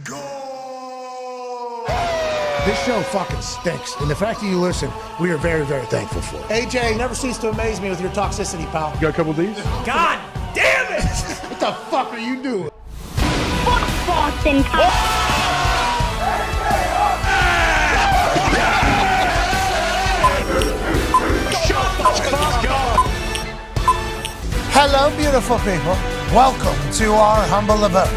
Go! This show fucking stinks, and the fact that you listen, we are very, very thankful for it. AJ, never cease to amaze me with your toxicity, pal. You got a couple of these? God damn it! What the fuck are you doing? Fuck Boston. Hello, beautiful people. Welcome to our humble abode,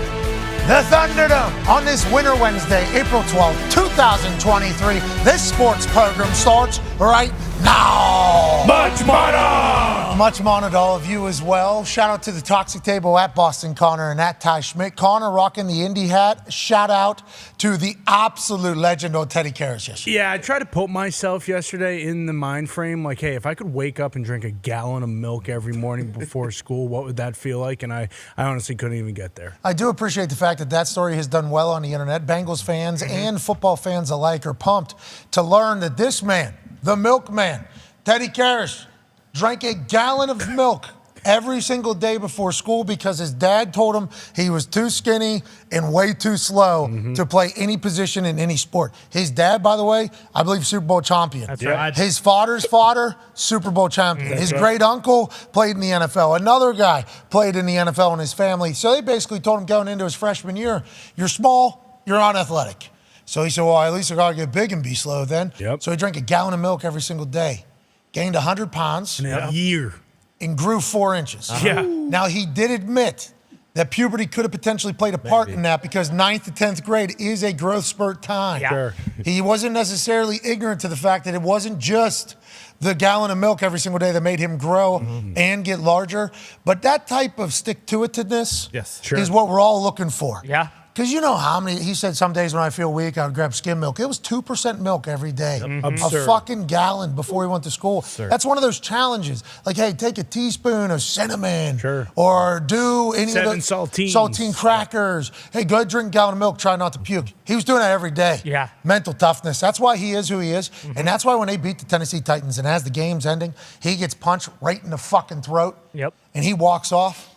the Thunderdome. On this Winter Wednesday, April 12th, 2023, this sports program starts right now. Much money! Much money to all of you as well. Shout out to the Toxic Table at Boston Connor and at Ty Schmidt. Connor rocking the Indy hat. Shout out to the absolute legend on Teddy Karras yesterday. Yeah, I tried to put myself yesterday in the mind frame, like, hey, if I could wake up and drink a gallon of milk every morning before school, what would that feel like? And I honestly couldn't even get there. I do appreciate the fact that that story has done well on the internet. Bengals fans and football fans alike are pumped to learn that this man, the milkman, Teddy Karras, drank a gallon of milk every single day before school because his dad told him he was too skinny and way too slow to play any position in any sport. His dad, by the way, I believe Super Bowl champion. That's right. His father's father, Super Bowl champion. His great uncle played in the NFL. Another guy played in the NFL in his family. So they basically told him going into his freshman year, you're small, you're unathletic. So he said, well, at least I got to get big and be slow then. Yep. So he drank a gallon of milk every single day. Gained 100 pounds. In a year. And grew 4 inches. Yeah. Now, he did admit that puberty could have potentially played a part in that because 9th to 10th grade is a growth spurt time. Yeah. Sure. He wasn't necessarily ignorant to the fact that it wasn't just the gallon of milk every single day that made him grow and get larger. But that type of stick-to-itiveness is what we're all looking for. Yeah. Because you know how many, he said some days when I feel weak, I would grab skim milk. It was 2% milk every day. A fucking gallon before he went to school. That's one of those challenges. Like, hey, take a teaspoon of cinnamon. Or do any of the saltine crackers. Hey, go drink a gallon of milk, try not to puke. He was doing that every day. Yeah. Mental toughness. That's why he is who he is. And that's why when they beat the Tennessee Titans and as the game's ending, he gets punched right in the fucking throat. Yep. And he walks off.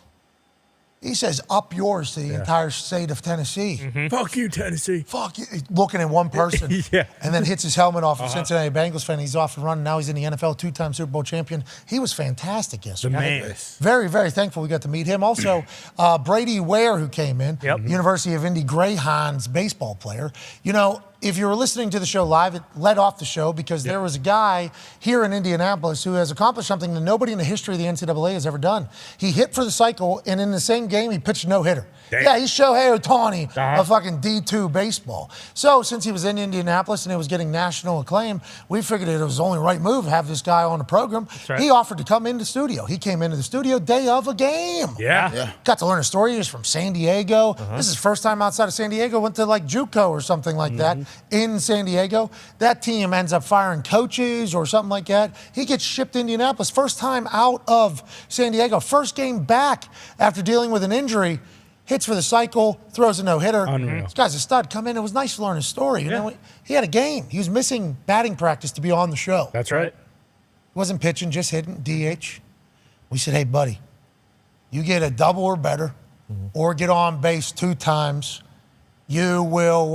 He says, up yours to the entire state of Tennessee. Fuck you, Tennessee. Fuck you. Looking at one person. And then hits his helmet off. A Cincinnati Bengals fan. He's off and running. Now he's in the NFL, 2-time Super Bowl champion. He was fantastic yesterday. The man. Very, very thankful we got to meet him. Also, Brady Ware, who came in, University of Indy Greyhounds baseball player. You know, if you were listening to the show live, it led off the show because there was a guy here in Indianapolis who has accomplished something that nobody in the history of the NCAA has ever done. He hit for the cycle, and in the same game, he pitched a no-hitter. Yeah, he's Shohei Ohtani of fucking D2 baseball. So since he was in Indianapolis and it was getting national acclaim, we figured it was the only right move to have this guy on the program. He offered to come into the studio. He came into the studio day of a game. Got to learn a story. He was from San Diego. This is his first time outside of San Diego. Went to like JUCO or something like that in San Diego. That team ends up firing coaches or something like that. He gets shipped to Indianapolis. First time out of San Diego. First game back after dealing with an injury. Hits for the cycle, throws a no-hitter. This guy's a stud. Come in. It was nice to learn his story. You know, he had a game. He was missing batting practice to be on the show. That's right. Wasn't pitching, just hitting, DH. We said, hey, buddy, you get a double or better or get on base 2 times, you will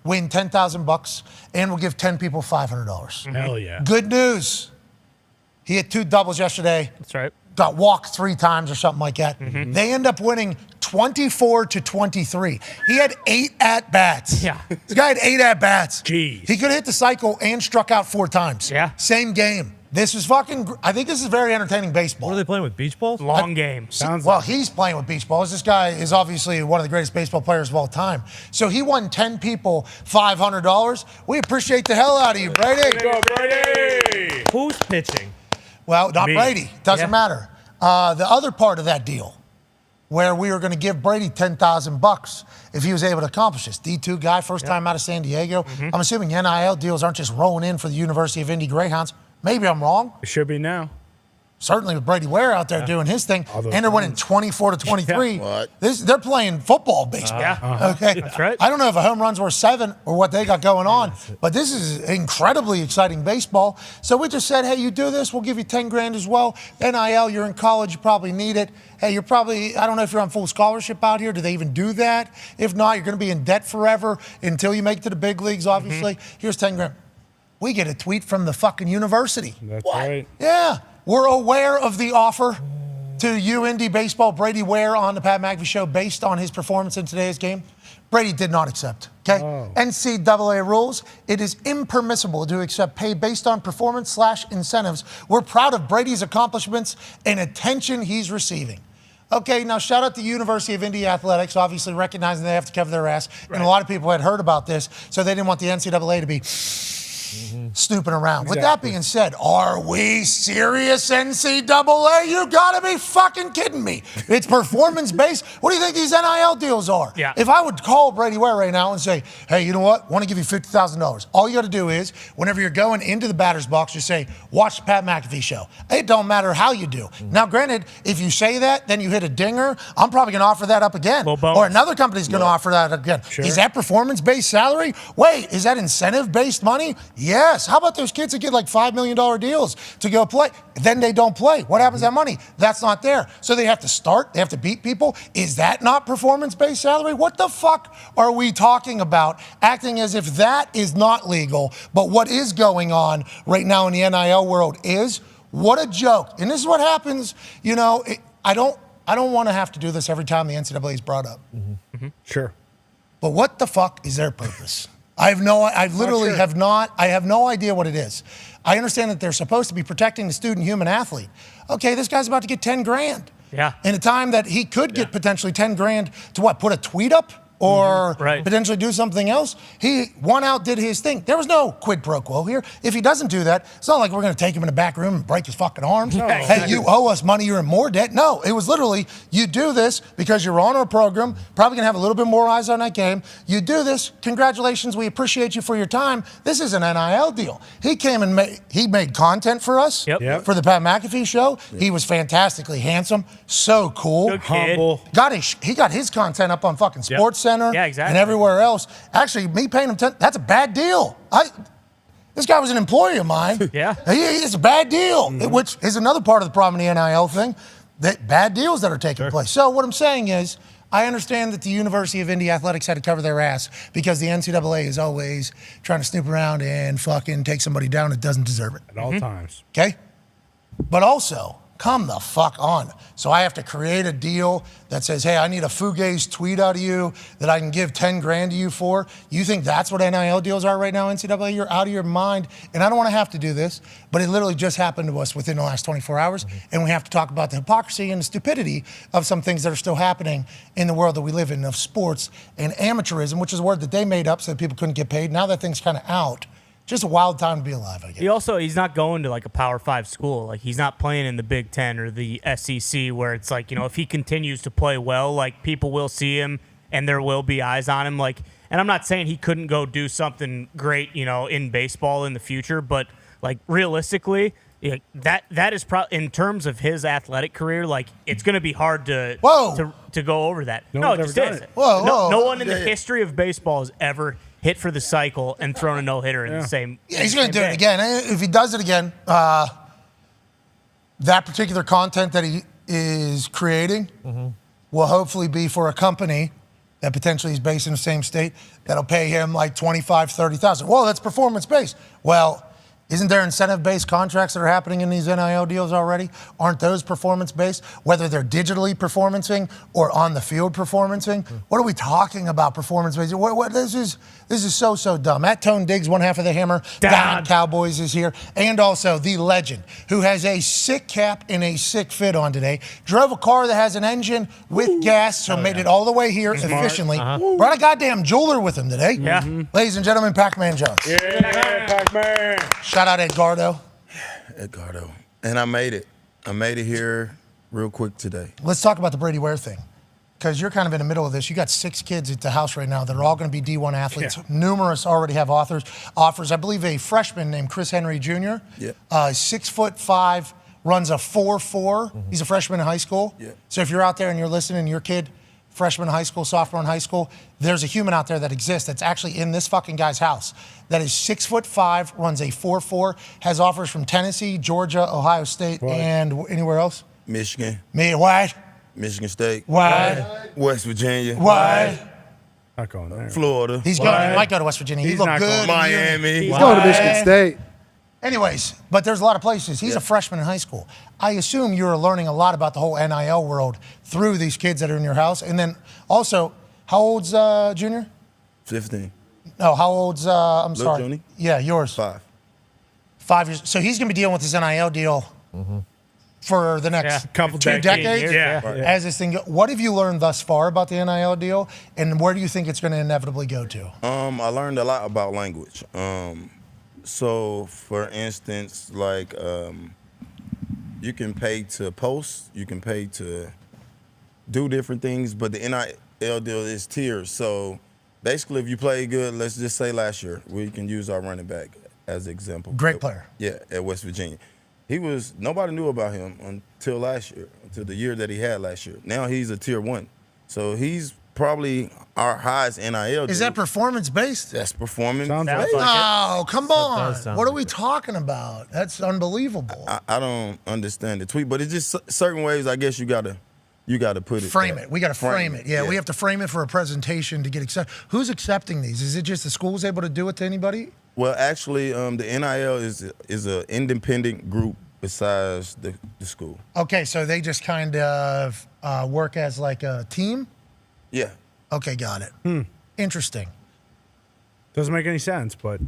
win $10,000 and we'll give 10 people $500. Hell yeah. Good news. He hit 2 doubles yesterday. That's right. Got walked 3 times or something like that. They end up winning 24-23. He had 8 at-bats. Yeah. This guy had 8 at-bats. Jeez. He could have hit the cycle and struck out 4 times. Yeah. Same game. This is fucking, I think this is very entertaining baseball. What are they playing with, beach balls? Long game. Well, he's playing with beach balls. This guy is obviously one of the greatest baseball players of all time. So he won 10 people $500. We appreciate the hell out of you, Brady. Go, Brady! Who's pitching? Well, not Me. Brady. Doesn't matter. The other part of that deal, where we were going to give Brady $10,000 if he was able to accomplish this. D2 guy, first time out of San Diego. I'm assuming NIL deals aren't just rolling in for the University of Indy Greyhounds. Maybe I'm wrong. It should be now. certainly with Brady Ware out there doing his thing, and they're winning 24-23. What? They're playing football, basically. Okay, that's right. I don't know if a home run's worth 7 or what they got going on, but this is incredibly exciting baseball. So we just said, hey, you do this, we'll give you 10 grand as well. NIL, you're in college, you probably need it. Hey, you're probably, I don't know if you're on full scholarship out here. Do they even do that? If not, you're going to be in debt forever until you make it to the big leagues, obviously. Here's 10 grand. We get a tweet from the fucking university. That's right. Yeah. We're aware of the offer to UND baseball, Brady Ware, on the Pat McAfee Show based on his performance in today's game. Brady did not accept, okay? NCAA rules, it is impermissible to accept pay based on performance/incentives. We're proud of Brady's accomplishments and attention he's receiving. Okay, now shout out to University of Indy Athletics, obviously recognizing they have to cover their ass. Right. And a lot of people had heard about this, so they didn't want the NCAA to be snooping around. Exactly. With that being said, are we serious, NCAA? You gotta be fucking kidding me. It's performance-based. What do you think these NIL deals are? Yeah. If I would call Brady Ware right now and say, hey, you know what? Want to give you $50,000. All you gotta do is, whenever you're going into the batter's box, you say, watch the Pat McAfee Show. It don't matter how you do. Now, granted, if you say that, then you hit a dinger, I'm probably gonna offer that up again. Or another company's gonna offer that again. Sure. Is that performance-based salary? Wait, is that incentive-based money? Yes. How about those kids that get like $5 million deals to go play? Then they don't play. What happens to that money? That's not there. So they have to start. They have to beat people. Is that not performance-based salary? What the fuck are we talking about? Acting as if that is not legal. But what is going on right now in the NIL world is, what a joke. And this is what happens, you know, I don't want to have to do this every time the NCAA is brought up. Sure. But what the fuck is their purpose? I have no idea what it is. I understand that they're supposed to be protecting the student human athlete. Okay, this guy's about to get 10 grand. Yeah. In a time that he could get potentially 10 grand to what, put a tweet up? Or potentially do something else. He outdid his thing. There was no quid pro quo here. If he doesn't do that, it's not like we're going to take him in the back room and break his fucking arms. No. Hey, you owe us money, you're in more debt. No, it was literally, you do this because you're on our program, probably going to have a little bit more eyes on that game. You do this, congratulations, we appreciate you for your time. This is an NIL deal. He came and made content for us, for the Pat McAfee Show. He was fantastically handsome, so cool. Good kid. Humble. He got his content up on fucking Sports Center. Yeah, exactly. And everywhere else. Actually, me paying him that's a bad deal. This guy was an employee of mine. Yeah. It's a bad deal, which is another part of the problem in the NIL thing, that bad deals that are taking place. So what I'm saying is, I understand that the University of Indy Athletics had to cover their ass because the NCAA is always trying to snoop around and fucking take somebody down that doesn't deserve it. At all times. Okay? But also, come the fuck on. So I have to create a deal that says, hey, I need a fugazi tweet out of you that I can give 10 grand to you for. You think that's what NIL deals are right now, NCAA? You're out of your mind. And I don't want to have to do this, but it literally just happened to us within the last 24 hours. And we have to talk about the hypocrisy and the stupidity of some things that are still happening in the world that we live in, of sports and amateurism, which is a word that they made up so that people couldn't get paid. Now that thing's kind of out. Just a wild time to be alive, I guess. He's not going to like a Power 5 school. Like, he's not playing in the Big Ten or the SEC, where it's like, you know, if he continues to play well, like, people will see him and there will be eyes on him. Like, and I'm not saying he couldn't go do something great, you know, in baseball in the future, but like, realistically, that is probably, in terms of his athletic career, like, it's going to be hard to go over that. No, it just is. No one in the history of baseball has ever hit for the cycle and thrown a no-hitter in the same. Yeah, he's going to do it again. If he does it again, that particular content that he is creating will hopefully be for a company that potentially is based in the same state that'll pay him like $25,000, $30,000. Well, that's performance-based. Well, isn't there incentive-based contracts that are happening in these NIL deals already? Aren't those performance-based? Whether they're digitally performancing or on the field performancing? What are we talking about performance-based? This is so dumb. At Tone Diggs, one half of the Hammer, Dahn Cowboys is here. And also the legend, who has a sick cap and a sick fit on today. Drove a car that has an engine with gas, so made it all the way here efficiently. Brought a goddamn jeweler with him today. Ladies and gentlemen, Pac-Man Jones. Yeah, Pac-Man. Shout out Edgardo. Edgardo. And I made it. I made it here real quick today. Let's talk about the Brady Ware thing, because you're kind of in the middle of this. You got 6 kids at the house right now that are all going to be D1 athletes. Numerous already have offers. I believe a freshman named Chris Henry Jr., 6'5", runs a 4-4. He's a freshman in high school. Yeah. So if you're out there and you're listening, your kid, freshman in high school, sophomore in high school, there's a human out there that exists that's actually in this fucking guy's house that is 6'5", runs a 4-4, has offers from Tennessee, Georgia, Ohio State, and anywhere else? Michigan. What? Michigan State. What? West Virginia. What? Not going there. Florida. He might go to West Virginia. He He's looked not good. going. Miami. He's going to Michigan State. Anyways, but there's a lot of places. He's a freshman in high school. I assume you're learning a lot about the whole NIL world through these kids that are in your house. And then also, how old's Junior? 15. No, how old's, I'm sorry. Johnny? Yeah, yours. 5. 5 years. So he's going to be dealing with this NIL deal for the next Couple 2 decades. Yeah. As this thing goes. What have you learned thus far about the NIL deal, and where do you think it's going to inevitably go to? I learned a lot about language. So, for instance, like you can pay to post, you can pay to do different things, but the NIL deal is tiers. So, basically, if you play good, let's just say last year, we can use our running back as an example. Great player. Yeah, at West Virginia. Nobody knew about him until last year, until the year that he had last year. Now he's a tier 1. So, he's probably our highest NIL deal. Is that performance-based? That's performance. Sounds based. like Oh, come on. sound What are like we it. talking about? That's unbelievable. I don't understand the tweet, but it's just certain ways. I guess you gotta put it. Frame it. We got to frame it. Yeah, we have to frame it for a presentation to get accepted. Who's accepting these? Is it just the school's able to do it to anybody? Well, actually, the NIL is an independent group besides the school. Okay, so they just kind of work as like a team? Yeah. Okay, got it. Interesting. Doesn't make any sense, but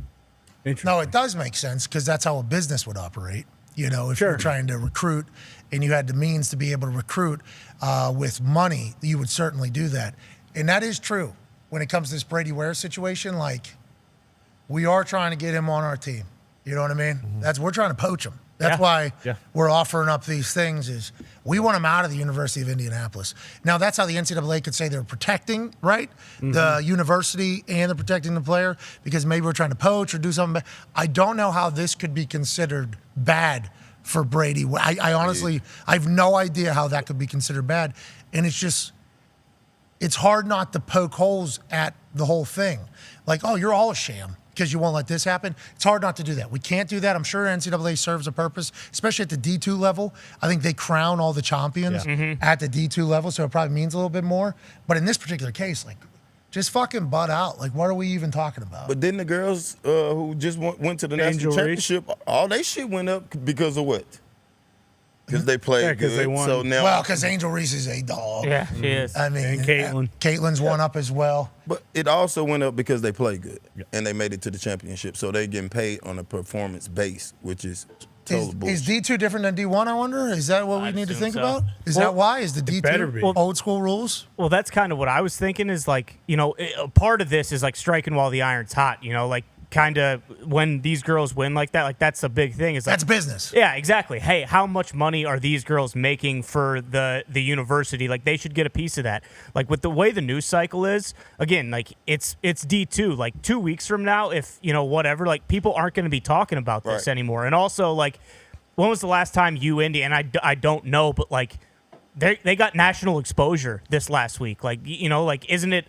interesting. No, it does make sense because that's how a business would operate. You know, if you're trying to recruit and you had the means to be able to recruit with money, you would certainly do that. And that is true when it comes to this Brady Ware situation. Like, we are trying to get him on our team. You know what I mean? We're trying to poach him. That's why we're offering up these things is we want him out of the University of Indianapolis. Now, that's how the NCAA could say they're protecting, right? The university and they're protecting the player because maybe we're trying to poach or do something. I don't know how this could be considered bad for Brady. I honestly, I have no idea how that could be considered bad. And it's hard not to poke holes at the whole thing. Like, oh, you're all a sham because you won't let this happen. It's hard not to do that. We can't do that. I'm sure NCAA serves a purpose, especially at the D2 level. I think they crown all the champions at the D2 level, so it probably means a little bit more. But in this particular case, like, just fucking butt out. Like, what are we even talking about? But didn't the girls who just went to the national championship, all they shit went up because of what? Because they played good. They won. So now, Well, because Angel Reese is a dog. Yeah, she is. I mean, And Caitlin. Caitlin's one up as well. but it also went up because they played good and they made it to the championship. So they're getting paid on a performance base, which is total Is bullshit. D2 different than D1, I wonder? Is that what we need to assume think so. about? Is Well, that why? Is the better be. D2 old school rules? Well, that's kind of what I was thinking is like, you know, a part of this is like striking while the iron's hot, you know, like kind of when these girls win like that, like that's a big thing. Is like, That's business. yeah, exactly. Hey, how much money are these girls making for the university? Like they should get a piece of that. Like with the way the news cycle is, again, like it's D2. Like 2 weeks from now, if you know whatever, like people aren't going to be talking about this Right. anymore. And also, like, when was the last time Indy? And I don't know, but like they got national exposure this last week. Like you know, like isn't it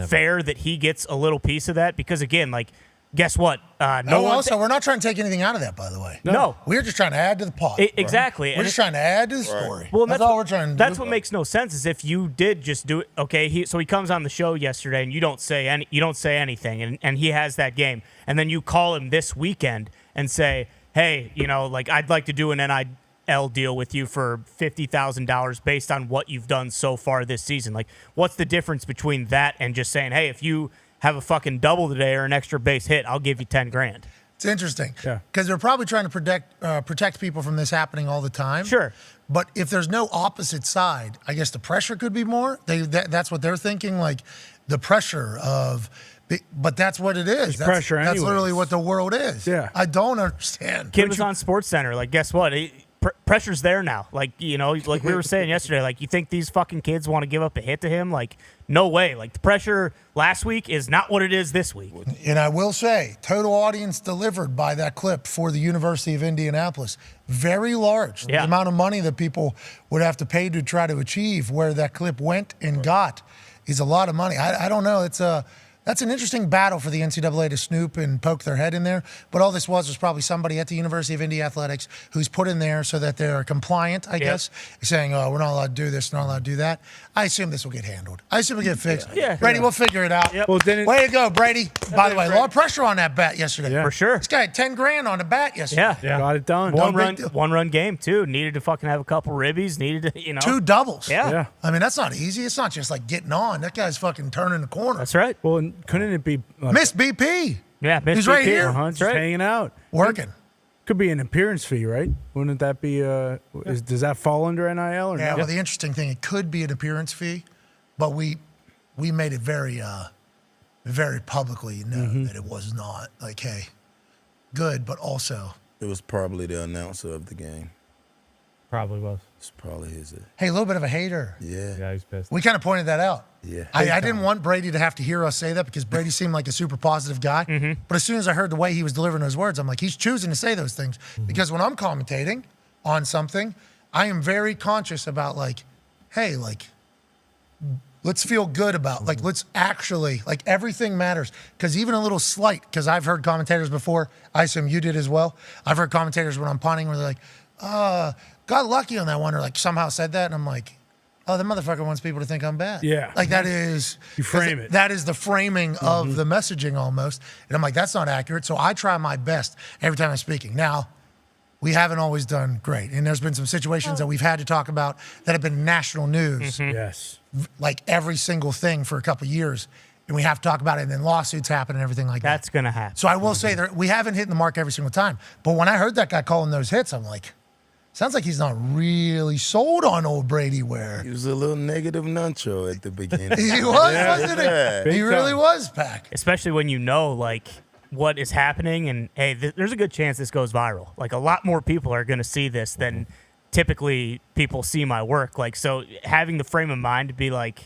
fair that he gets a little piece of that? Because again, like. Guess what? Also, we're not trying to take anything out of that, by the way. No. We're just trying to add to the pot. Exactly. We're just trying to add to the story. Well, that's all we're trying to do. That's what makes no sense is if you did just do it. Okay, so he comes on the show yesterday and you don't say anything, and he has that game, and then you call him this weekend and say, hey, you know, like I'd like to do an NIL deal with you for $50,000 based on what you've done so far this season. Like, what's the difference between that and just saying, hey, if you have a fucking double today or an extra base hit, I'll give you $10,000. It's interesting. Yeah. Because they're probably trying to protect people from this happening all the time. Sure. But if there's no opposite side, I guess the pressure could be more. That's what they're thinking, like the pressure of. But that's what it is. Pressure That's anyways. literally what the world is. Yeah. I don't understand. Kid was on SportsCenter. Like, guess what? pressure's there now. Like, you know, like we were saying yesterday, like, you think these fucking kids want to give up a hit to him? Like, no way. Like, the pressure last week is not what it is this week. And I will say, total audience delivered by that clip for the University of Indianapolis, very large. Yeah. The amount of money that people would have to pay to try to achieve where that clip went and got is a lot of money. I don't know. That's an interesting battle for the NCAA to snoop and poke their head in there. But all this was probably somebody at the University of Indy Athletics who's put in there so that they're compliant, I guess, saying, oh, we're not allowed to do this, not allowed to do that. I assume this will get handled. I assume it'll get fixed. Yeah. Brady, we'll figure it out. Yep. Well, then Way to go, Brady. By the way, a lot of pressure on that bat yesterday. Yeah. For sure. This guy had 10 grand on the bat yesterday. Yeah. got it done. One run game, too. Needed to fucking have a couple ribbies. Needed to, you know. 2 doubles. Yeah. I mean, that's not easy. It's not just like getting on. That guy's fucking turning the corner. That's right. Well, and couldn't it be Miss BP. Yeah, Miss He's right BP. here. just right. hanging out? Working. Could be an appearance fee, right? Wouldn't that be? Does that fall under NIL or Yeah, not? well, the interesting thing, it could be an appearance fee, but we made it very, very publicly known that it was not. Like, hey, good, but also, It was probably the announcer of the game. Probably was. It's probably his. hey, a little bit of a hater. Yeah, he's pissed. We kind of pointed that out. Yeah. I didn't want Brady to have to hear us say that because Brady seemed like a super positive guy. But as soon as I heard the way he was delivering those words, I'm like, he's choosing to say those things. Because when I'm commentating on something, I am very conscious about like, hey, like, let's feel good about, like, let's actually, like, everything matters. Because even a little slight, because I've heard commentators before, I assume you did as well. I've heard commentators when I'm punting where they're like, got lucky on that one, or like somehow said that. And I'm like, oh, the motherfucker wants people to think I'm bad. Yeah. Like that is. You frame it. That is the framing of the messaging almost. And I'm like, that's not accurate. So I try my best every time I'm speaking. Now, we haven't always done great. And there's been some situations that we've had to talk about that have been national news, Yes. like every single thing for a couple of years. And we have to talk about it, and then lawsuits happen and everything like that. That's going to happen. So I will say that we haven't hit the mark every single time. But when I heard that guy calling those hits, I'm like, sounds like he's not really sold on old Brady Ware. He was a little negative nuncho at the beginning. He was, wasn't he? He really was, Pac. Especially when you know, like, what is happening. And, hey, there's a good chance this goes viral. Like, a lot more people are going to see this than typically people see my work. Like, so having the frame of mind to be like,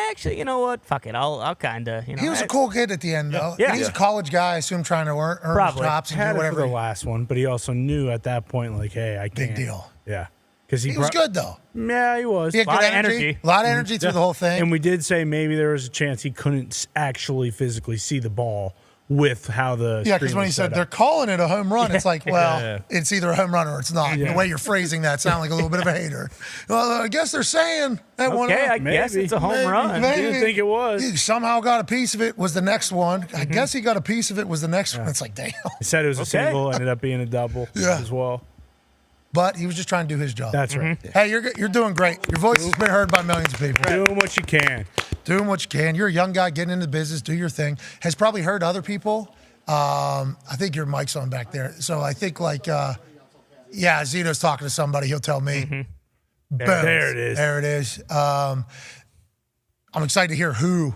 actually, you know what? Fuck it. I'll kind of, you know. He was a cool kid at the end, though. Yeah. And he's a college guy, I assume, trying to earn his Probably. chops and Had do it for whatever. the last one, but he also knew at that point, like, hey, I can't. Big deal. Yeah. Because He was good, though. Yeah, he was. He had Lot good of energy. A lot of energy through the whole thing. And we did say maybe there was a chance he couldn't actually physically see the ball with how the Yeah, because screen when he was said set they're up. calling it a home run, it's like, well, Yeah. it's either a home run or it's not. Yeah. The way you're phrasing that sounds like a little bit of a hater. Well, I guess they're saying that one. Okay, I guess Maybe. it's a home Maybe. run. Maybe. Didn't think it was. He somehow got a piece of it, was the next one. I guess he got a piece of it, was the next one. It's like, damn. He said it was a Okay. single, ended up being a double Yeah. as well. But he was just trying to do his job. That's right. Hey, you're doing great. Your voice has been heard by millions of people. Doing what you can. Doing what you can. You're a young guy getting into business. Do your thing. Has probably heard other people. I think your mic's on back there. So I think Zito's talking to somebody. He'll tell me. Boom. There it is. There it is. I'm excited to hear who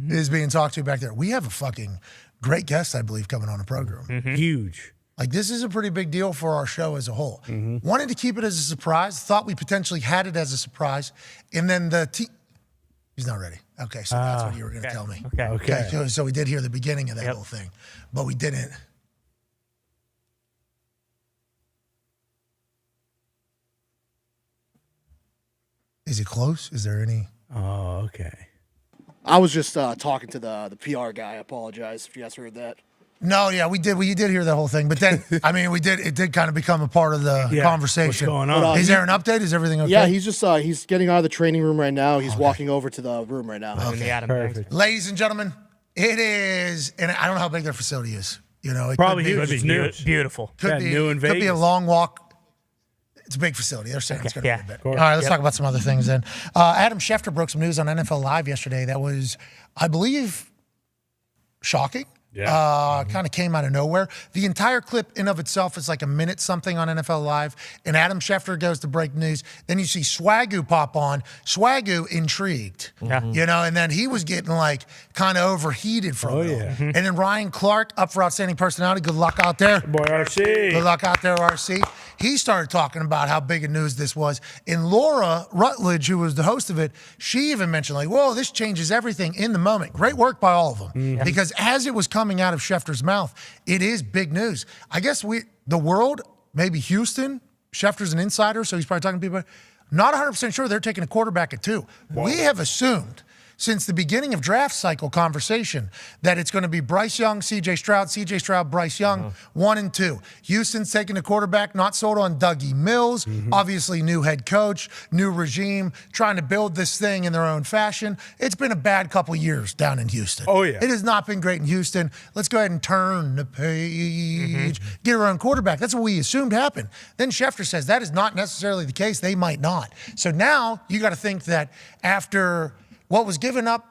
is being talked to back there. We have a fucking great guest, I believe, coming on the program. Huge. Like, this is a pretty big deal for our show as a whole. Wanted to keep it as a surprise. Thought we potentially had it as a surprise. And then he's not ready. Okay, so that's what you were going to tell me. Okay. So we did hear the beginning of that whole thing, but we didn't. Is it close? Is there any? Oh, okay. I was just talking to the PR guy. I apologize if you guys heard that. No, yeah, we did. We did hear that whole thing, but then it did kind of become a part of the conversation. What's going on? But, Is there an update? Is everything okay? Yeah, he's just he's getting out of the training room right now. He's walking over to the room right now. In the Adam Perfect. Ladies and gentlemen, it is, and I don't know how big their facility is. You know, it Probably could huge. be, It's new. Beautiful. could Yeah, be new in could be a Vegas. long walk. It's a big facility. They're saying it's going to yeah. be a bit. All right, let's talk about some other things then. Adam Schefter broke some news on NFL Live yesterday that was, I believe, shocking. Kind of came out of nowhere. The entire clip in of itself is like a minute something on NFL Live, and Adam Schefter goes to break news. Then you see Swagoo pop on. Swagoo intrigued, and then he was getting like kind of overheated from it. Yeah. And then Ryan Clark up for outstanding personality. Good luck out there. Boy, RC. Good luck out there, RC. He started talking about how big a news this was. And Laura Rutledge, who was the host of it, she even mentioned like, whoa, this changes everything in the moment. Great work by all of them. Because as it was coming out of Schefter's mouth, it is big news. I guess the world, maybe Houston, Schefter's an insider, so he's probably talking to people, not 100% sure they're taking a quarterback at 2. Whoa. We have assumed since the beginning of draft cycle conversation that it's going to be Bryce Young, CJ Stroud, Bryce Young, 1 and 2. Houston's taking a quarterback, not sold on Dougie Mills. Obviously, new head coach, new regime, trying to build this thing in their own fashion. It's been a bad couple years down in Houston. Oh, yeah. It has not been great in Houston. Let's go ahead and turn the page, get our own quarterback. That's what we assumed happened. Then Schefter says that is not necessarily the case. They might not. So now you got to think that after what was given up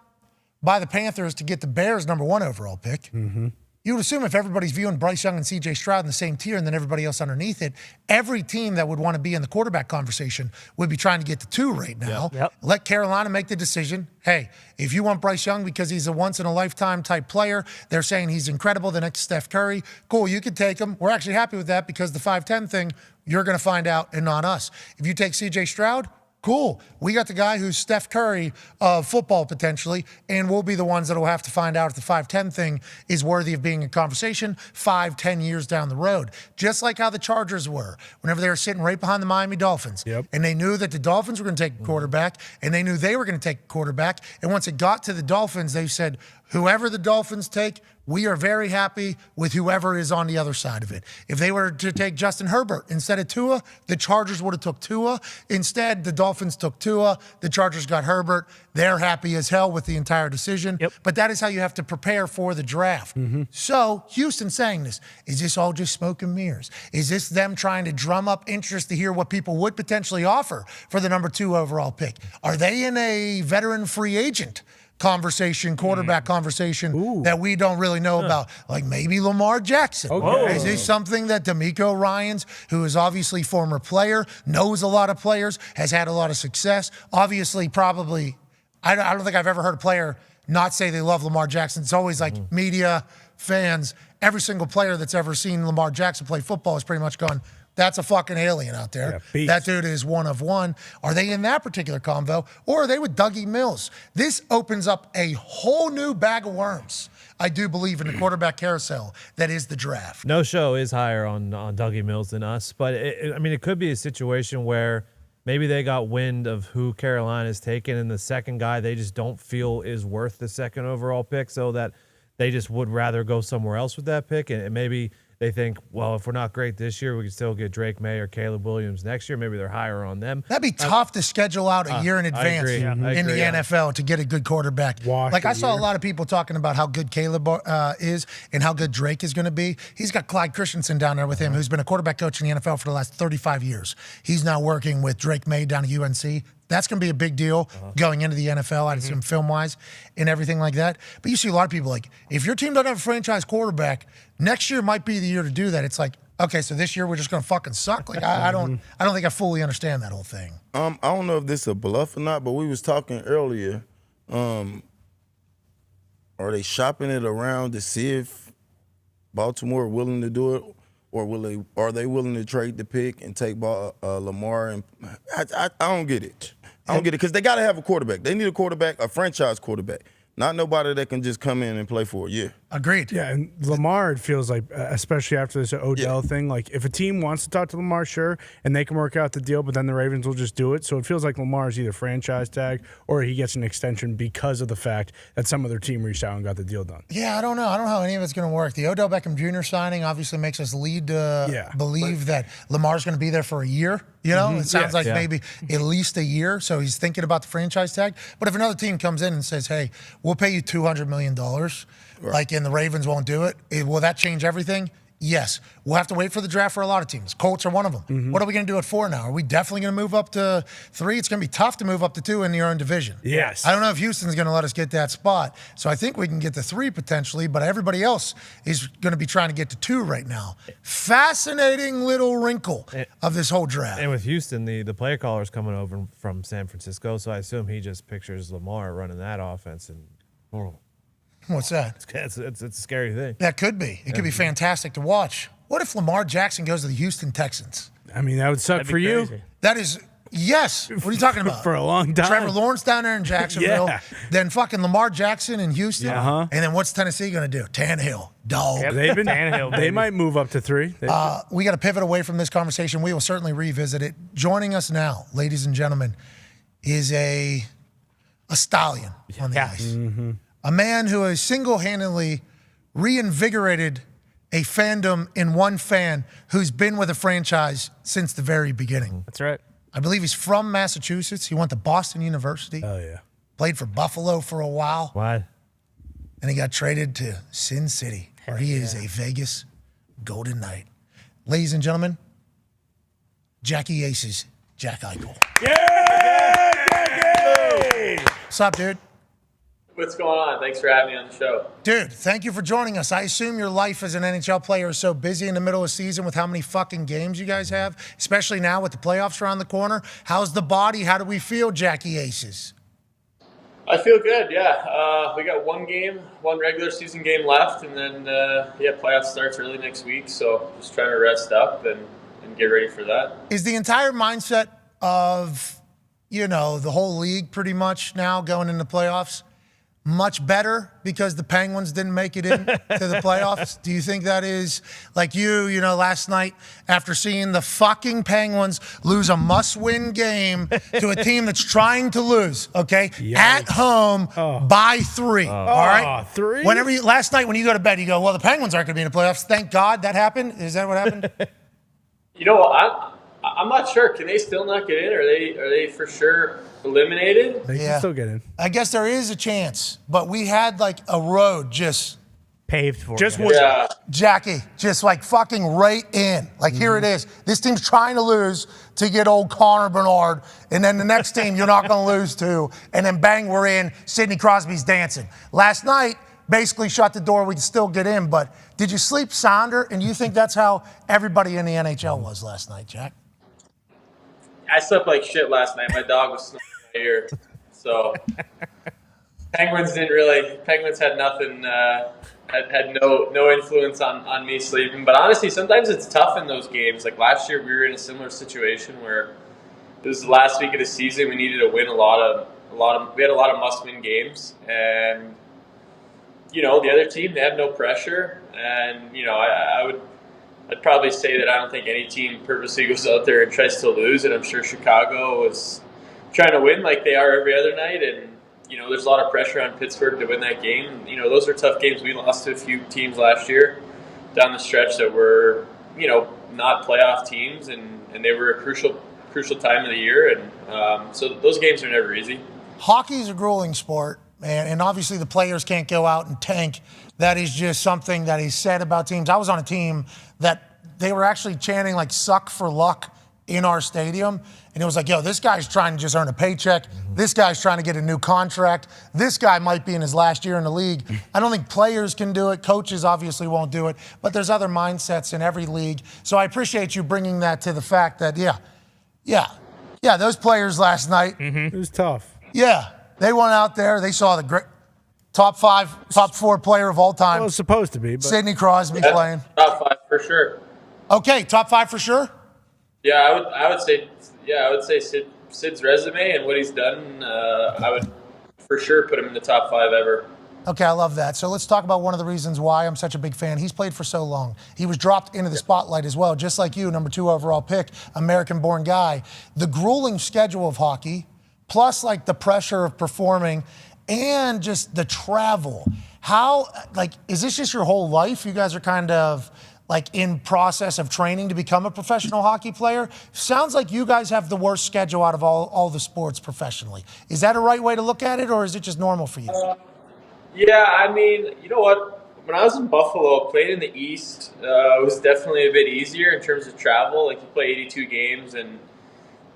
by the Panthers to get the Bears' #1 overall pick, you would assume if everybody's viewing Bryce Young and CJ Stroud in the same tier and then everybody else underneath it, every team that would want to be in the quarterback conversation would be trying to get to 2 right now. Let Carolina make the decision. Hey, if you want Bryce Young because he's a once-in-a-lifetime type player, they're saying he's incredible, the next Steph Curry, cool, you can take him. We're actually happy with that because the 5'10" thing, you're going to find out and not us. If you take CJ Stroud, cool. We got the guy who's Steph Curry of football potentially, and we'll be the ones that will have to find out if the 5'10" thing is worthy of being a conversation 5-10 years down the road. Just like how the Chargers were whenever they were sitting right behind the Miami Dolphins. And they knew that the Dolphins were going to take a quarterback, and they knew they were going to take a quarterback. And once it got to the Dolphins, they said, whoever the Dolphins take, we are very happy with whoever is on the other side of it. If they were to take Justin Herbert instead of Tua, the Chargers would have took Tua. Instead, the Dolphins took Tua. The Chargers got Herbert. They're happy as hell with the entire decision. But that is how you have to prepare for the draft. So Houston saying this, is this all just smoke and mirrors? Is this them trying to drum up interest to hear what people would potentially offer for the #2 overall pick? Are they in a veteran free agent conversation, quarterback conversation that we don't really know about, like maybe Lamar Jackson? Is this something that D'Amico Ryans, who is obviously former player, knows a lot of players, has had a lot of success, obviously probably, I don't think I've ever heard a player not say they love Lamar Jackson. It's always like media, fans, every single player that's ever seen Lamar Jackson play football has pretty much gone, that's a fucking alien out there. That dude is one of one. Are they in that particular convo, or are they with Dougie Mills? This opens up a whole new bag of worms, I do believe, in the quarterback carousel that is the draft. No show is higher on Dougie Mills than us, but it could be a situation where maybe they got wind of who Carolina's taken, and the second guy they just don't feel is worth the second overall pick, so that they just would rather go somewhere else with that pick, and maybe they think, well, if we're not great this year, we can still get Drake May or Caleb Williams next year. Maybe they're higher on them. That'd be tough to schedule out a year in advance in the NFL to get a good quarterback. I saw a lot of people talking about how good Caleb is and how good Drake is going to be. He's got Clyde Christensen down there with him, who's been a quarterback coach in the NFL for the last 35 years. He's now working with Drake May down at UNC. That's going to be a big deal going into the NFL, I'd assume, film-wise and everything like that. But you see a lot of people like, if your team doesn't have a franchise quarterback, next year might be the year to do that. It's like, okay, so this year we're just going to fucking suck? Like, I don't think I fully understand that whole thing. I don't know if this is a bluff or not, but we was talking earlier. Are they shopping it around to see if Baltimore willing to do it? Or are they willing to trade the pick and take Lamar? And I don't get it. I don't get it because they got to have a quarterback. They need a quarterback, a franchise quarterback, not nobody that can just come in and play for a year. Agreed. Yeah, and Lamar, it feels like, especially after this Odell thing, like if a team wants to talk to Lamar, sure, and they can work out the deal, but then the Ravens will just do it. So it feels like Lamar's either franchise tag or he gets an extension because of the fact that some other team reached out and got the deal done. Yeah, I don't know. I don't know how any of it's going to work. The Odell Beckham Jr. signing obviously makes us lead to believe that Lamar's going to be there for a year. You know, it sounds like maybe at least a year. So he's thinking about the franchise tag. But if another team comes in and says, hey, we'll pay you $200 million, like, and the Ravens won't do it, will that change everything? Yes. We'll have to wait for the draft for a lot of teams. Colts are one of them. Mm-hmm. What are we going to do at 4 now? Are we definitely going to move up to 3? It's going to be tough to move up to 2 in your own division. Yes. I don't know if Houston's going to let us get that spot. So I think we can get to 3 potentially, but everybody else is going to be trying to get to 2 right now. Fascinating little wrinkle of this whole draft. And with Houston, the play caller's coming over from San Francisco, so I assume he just pictures Lamar running that offense. And What's that? it's a scary thing. That could be. It could be fantastic to watch. What if Lamar Jackson goes to the Houston Texans? I mean, that would suck That'd be for you. crazy. That is, yes. What are you talking about? For a long time. Trevor Lawrence down there in Jacksonville. Yeah. Then fucking Lamar Jackson in Houston. Uh-huh. And then what's Tennessee going to do? Tannehill. Dog. Yep. They've been, Tannehill, they baby. might move up to 3. We got to pivot away from this conversation. We will certainly revisit it. Joining us now, ladies and gentlemen, is a stallion on the ice. Mm-hmm. A man who has single-handedly reinvigorated a fandom in one fan who's been with a franchise since the very beginning. That's right. I believe he's from Massachusetts. He went to Boston University. Oh, yeah. Played for Buffalo for a while. Why? And he got traded to Sin City, where he is a Vegas Golden Knight. Ladies and gentlemen, Jackie Aces, Jack Eichel. Yeah! What's up, dude? What's going on? Thanks for having me on the show. Dude, thank you for joining us. I assume your life as an NHL player is so busy in the middle of season with how many fucking games you guys have, especially now with the playoffs around the corner. How's the body? How do we feel, Jackie Aces? I feel good, yeah. We got one regular season game left, and then, playoff starts early next week, so just trying to rest up and get ready for that. Is the entire mindset of, the whole league pretty much now going into playoffs much better because the Penguins didn't make it into the playoffs? Do you think that is like last night after seeing the fucking Penguins lose a must-win game to a team that's trying to lose, okay? Yikes. At home by 3, all right? 3? Last night when you go to bed, you go, well, the Penguins aren't going to be in the playoffs. Thank God that happened. Is that what happened? I'm not sure. Can they still not get in? Are they for sure eliminated? They can still get in. I guess there is a chance, but we had like a road just Paved for Just you. was Yeah. Jackie, just like fucking right in. Like, here it is. This team's trying to lose to get old Connor Bernard, and then the next team you're not going to lose to, and then bang, we're in. Sidney Crosby's dancing. Last night, basically shut the door. We can still get in, but did you sleep sounder? And do you think that's how everybody in the NHL was last night, Jack? I slept like shit last night. My dog was snoring in my ear. So Penguins had nothing, had no influence on me sleeping. But honestly, sometimes it's tough in those games. Like last year, we were in a similar situation where it was the last week of the season. We needed to win we had a lot of must-win games. And, the other team, they have no pressure. And, I'd probably say that I don't think any team purposely goes out there and tries to lose, and I'm sure Chicago was trying to win like they are every other night, and there's a lot of pressure on Pittsburgh to win that game. Those are tough games. We lost to a few teams last year down the stretch that were not playoff teams, and they were a crucial time of the year, and so those games are never easy. Hockey's a grueling sport, man, and obviously the players can't go out and tank. That is just something that is said about teams. I was on a team that they were actually chanting like "suck for luck" in our stadium. And it was like, yo, this guy's trying to just earn a paycheck. This guy's trying to get a new contract. This guy might be in his last year in the league. I don't think players can do it. Coaches obviously won't do it. But there's other mindsets in every league. So I appreciate you bringing that to the fact that, yeah, those players last night. It was tough. Yeah, they went out there. They saw the great top 4 player of all time. Well, it was supposed to be. But Sidney Crosby playing. Top 5 for sure. Okay, top 5 for sure? Yeah, I would say Sid's resume and what he's done, I would for sure put him in the top 5 ever. Okay, I love that. So let's talk about one of the reasons why I'm such a big fan. He's played for so long. He was dropped into the spotlight as well, just like you, number 2 overall pick, American-born guy. The grueling schedule of hockey, plus like the pressure of performing, and just the travel. How, is this just your whole life? You guys are kind of in process of training to become a professional hockey player. Sounds like you guys have the worst schedule out of all the sports professionally. Is that a right way to look at it, or is it just normal for you? Yeah, I mean, you know what? when I was in Buffalo, playing in the East was definitely a bit easier in terms of travel. Like, you play 82 games, and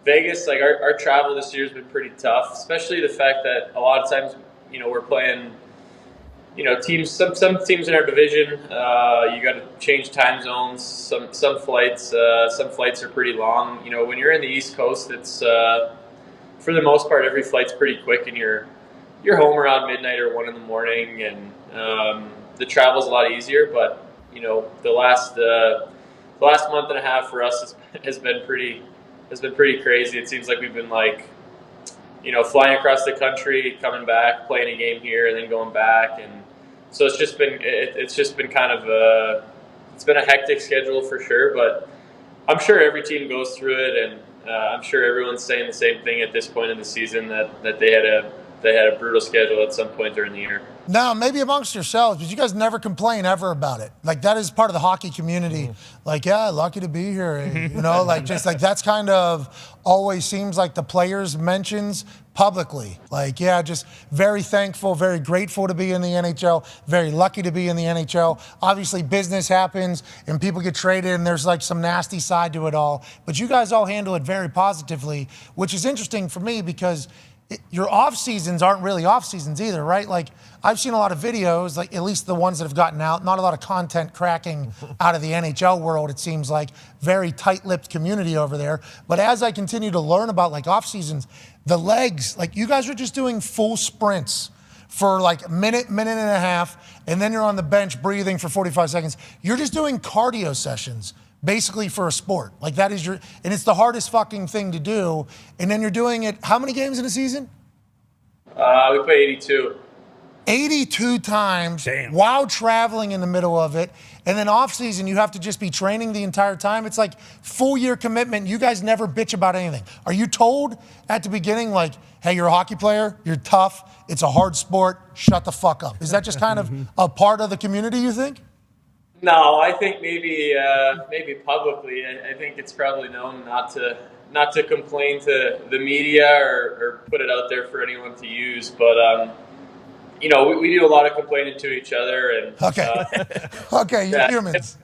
Vegas, like, our travel this year has been pretty tough, especially the fact that a lot of times, we're playing, teams, some teams in our division, you got to change time zones. Some flights are pretty long. When you're in the East Coast, it's for the most part every flight's pretty quick, and you're home around midnight or 1 in the morning, and the travel's a lot easier. But the last month and a half for us has been pretty crazy. It seems like we've been flying across the country, coming back, playing a game here, and then going back, and so it's just been kind of it's been a hectic schedule for sure. But I'm sure every team goes through it, and I'm sure everyone's saying the same thing at this point in the season, that they had a brutal schedule at some point during the year. No, maybe amongst yourselves, but you guys never complain ever about it. Like, that is part of the hockey community. Like, yeah, lucky to be here. That's kind of always seems like the players mentions publicly. Like, yeah, just very thankful, very grateful to be in the NHL, very lucky to be in the NHL. Obviously, business happens and people get traded, and there's like some nasty side to it all. But you guys all handle it very positively, which is interesting for me because your off seasons aren't really off seasons either, right? Like, I've seen a lot of videos, like at least the ones that have gotten out, not a lot of content cracking out of the NHL world. It seems like very tight-lipped community over there. But as I continue to learn about like off seasons, the legs, like you guys are just doing full sprints for like a minute and a half, and then you're on the bench breathing for 45 seconds. You're just doing cardio sessions basically for a sport. Like, that is and it's the hardest fucking thing to do. And then you're doing it, how many games in a season? We play 82. 82 times. Damn. While traveling in the middle of it. And then off season, you have to just be training the entire time. It's like full year commitment. You guys never bitch about anything. Are you told at the beginning, like, hey, you're a hockey player, you're tough, it's a hard sport, shut the fuck up? Is that just kind of a part of the community, you think? No, I think maybe publicly. I think it's probably known not to complain to the media or put it out there for anyone to use. But we do a lot of complaining to each other. And okay, you're humans.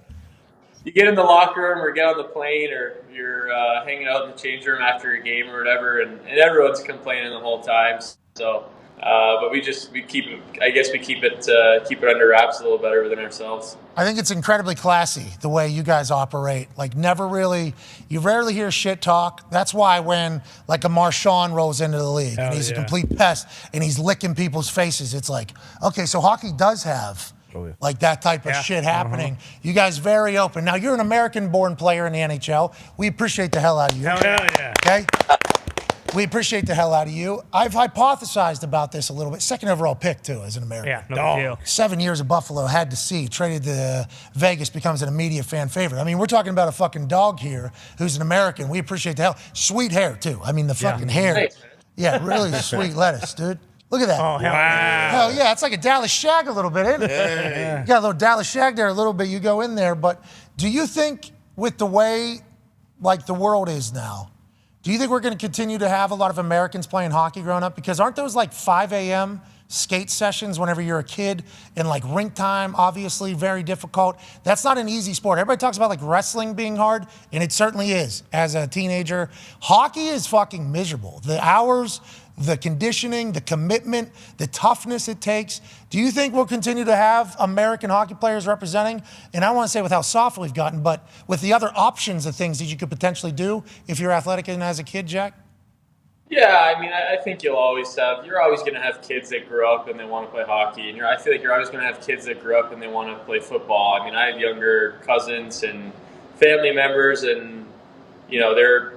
You get in the locker room or get on the plane or you're hanging out in the change room after a game or whatever, and everyone's complaining the whole time. So. But we keep it under wraps a little better than ourselves. I think it's incredibly classy the way you guys operate. Like, you rarely hear shit talk. That's why when like a Marchand rolls into the league and he's a complete pest and he's licking people's faces, it's like, okay, so hockey does have like that type of shit happening. You guys very open. Now, you're an American-born player in the NHL. We appreciate the hell out of you. Hell yeah. Okay? We appreciate the hell out of you. I've hypothesized about this a little bit. Second overall pick, too, as an American. Yeah, no big deal. 7 years of Buffalo, had to see. Traded to Vegas, becomes an immediate fan favorite. I mean, we're talking about a fucking dog here who's an American. We appreciate the hell. Sweet hair, too. I mean, the fucking hair. Thanks, man. Yeah, really sweet lettuce, dude. Look at that. Oh, hell Hell yeah, it's like a Dallas Shag a little bit, isn't it? You got a little Dallas Shag there a little bit. You go in there. But do you think with the way, like, the world is now, do you think we're going to continue to have a lot of Americans playing hockey growing up? Because aren't those like 5 a.m. skate sessions whenever you're a kid, and like rink time, obviously very difficult? That's not an easy sport. Everybody talks about like wrestling being hard, and it certainly is as a teenager. Hockey is fucking miserable. The hours, the conditioning, the commitment, the toughness it takes. Do you think we'll continue to have American hockey players representing? And I want to say with how soft we've gotten, but with the other options of things that you could potentially do if you're athletic and as a kid, Jack? Yeah, I mean, I think you're always going to have kids that grow up and they want to play hockey. And I feel like you're always going to have kids that grow up and they want to play football. I mean, I have younger cousins and family members, and, they're,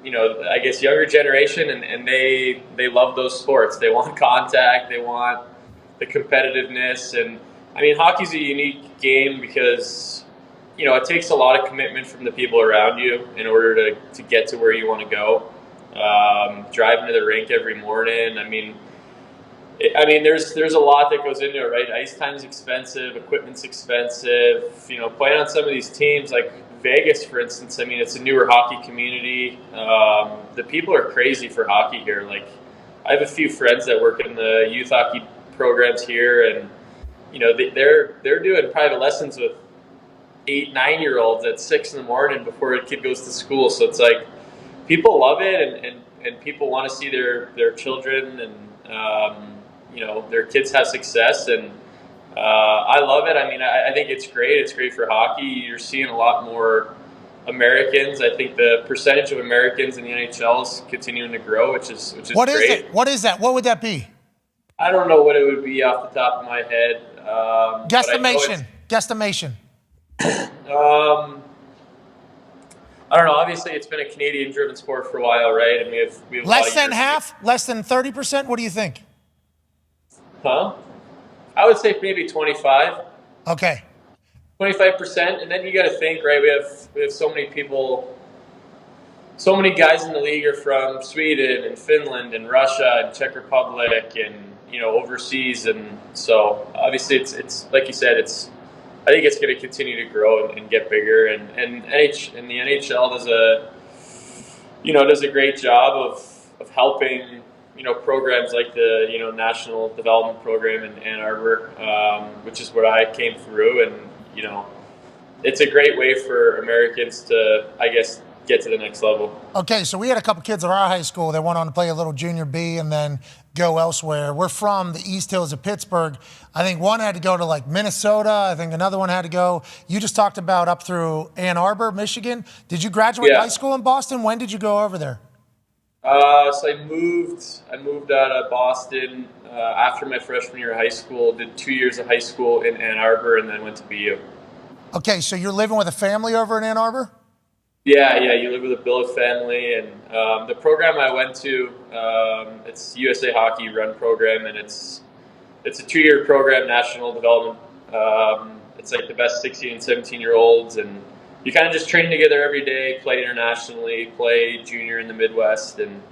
I guess younger generation, and they love those sports. They want contact. They want the competitiveness. And, I mean, hockey's a unique game because, it takes a lot of commitment from the people around you in order to get to where you want to go. Driving to the rink every morning. I mean, there's a lot that goes into it, right? Ice time's expensive, equipment's expensive. Playing on some of these teams like Vegas, for instance. I mean, it's a newer hockey community. The people are crazy for hockey here. Like, I have a few friends that work in the youth hockey programs here, and they're doing private lessons with 8, 9-year-olds at 6 a.m. before a kid goes to school. So it's like people love it, and people want to see their children and their kids have success, and I love it. I mean, I think it's great. It's great for hockey. You're seeing a lot more Americans. I think the percentage of Americans in the NHL is continuing to grow, which is What is great. it? What is that? What would that be? I don't know what it would be off the top of my head. Guesstimation. Guesstimation. I don't know. Obviously, it's been a Canadian-driven sport for a while, right? And we have Less than half? Less than 30%? What do you think? Huh? I would say maybe 25. Okay. 25%, and then you got to think, right? We have so many people, so many guys in the league are from Sweden and Finland and Russia and Czech Republic and overseas, and so obviously it's like you said, I think it's going to continue to grow and get bigger, and the NHL does a great job of helping programs like the National Development Program in Ann Arbor, which is where I came through, and it's a great way for Americans to, I guess, get to the next level. Okay, so we had a couple kids at our high school that went on to play a little junior B and then go elsewhere. We're from the East Hills of Pittsburgh. I think one had to go to like Minnesota. I think another one had to go. You just talked about up through Ann Arbor, Michigan. Did you graduate high school in Boston? When did you go over there? So I moved out of Boston after my freshman year of high school, did 2 years of high school in Ann Arbor, and then went to BU. Okay, so you're living with a family over in Ann Arbor? Yeah, you live with a billet family, and the program I went to, it's USA Hockey Run program, and it's a 2-year program, national development. It's like the best 16 and 17-year-olds, and you kind of just train together every day, play internationally, play junior in the Midwest, and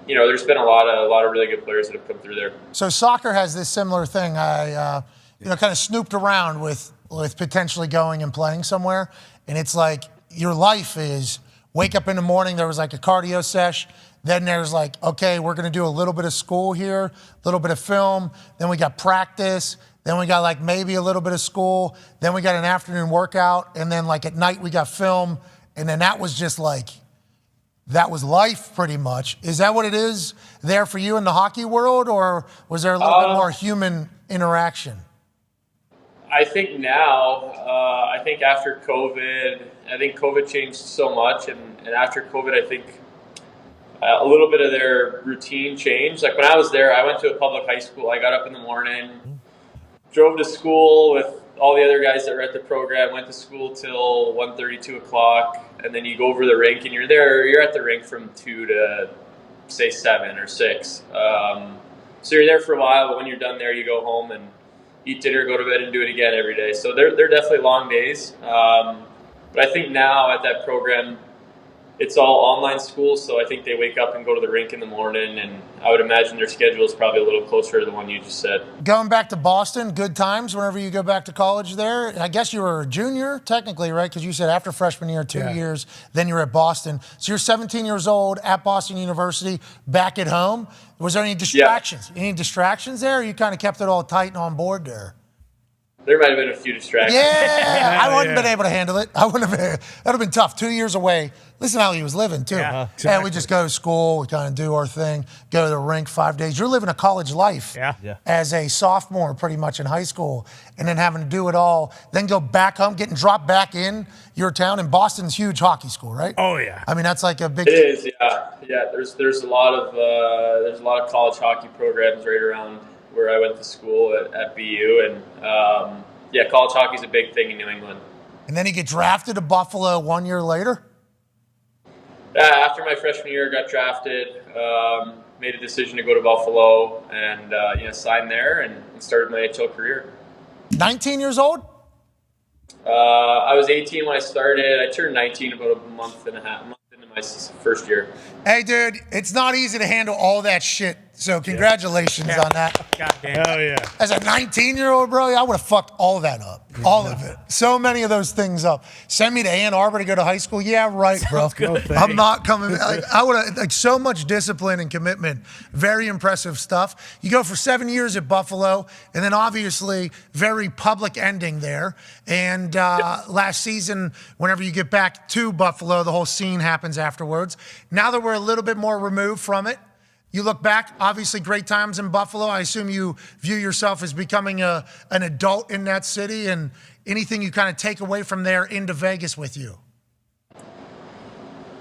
there's been a lot of really good players that have come through there. So soccer has this similar thing. I kind of snooped around with potentially going and playing somewhere, and it's like your life is wake up in the morning. There was like a cardio sesh. Then there's like, okay, we're going to do a little bit of school here, a little bit of film. Then we got practice. Then we got like maybe a little bit of school. Then we got an afternoon workout. And then like at night we got film. And then that was just like, that was life pretty much. Is that what it is there for you in the hockey world? Or was there a little bit more human interaction? I think now, I think after COVID, COVID changed so much. And after COVID, I think a little bit of their routine changed. Like when I was there, I went to a public high school. I got up in the morning, drove to school with all the other guys that were at the program, went to school till 1:30, 2 o'clock, and then you go over the rink, and you're at the rink from 2 to, say, 7 or 6. So you're there for a while, but when you're done there, you go home and eat dinner, go to bed, and do it again every day. So they're definitely long days. But I think now at that program, it's all online school, so I think they wake up and go to the rink in the morning, and I would imagine their schedule is probably a little closer to the one you just said. Going back to Boston, good times whenever you go back to college there. I guess you were a junior, technically, right? Because you said after freshman year, 2 years, then you're at Boston. So you're 17 years old at Boston University, back at home. Was there any distractions? Yeah. Any distractions there, or you kind of kept it all tight and on board there? There might have been a few distractions. Yeah, I wouldn't have been able to handle it. That would have been tough. 2 years away. Listen how he was living, too. Yeah, exactly. And we just go to school, we kind of do our thing, go to the rink 5 days. You're living a college life as a sophomore pretty much in high school, and then having to do it all, then go back home, getting dropped back in your town. And Boston's huge hockey school, right? Oh, yeah. I mean, that's like a big... It is, yeah. Yeah, there's a lot of college hockey programs right around where I went to school at BU, and college hockey is a big thing in New England. And then you get drafted to Buffalo 1 year later? Yeah, after my freshman year, got drafted, made a decision to go to Buffalo, and signed there and started my NHL career. 19 years old? I was 18 when I started. I turned 19 about a month into my first year. Hey, dude, it's not easy to handle all that shit. So congratulations on that. God damn. Hell yeah. As a 19-year-old, bro, I would have fucked all of that up. All of it. So many of those things up. Send me to Ann Arbor to go to high school. Yeah, right, bro. I'm not coming. I would like so much discipline and commitment. Very impressive stuff. You go for 7 years at Buffalo, and then obviously very public ending there. And last season, whenever you get back to Buffalo, the whole scene happens afterwards. Now that we're a little bit more removed from it, you look back, obviously great times in Buffalo. I assume you view yourself as becoming an adult in that city, and anything you kind of take away from there into Vegas with you.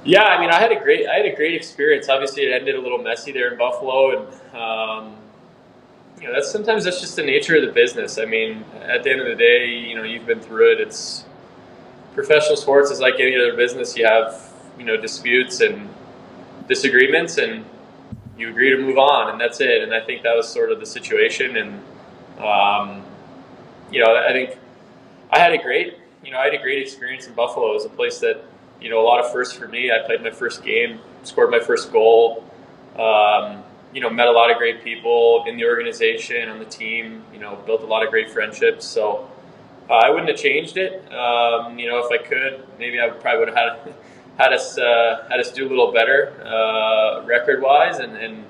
Yeah, I mean, I had a great experience. Obviously, it ended a little messy there in Buffalo, and sometimes that's just the nature of the business. I mean, at the end of the day, you've been through it. It's professional sports is like any other business. You have disputes and disagreements, and you agree to move on, and that's it. And I think that was sort of the situation. And I think I had a great experience in Buffalo. It was a place that a lot of firsts for me. I played my first game, scored my first goal. Met a lot of great people in the organization, on the team. Built a lot of great friendships. So I wouldn't have changed it. If I could, maybe I probably would have had us do a little better record wise, and maybe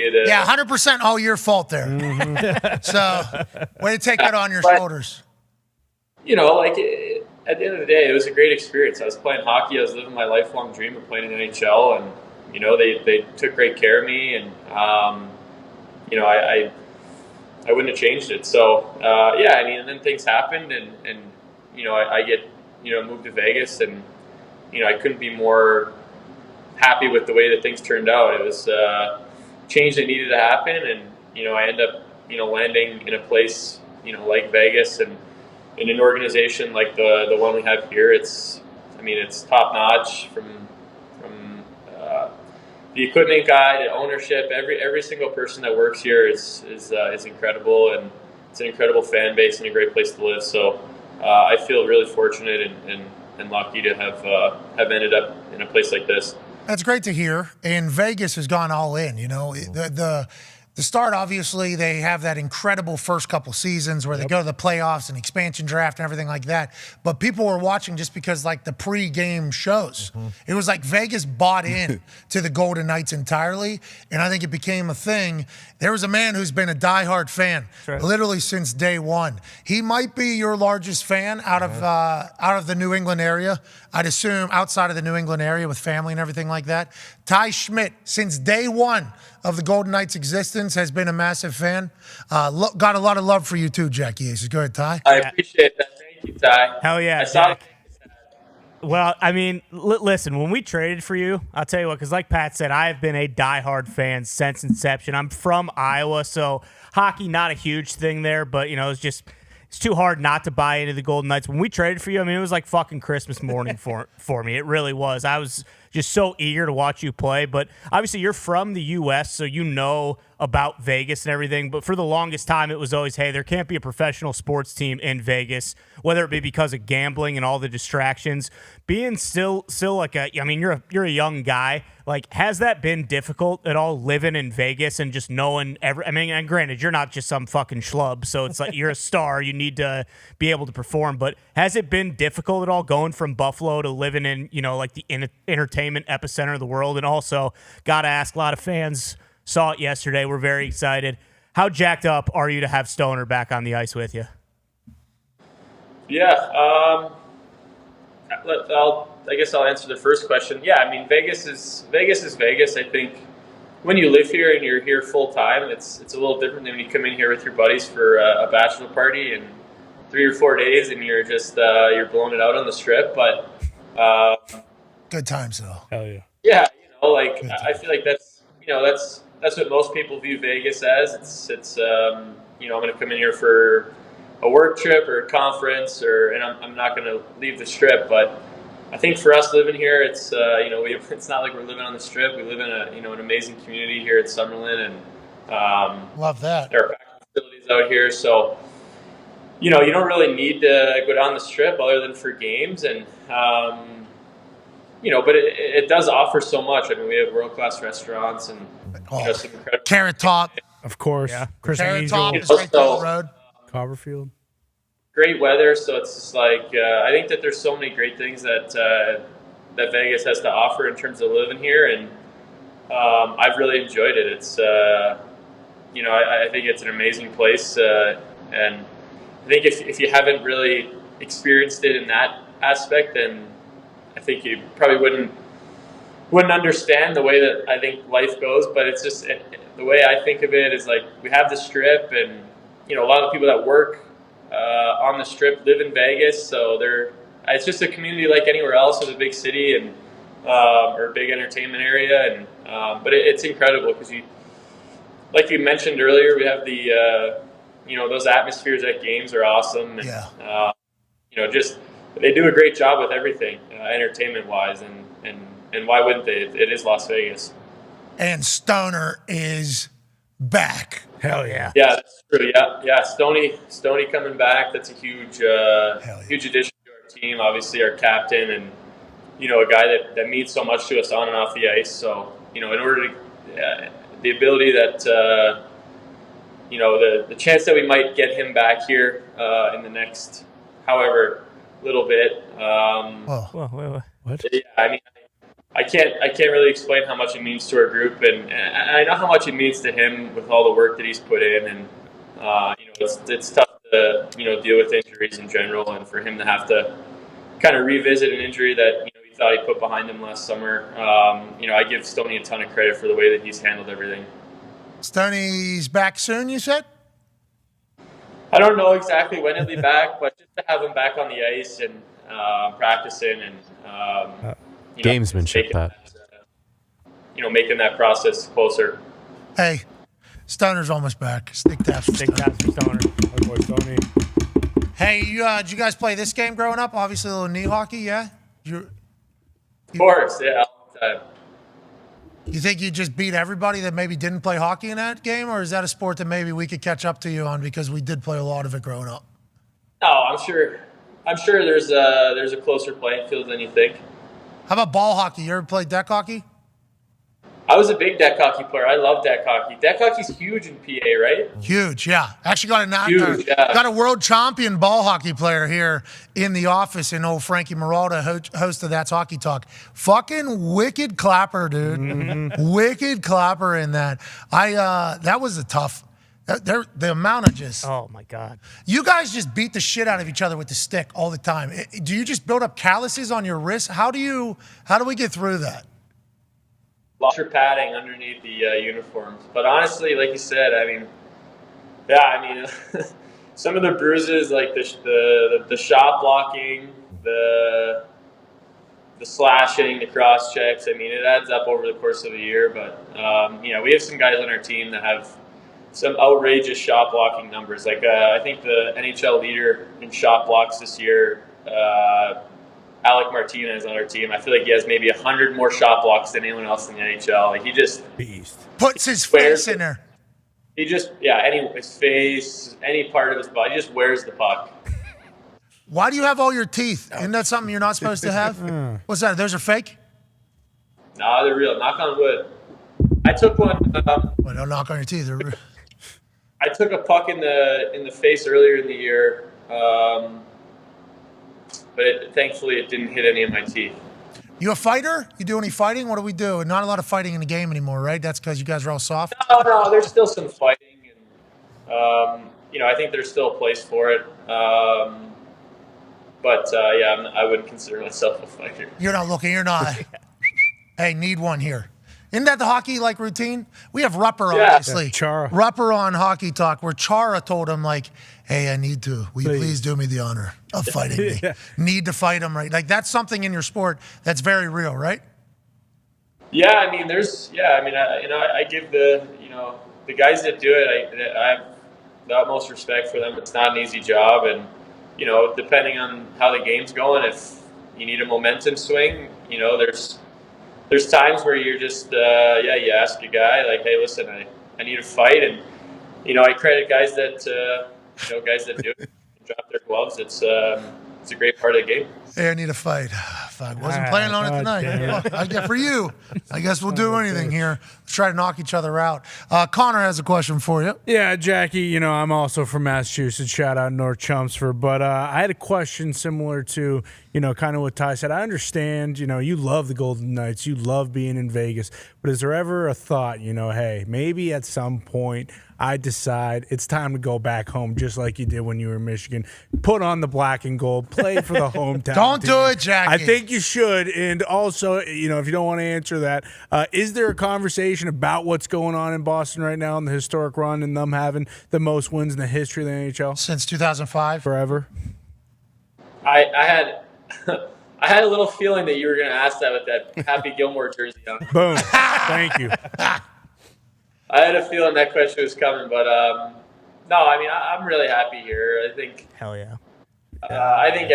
it. 100% all your fault there. So way to take that on your shoulders. At the end of the day, it was a great experience. I was playing hockey. I was living my lifelong dream of playing in the NHL, and they took great care of me, and I wouldn't have changed it. So and then things happened, and I get moved to Vegas, and I couldn't be more happy with the way that things turned out. It was change that needed to happen, and I end up landing in a place like Vegas, and in an organization like the one we have here. It's top notch from the equipment guy to ownership. Every single person that works here is incredible, and it's an incredible fan base and a great place to live. So I feel really fortunate and lucky to have ended up in a place like this. That's great to hear. And Vegas has gone all in. The start, obviously, they have that incredible first couple seasons where they go to the playoffs and expansion draft and everything like that. But people were watching just because, like, the pre-game shows. It was like Vegas bought in to the Golden Knights entirely, and I think it became a thing. There was a man who's been a diehard fan literally since day one. He might be your largest fan out of the New England area. I'd assume outside of the New England area with family and everything like that. Ty Schmidt, since day one of the Golden Knights' existence, has been a massive fan. Got a lot of love for you too, Jackie Aces. Go ahead, Ty. I appreciate that. Thank you, Ty. Hell yeah, Jack. Well, I mean, listen, when we traded for you, I'll tell you what, because like Pat said, I have been a diehard fan since inception. I'm from Iowa, so hockey, not a huge thing there, but, it's too hard not to buy into the Golden Knights. When we traded for you, I mean, it was like fucking Christmas morning for me. It really was. I was just so eager to watch you play. But obviously, you're from the U.S., so you know about Vegas and everything. But for the longest time, it was always, hey, there can't be a professional sports team in Vegas, whether it be because of gambling and all the distractions. Being still like you're a young guy. Like, has that been difficult at all, living in Vegas and just knowing and granted, you're not just some fucking schlub, so it's like you're a star. You need to be able to perform. But has it been difficult at all going from Buffalo to living in, like the entertainment epicenter of the world? And also, got to ask, a lot of fans saw it yesterday. We're very excited. How jacked up are you to have Stoner back on the ice with you? Yeah. I guess I'll answer the first question. Yeah, I mean, Vegas is Vegas. I think when you live here and you're here full time, it's a little different than when you come in here with your buddies for a bachelor party and 3 or 4 days and you're just you're blowing it out on the strip. But good times though. Hell yeah. Yeah, I feel like that's what most people view Vegas as. It's I'm going to come in here for a work trip or a conference, and I'm not going to leave the strip. But I think for us living here, it's it's not like we're living on the strip. We live in an amazing community here at Summerlin, and love that. There are practice facilities out here, so you don't really need to go down the strip other than for games, and but it does offer so much. I mean, we have world-class restaurants and some incredible Carrot Top, of course. Yeah, Chris Carrot Angel, Top is right down the road. Coverfield. great weather, so it's just like I think that there's so many great things that that Vegas has to offer in terms of living here, and I've really enjoyed it. It's you know, I think it's an amazing place, and I think if you haven't really experienced it in that aspect, then I think you probably wouldn't understand the way that I think life goes. But it's just the way I think of it is like we have the Strip, and you know, a lot of the people that work on the Strip live in Vegas, so it's just a community like anywhere else in a big city and or a big entertainment area, and but it's incredible because like you mentioned earlier, we have the you know, those atmospheres at games are awesome, and you know, just they do a great job with everything entertainment wise, and why wouldn't they? It is Las Vegas. And Stoner is back. Hell yeah. Yeah, that's true. Yeah. Stoney coming back. That's a huge huge addition to our team. Obviously, our captain, and you know, a guy that means so much to us on and off the ice. So you know, in order to the ability that you know, the chance that we might get him back here in the next however little bit. What? Yeah, I mean, I can't really explain how much it means to our group, and I know how much it means to him with all the work that he's put in, and you know, it's tough to, you know, deal with injuries in general, and for him to have to kind of revisit an injury that, you know, he thought he put behind him last summer. You know, I give Stoney a ton of credit for the way that he's handled everything. Stoney's back soon, you said? I don't know exactly when he'll be back, but just to have him back on the ice and practicing and you know, gamesmanship, Pat. You know, making that process closer. Hey, Stoner's almost back. Stick taps for Stoner. My boy Stoney. Hey, did you guys play this game growing up? Obviously, a little knee hockey, yeah? Of course, yeah, all the time. You think you just beat everybody that maybe didn't play hockey in that game, or is that a sport that maybe we could catch up to you on because we did play a lot of it growing up? No, I'm sure there's a closer playing field than you think. How about ball hockey? You ever played deck hockey? I was a big deck hockey player. I love deck hockey. Deck hockey's huge in PA, right? Huge, yeah. Actually Huge, yeah. got a world champion ball hockey player here in the office, and old Frankie Maralda, host of That's Hockey Talk. Fucking wicked clapper, dude. Mm-hmm. Wicked clapper in that. That was a tough. The amount of just. Oh my God. You guys just beat the shit out of each other with the stick all the time. Do you just build up calluses on your wrists? How do we get through that? Lost your padding underneath the uniforms, but honestly, like you said, I mean, yeah, I mean, some of the bruises, like the shot blocking, the slashing, the cross checks. I mean, it adds up over the course of a year. But you know, we have some guys on our team that have some outrageous shot blocking numbers. Like I think the NHL leader in shot blocks this year, Alec Martinez on our team. I feel like he has maybe 100 more shot blocks than anyone else in the NHL. Like he just puts his face in there. He just his face, any part of his body, he just wears the puck. Why do you have all your teeth? Isn't that something you're not supposed to have? What's that? Those are fake? No, they're real. Knock on wood. I took one. Well, don't knock on your teeth. I took a puck in the face earlier in the year. But thankfully it didn't hit any of my teeth. You a fighter? You do any fighting? What do we do? Not a lot of fighting in the game anymore, right? That's because you guys are all soft? No, there's still some fighting. And, you know, I think there's still a place for it. But, yeah, I wouldn't consider myself a fighter. You're not. Hey, need one here. Isn't that the hockey routine? We have Rupper, obviously. Yeah, Chara. Rupper on Hockey Talk, where Chara told him, hey, I need to. Will you please do me the honor of fighting me? Need to fight him, right? That's something in your sport that's very real, right? Yeah, I mean, I give the guys that do it, I have the utmost respect for them. It's not an easy job, and, you know, depending on how the game's going, if you need a momentum swing, you know, there's times where you're just, you ask a guy, hey, listen, I need a fight. And, you know, I credit guys that do it, drop their gloves. It's a great part of the game. Hey, I need a fight. I wasn't planning on it tonight. Look, I guess for you, I guess we'll do anything here. Let's try to knock each other out. Connor has a question for you. Yeah, Jackie, I'm also from Massachusetts. Shout out North Chelmsford. But I had a question similar to, kind of what Ty said. I understand, you love the Golden Knights. You love being in Vegas. But is there ever a thought, hey, maybe at some point I decide it's time to go back home just like you did when you were in Michigan. Put on the black and gold. Play for the hometown Don't team. do it, Jackie. I think you should. And also, if you don't want to answer that, is there a conversation about what's going on in Boston right now and the historic run and them having the most wins in the history of the NHL? Since 2005? Forever? I had I had a little feeling that you were going to ask that with that Happy Gilmore jersey on. Boom. Thank you. I had a feeling that question was coming, but no, I mean, I'm really happy here. I think. Hell yeah. I think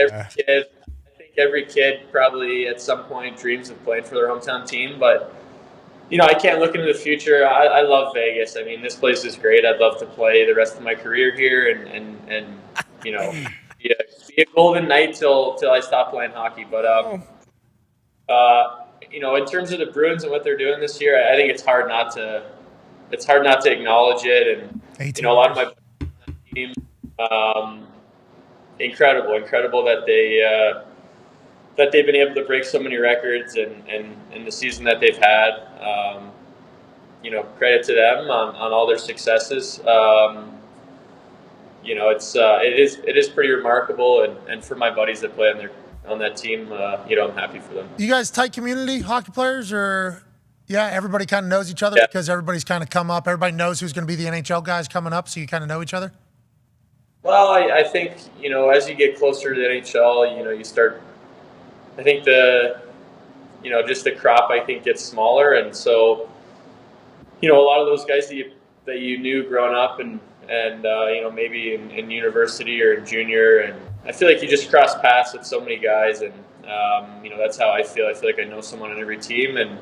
every kid probably at some point dreams of playing for their hometown team, but I can't look into the future. I love Vegas. I mean, this place is great. I'd love to play the rest of my career here and be a Golden Knight till I stop playing hockey. But in terms of the Bruins and what they're doing this year, I think it's hard not to acknowledge it. And a lot of my teams, incredible that they've been able to break so many records and the season that they've had. Credit to them on all their successes. It is pretty remarkable, and for my buddies that play on that team, I'm happy for them. You guys tight community, hockey players, or everybody kind of knows each other because everybody's kind of come up. Everybody knows who's going to be the NHL guys coming up, so you kind of know each other? Well, I think, as you get closer to the NHL, you start, I think just the crop, I think, gets smaller. And so, a lot of those guys that you knew growing up and maybe in university or in junior, and I feel like you just cross paths with so many guys, and that's how I feel. I feel like I know someone on every team, and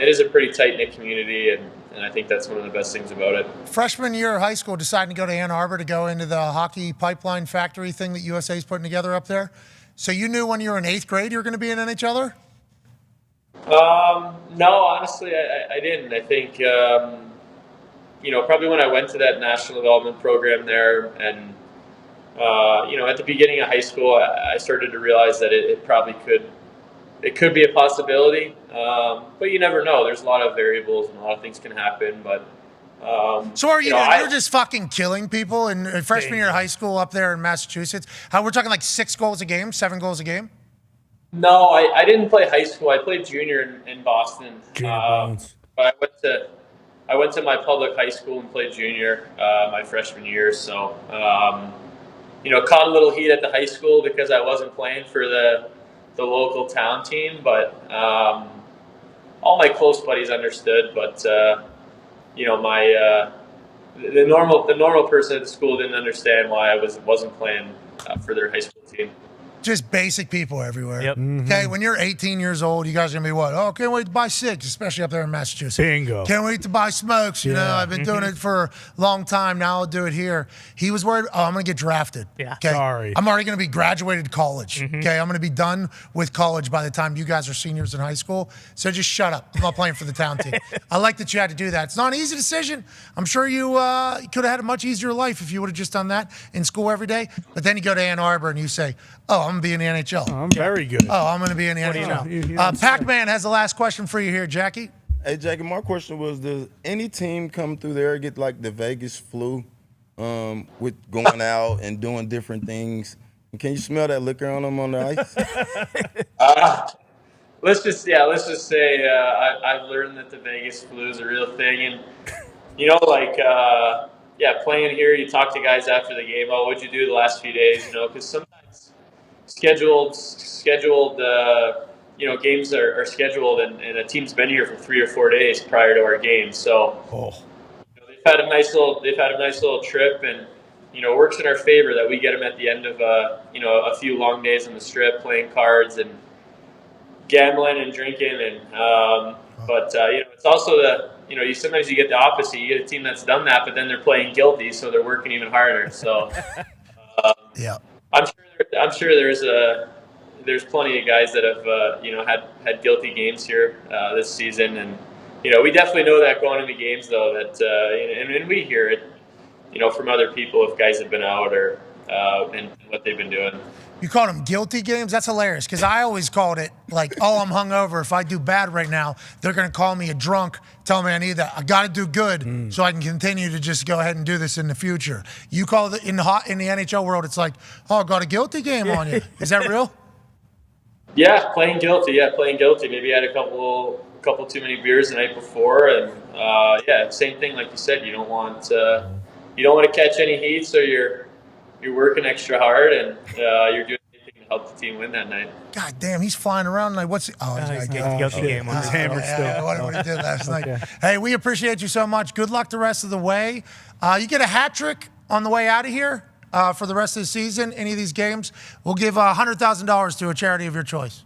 it is a pretty tight-knit community, and I think that's one of the best things about it. Freshman year of high school, deciding to go to Ann Arbor to go into the hockey pipeline factory thing that USA's putting together up there. So you knew when you were in 8th grade you were going to be an NHLer? No, honestly, I didn't. I think, probably when I went to that national development program there and, at the beginning of high school, I started to realize that it probably could be a possibility. But you never know. There's a lot of variables and a lot of things can happen. But so are you? You're just fucking killing people in freshman year of high school up there in Massachusetts. We're talking like 6 goals a game, 7 goals a game. No, I didn't play high school. I played junior in Boston. But I went to my public high school and played junior my freshman year. So caught a little heat at the high school because I wasn't playing for the local town team, but all my close buddies understood. But my the normal person at the school didn't understand why I wasn't playing for their high school team. Just basic people everywhere. Yep. Okay, when you're 18 years old, you guys are going to be what? Oh, can't wait to buy cigs, especially up there in Massachusetts. Bingo. Can't wait to buy smokes. I've been doing it for a long time. Now I'll do it here. He was worried, I'm going to get drafted. Yeah. Okay? Sorry. I'm already going to be graduated college. Okay, I'm going to be done with college by the time you guys are seniors in high school. So just shut up. I'm not playing for the town team. I like that you had to do that. It's not an easy decision. I'm sure you could have had a much easier life if you would have just done that in school every day. But then you go to Ann Arbor and you say, oh, I'm going to be in the NHL. Oh, I'm very good. Oh, I'm going to be in the NHL. Pac-Man has the last question for you here, Jackie. Hey, Jackie, my question was, does any team come through there get like the Vegas flu with going out and doing different things? Can you smell that liquor on them on the ice? Let's just say I've learned that the Vegas flu is a real thing, and playing here, you talk to guys after the game. Oh, what'd you do the last few days? Because sometimes scheduled games are scheduled, and a team's been here for 3 or 4 days prior to our game. So they've had a nice little trip, and it works in our favor that we get them at the end of a few long days on the strip, playing cards and gambling and drinking, and it's also sometimes you get the opposite. You get a team that's done that, but then they're playing guilty, so they're working even harder. So I'm sure there's there's plenty of guys that have had guilty games here this season, and we definitely know that going into games though that and we hear it from other people if guys have been out or and what they've been doing. You called them guilty games? That's hilarious because I always called it like, oh, I'm hungover. If I do bad right now, they're going to call me a drunk, tell me I need that. I got to do good so I can continue to just go ahead and do this in the future. You call it in the NHL world, it's like, oh, I got a guilty game on you. Is that real? Yeah, playing guilty. Maybe I had a couple too many beers the night before, and same thing like you said. You don't want to catch any heat, so you're working extra hard and you're doing anything to help the team win that night. God damn, he's flying around like he's got a guilty game. He's hammered still. What he did last night. Hey, we appreciate you so much. Good luck the rest of the way. You get a hat trick on the way out of here for the rest of the season. Any of these games, we'll give $100,000 to a charity of your choice.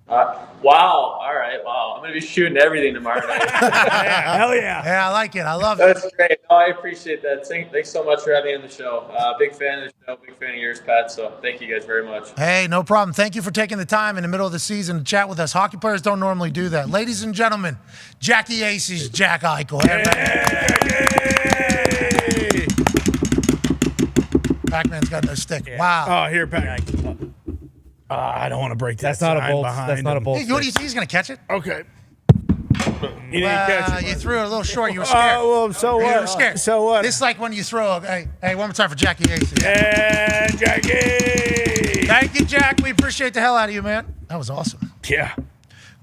Wow. All right. Wow. I'm going to be shooting everything tomorrow night. Hell yeah. Yeah, I like it. I love it. That's great. No, I appreciate that. Thanks so much for having me on the show. Big fan of the show. Big fan of yours, Pat. So thank you guys very much. Hey, no problem. Thank you for taking the time in the middle of the season to chat with us. Hockey players don't normally do that. Ladies and gentlemen, Jackie Aces, Jack Eichel. Pac-Man's got no stick. Yeah. Wow. Oh, here, Pac. I don't want to break that. That's not a bolt. That's not a bolt. Hey, what do you think? He's going to catch it? Okay. You didn't catch it. You threw it a little short. You were scared. Oh, well, so what? You were scared. So what? This is like when you throw. Hey, one more time for Jackie Aces. And Jackie. Thank you, Jack. We appreciate the hell out of you, man. That was awesome. Yeah.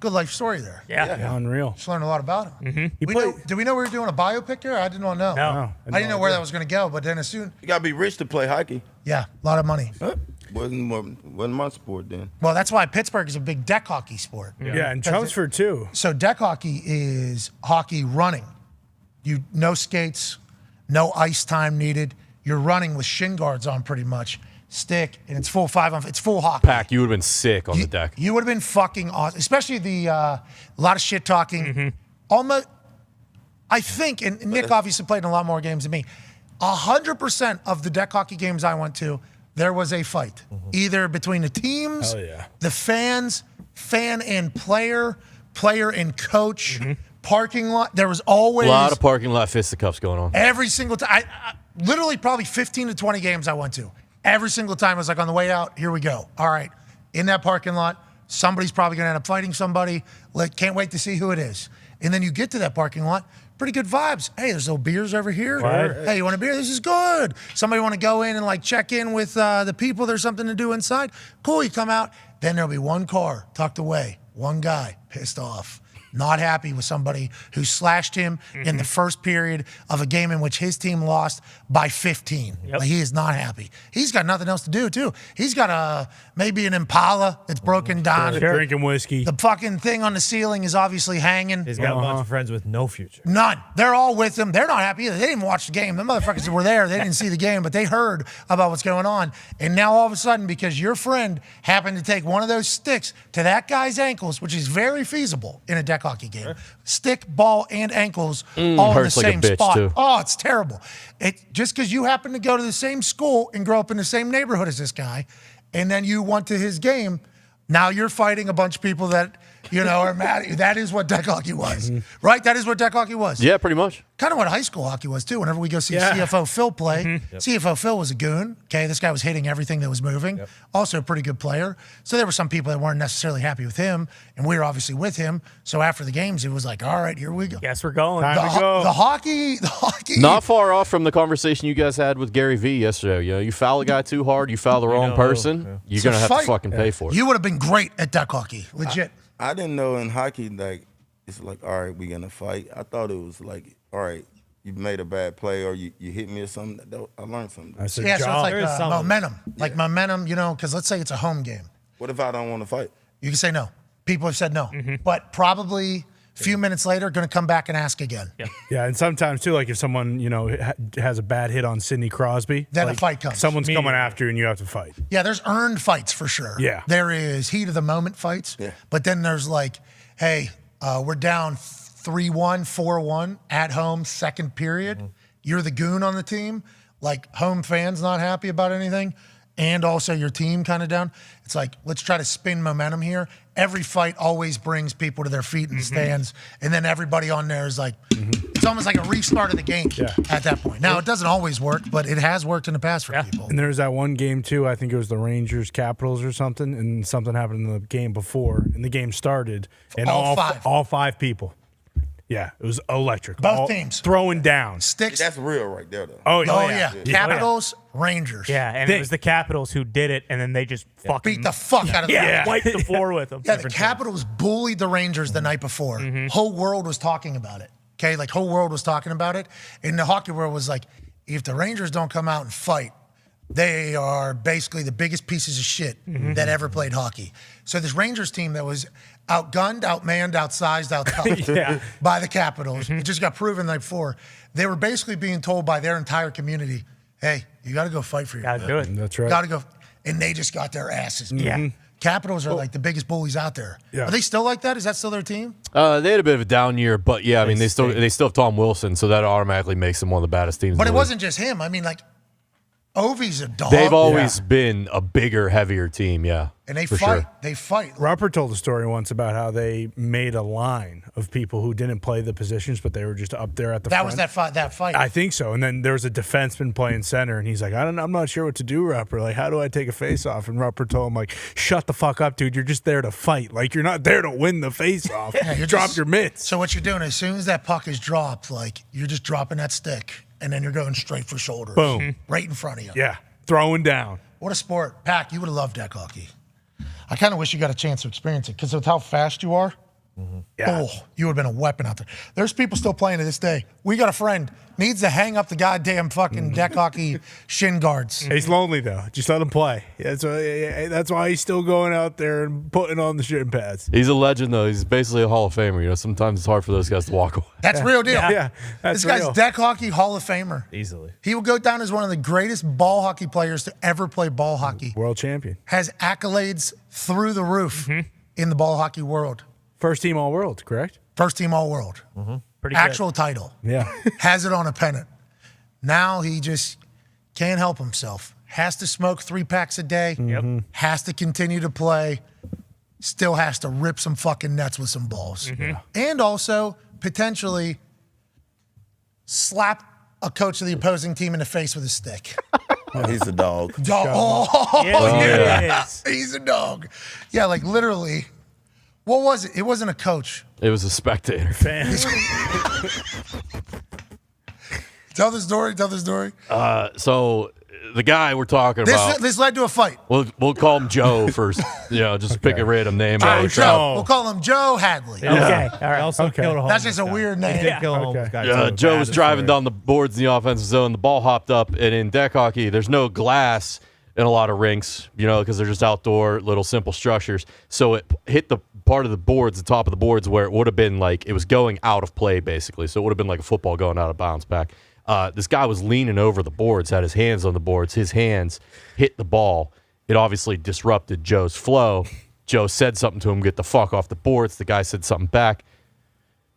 Good life story there. Yeah, unreal. Just learned a lot about him. Mm-hmm. Did we know we were doing a biopic here? I didn't know. No. I didn't know where that was going to go, but then as soon. You got to be rich to play hockey. Yeah, a lot of money. Wasn't my sport then. Well, that's why Pittsburgh is a big deck hockey sport. Yeah, and Chelmsford too. So deck hockey is hockey running. No skates, no ice time needed. You're running with shin guards on pretty much. Stick, and it's full 5-on-5. It's full hockey. Pack, you would have been sick on the deck. You would have been fucking awesome, especially the a lot of shit talking. Almost, I think, and Nick obviously played in a lot more games than me. 100% of the deck hockey games I went to, there was a fight, either between the teams, the fans, fan and player and coach, parking lot. There was always a lot of parking lot fisticuffs going on. Every single time, literally probably 15 to 20 games I went to. Every single time, I was like, on the way out, here we go. All right, in that parking lot, somebody's probably going to end up fighting somebody. Can't wait to see who it is. And then you get to that parking lot, pretty good vibes. Hey, there's little beers over here. Right. Hey, you want a beer? This is good. Somebody want to go in and check in with the people. There's something to do inside. Cool, you come out. Then there'll be one car tucked away. One guy pissed off. Not happy with somebody who slashed him in the first period of a game in which his team lost by 15. Like, he is not happy. He's got nothing else to do, too. He's got maybe an Impala that's broken down. Drinking whiskey. The fucking thing on the ceiling is obviously hanging. He's got a bunch of friends with no future. None. They're all with him. They're not happy either. They didn't even watch the game. The motherfuckers were there. They didn't see the game, but they heard about what's going on. And now all of a sudden, because your friend happened to take one of those sticks to that guy's ankles, which is very feasible in a deck hockey game. Stick, ball, and ankles all in the same spot. Too. Oh, it's terrible. Just because you happen to go to the same school and grow up in the same neighborhood as this guy, and then you went to his game, now you're fighting a bunch of people that are mad at you. That is what deck hockey was, right? That is what deck hockey was. Yeah, pretty much. Kind of what high school hockey was, too. Whenever we go see CFO Phil play, CFO Phil was a goon. Okay, this guy was hitting everything that was moving. Also a pretty good player. So there were some people that weren't necessarily happy with him, and we were obviously with him. So after the games, it was like, all right, here we go. Guess we're going. Time to go. The hockey. Not far off from the conversation you guys had with Gary V yesterday. You foul a guy too hard, you foul the wrong person, you're going to have to fucking pay for it. You would have been great at deck hockey. Legit. I didn't know in hockey, it's like, all right, we're going to fight. I thought it was like, all right, you made a bad play or you hit me or something. I learned something. That's a So it's job. like momentum. Like momentum, because let's say it's a home game. What if I don't want to fight? You can say no. People have said no. But probably a few minutes later, going to come back and ask again. Yeah, and sometimes too, like if someone has a bad hit on Sidney Crosby, Then a fight comes. Someone's coming after you, and you have to fight. Yeah, there's earned fights for sure. Yeah. There is heat of the moment fights. Yeah. But then there's like, hey, we're down 3-1, 4-1 at home, second period. You're the goon on the team. Like home fans not happy about anything. and also your team kind of down, it's like, let's try to spin momentum here. Every fight always brings people to their feet in the stands, and then everybody on there is like, it's almost like a restart of the game at that point. Now, it doesn't always work, but it has worked in the past for people. And there's that one game, too. I think it was the Rangers Capitals or something, and something happened in the game before, and the game started, and all five people. Yeah, it was electric. Both teams. Throwing down. Sticks. That's real right there, though. Oh, yeah. Capitals, Rangers. Yeah, and it was the Capitals who did it, and then they just fucking beat the fuck out of them. Yeah, wiped the floor with them. Yeah, the Capitals bullied the Rangers the night before. Whole world was talking about it. Okay, like whole world was talking about it. And the hockey world was like, if the Rangers don't come out and fight, they are basically the biggest pieces of shit that ever played hockey. So this Rangers team that was outgunned, outmanned, outsized, outtoughed by the Capitals. It just got proven the night before. They were basically being told by their entire community, hey, you got to go fight for your Gotta do it. That's right. Got to go. And they just got their asses beat. Yeah. Capitals are like the biggest bullies out there. Yeah. Are they still like that? Is that still their team? They had a bit of a down year, but yeah, I mean they still have Tom Wilson, so that automatically makes them one of the baddest teams. But in it the league. wasn't just him. I mean, like, Ovi's a dog. They've always been a bigger, heavier team, yeah. And they for fight. sure. They fight. Rupert told a story once about how they made a line of people who didn't play the positions, but they were just up there at the front. Was that fight. I think so. And then there was a defenseman playing center, and he's like, I'm not sure what to do, Rupert. Like, how do I take a face-off? And Rupert told him, like, shut the fuck up, dude. You're just there to fight. Like, you're not there to win the face-off. You drop your mitts. So what you're doing, as soon as that puck is dropped, like, you're just dropping that stick, and then you're going straight for shoulders. Boom. Right in front of you. Yeah. Throwing down. What a sport. Pac, you would have loved deck hockey. I kind of wish you got a chance to experience it because with how fast you are, Yeah. oh, you would have been a weapon out there. There's people still playing to this day. We got a friend, needs to hang up the goddamn fucking deck hockey shin guards. He's lonely, though. Just let him play. That's why he's still going out there and putting on the shin pads. He's a legend, though. He's basically a Hall of Famer. You know, sometimes it's hard for those guys to walk away. That's real deal. Yeah, that's this guy's real. deck hockey Hall of Famer. Easily. He will go down as one of the greatest ball hockey players to ever play ball hockey. World champion. Has accolades through the roof in the ball hockey world. First team all world, correct? First team all world. Pretty Actual title. Yeah. Has it on a pennant. Now he just can't help himself. Has to smoke 3 packs a day. Has to continue to play. Still has to rip some fucking nets with some balls. And also potentially slap a coach of the opposing team in the face with a stick. He's a dog. Yes. He's a dog. Yeah, like literally. What was it? It wasn't a coach. It was a spectator. Tell the story. So the guy we're talking about, This led to a fight. we'll call him Joe first. Just pick a random name. Joe. We'll call him Joe Hadley. Okay. All right. Also killed a homeless That's just a guy. weird He name. did kill a homeless guy. too. Joe was Bad driving story. down the boards in the offensive zone. The ball hopped up, and in deck hockey, there's no glass in a lot of rinks, because they're just outdoor little simple structures. So it hit the part of the boards, the top of the boards, where it would have been like it was going out of play, basically. So it would have been like a football going out of bounds back. This guy was leaning over the boards, had his hands on the boards. His hands hit the ball. It obviously disrupted Joe's flow. Joe said something to him, get the fuck off the boards. The guy said something back.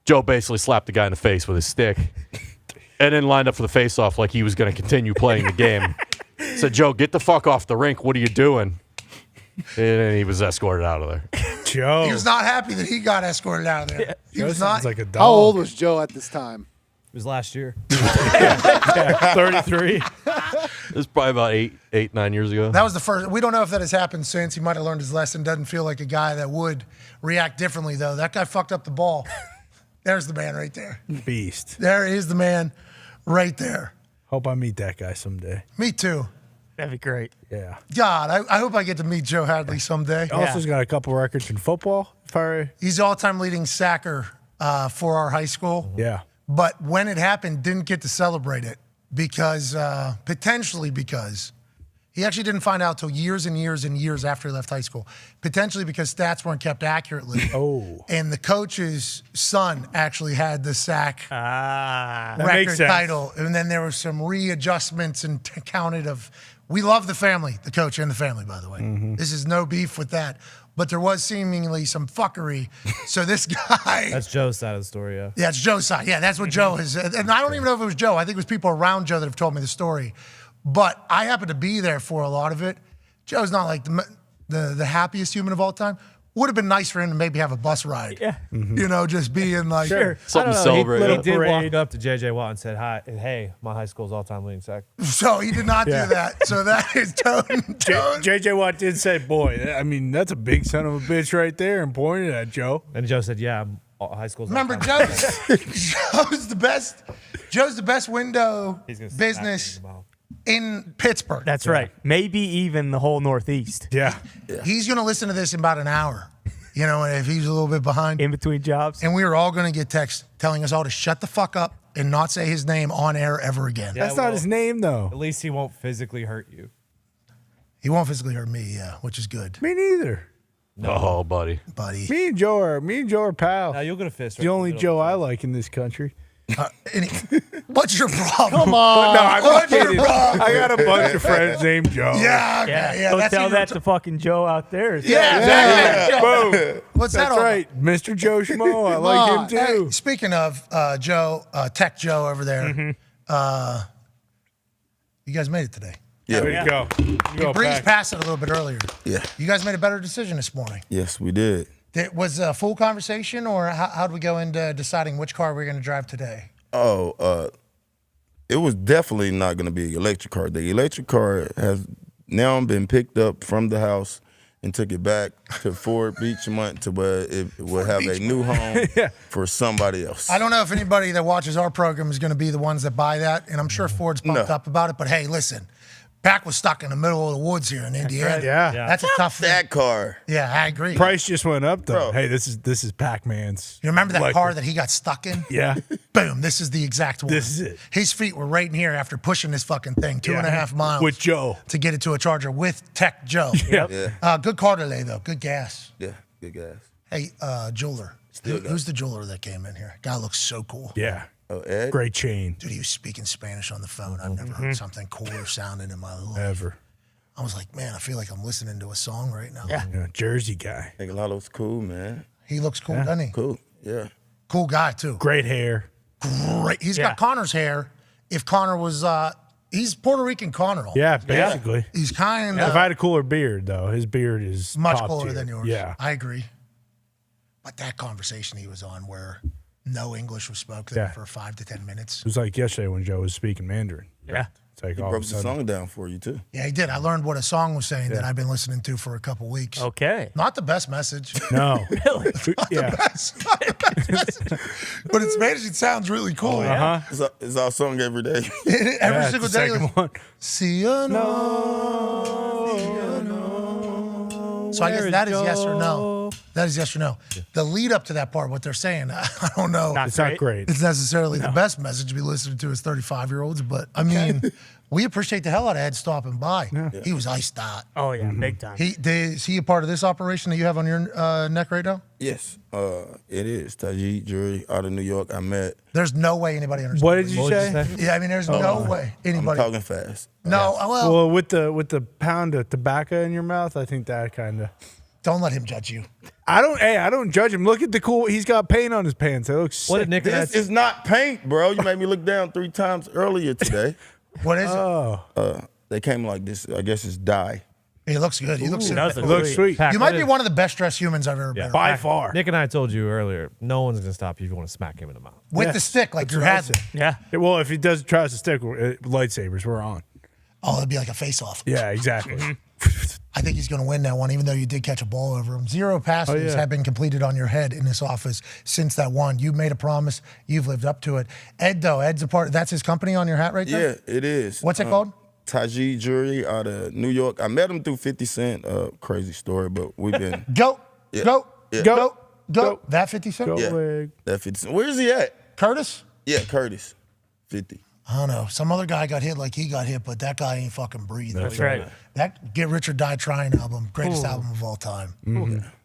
Joe basically slapped the guy in the face with his stick and then lined up for the face-off like he was going to continue playing the game. Said, Joe, get the fuck off the rink. What are you doing? And then he was escorted out of there. Joe. He was not happy that he got escorted out of there. He Joe was not. sounds like a dog. How old was Joe at this time? It was last year. 33. It was probably about 9 years ago. That was the first. We don't know if that has happened since. He might have learned his lesson. Doesn't feel like a guy that would react differently, though. That guy fucked up the ball. There's the man right there. Beast. There is the man right there. Hope I meet that guy someday. Me too. That'd be great. Yeah. God, I hope I get to meet Joe Hadley someday. Also got a couple records in football. He's all-time leading sacker for our high school. Yeah. But when it happened, didn't get to celebrate it because potentially because he actually didn't find out till years and years and years after he left high school. Potentially because stats weren't kept accurately. Oh. And the coach's son actually had the sack That record makes sense. title. And then there were some readjustments and counted of. We love the family, the coach and the family, by the way. This is no beef with that. But there was seemingly some fuckery. So this guy. That's Joe's side of the story, yeah. Yeah, it's Joe's side. Yeah, that's what Joe has. And I don't even know if it was Joe. I think it was people around Joe that have told me the story. But I happened to be there for a lot of it. Joe's not like the happiest human of all time. Would have been nice for him to maybe have a bus ride. Yeah. You know, just being like something to celebrate. He did walk up to JJ Watt and said, "Hi, hey, my high school's all-time leading sack." So he did not do that. So that is Tone. JJ Watt did say, "Boy, I mean, that's a big son of a bitch right there," and pointed at Joe. And Joe said, "Yeah, high school's." Remember, Joe's the best. Joe's the best window business in Pittsburgh. That's right. Maybe even the whole Northeast. Yeah. He's going to listen to this in about an hour. You know, if he's a little bit behind. In between jobs. And we are all going to get texts telling us all to shut the fuck up and not say his name on air ever again. That's not his name, though. At least he won't physically hurt you. He won't physically hurt me, yeah, which is good. Me neither. No, buddy. Buddy. Me and Joe are pals. Now you'll get a fist. The only Joe I like in this country. What's your problem? Come on. No, What's your problem? I got a bunch of friends named Joe. Yeah, okay, yeah. Go that's tell who that to fucking Joe out there. Yeah, exactly. Boom. What's that That's all right. Mr. Joe Schmo. I like him too. Hey, speaking of Joe, Tech Joe over there, you guys made it today. Yeah. There you go. You breezed past it a little bit earlier. Yeah. You guys made a better decision this morning. Yes, we did. It was a full conversation, or how did we go into deciding which car we're going to drive today? Oh, it was definitely not going to be an electric car. The electric car has now been picked up from the house and took it back to Ford Beachmont to where it will have a new home for somebody else. I don't know if anybody that watches our program is going to be the ones that buy that, and I'm sure Ford's pumped up about it, but hey, listen. Pack was stuck in the middle of the woods here in Indiana. Right. Yeah. That's a tough thing. That car. Yeah, I agree. Price just went up, though. Bro. Hey, this is Pac-Man's. You remember that car that he got stuck in? Yeah. Boom, this is the exact one. This is it. His feet were right in here after pushing this fucking thing 2.5 miles. With Joe. To get it to a charger with Tech Joe. Yep. Yeah. Good car today, though. Good gas. Yeah, good gas. Hey, jeweler. Who's the jeweler that came in here? Guy looks so cool. Yeah. Oh, Ed? Great chain. Dude, he was speaking Spanish on the phone. I've never heard something cooler sounding in my life. Ever. I was like, man, I feel like I'm listening to a song right now. Yeah. Jersey guy. I think Lalo's cool, man. He looks cool, doesn't he? Cool, yeah. Cool guy, too. Great hair. Great. He's got Connor's hair. If Connor was, he's Puerto Rican Connor. Yeah, basically. He's kind If of I had a cooler beard, though, his beard is much top cooler tier. than yours. Yeah. I agree. But that conversation he was on where no English was spoken for 5 to 10 minutes. It was like yesterday when Joe was speaking Mandarin. Yeah. It's like He all broke of a the sudden. song down for you, too. Yeah, he did. I learned what a song was saying that I've been listening to for a couple weeks. Okay. Not the best message. No. Really? Yeah. Not the best message. But in Spanish, it sounds really cool. It's our song every day. Every Yeah, single it's the day. second Like, one. See ya no. So I guess that is yes or no. That is yes or no. The lead up to that part, what they're saying, I don't know. It's not great. It's necessarily the best message to be listening to as 35-year-olds, but I mean, we appreciate the hell out of Ed stopping by. He was iced out. Oh, yeah. Big time. Is he a part of this operation that you have on your neck right now? Yes, it is. Tajid Jury out of New York. I met. There's no way anybody understands. What did you say? Yeah, I mean, there's no way I'm anybody. talking fast. No, well, Well, with the pound of tobacco in your mouth, I think that kind of. don't let him judge you. I don't judge him. Look at the cool. He's got paint on his pants. It looks What sick. did Nick and I This is not paint, bro. You made me look down 3 times earlier today. What is They came like this. I guess it's dye. it? He looks good. He looks good. does It looks sweet. Pack, You what might be did- one of the best dressed humans I've ever been. By around. far. Nick and I told you earlier, no one's going to stop you if you want to smack him in the mouth. With Yeah, the stick, like that's you what I had. said. Yeah. Well, if he tries to stick lightsabers, we're on. Oh, it'd be like a face off. Yeah, exactly. I think he's going to win that one, even though you did catch a ball over him. 0 passes have been completed on your head in this office since that one. You made a promise. You've lived up to it. Ed, though, Ed's a part. That's his company on your hat right there? Yeah, it is. What's it called? Tajid Jury out of New York. I met him through 50 Cent. Crazy story, but we've been. Go. Yeah. Go. Yeah. Go. Go. That 50 Cent? Go Yeah. leg. That 50 Cent. Where's he at? Curtis? Yeah, Curtis. 50. I don't know. Some other guy got hit like he got hit, but that guy ain't fucking breathing. That's right. That Get Rich or Die Trying album, greatest album of all time.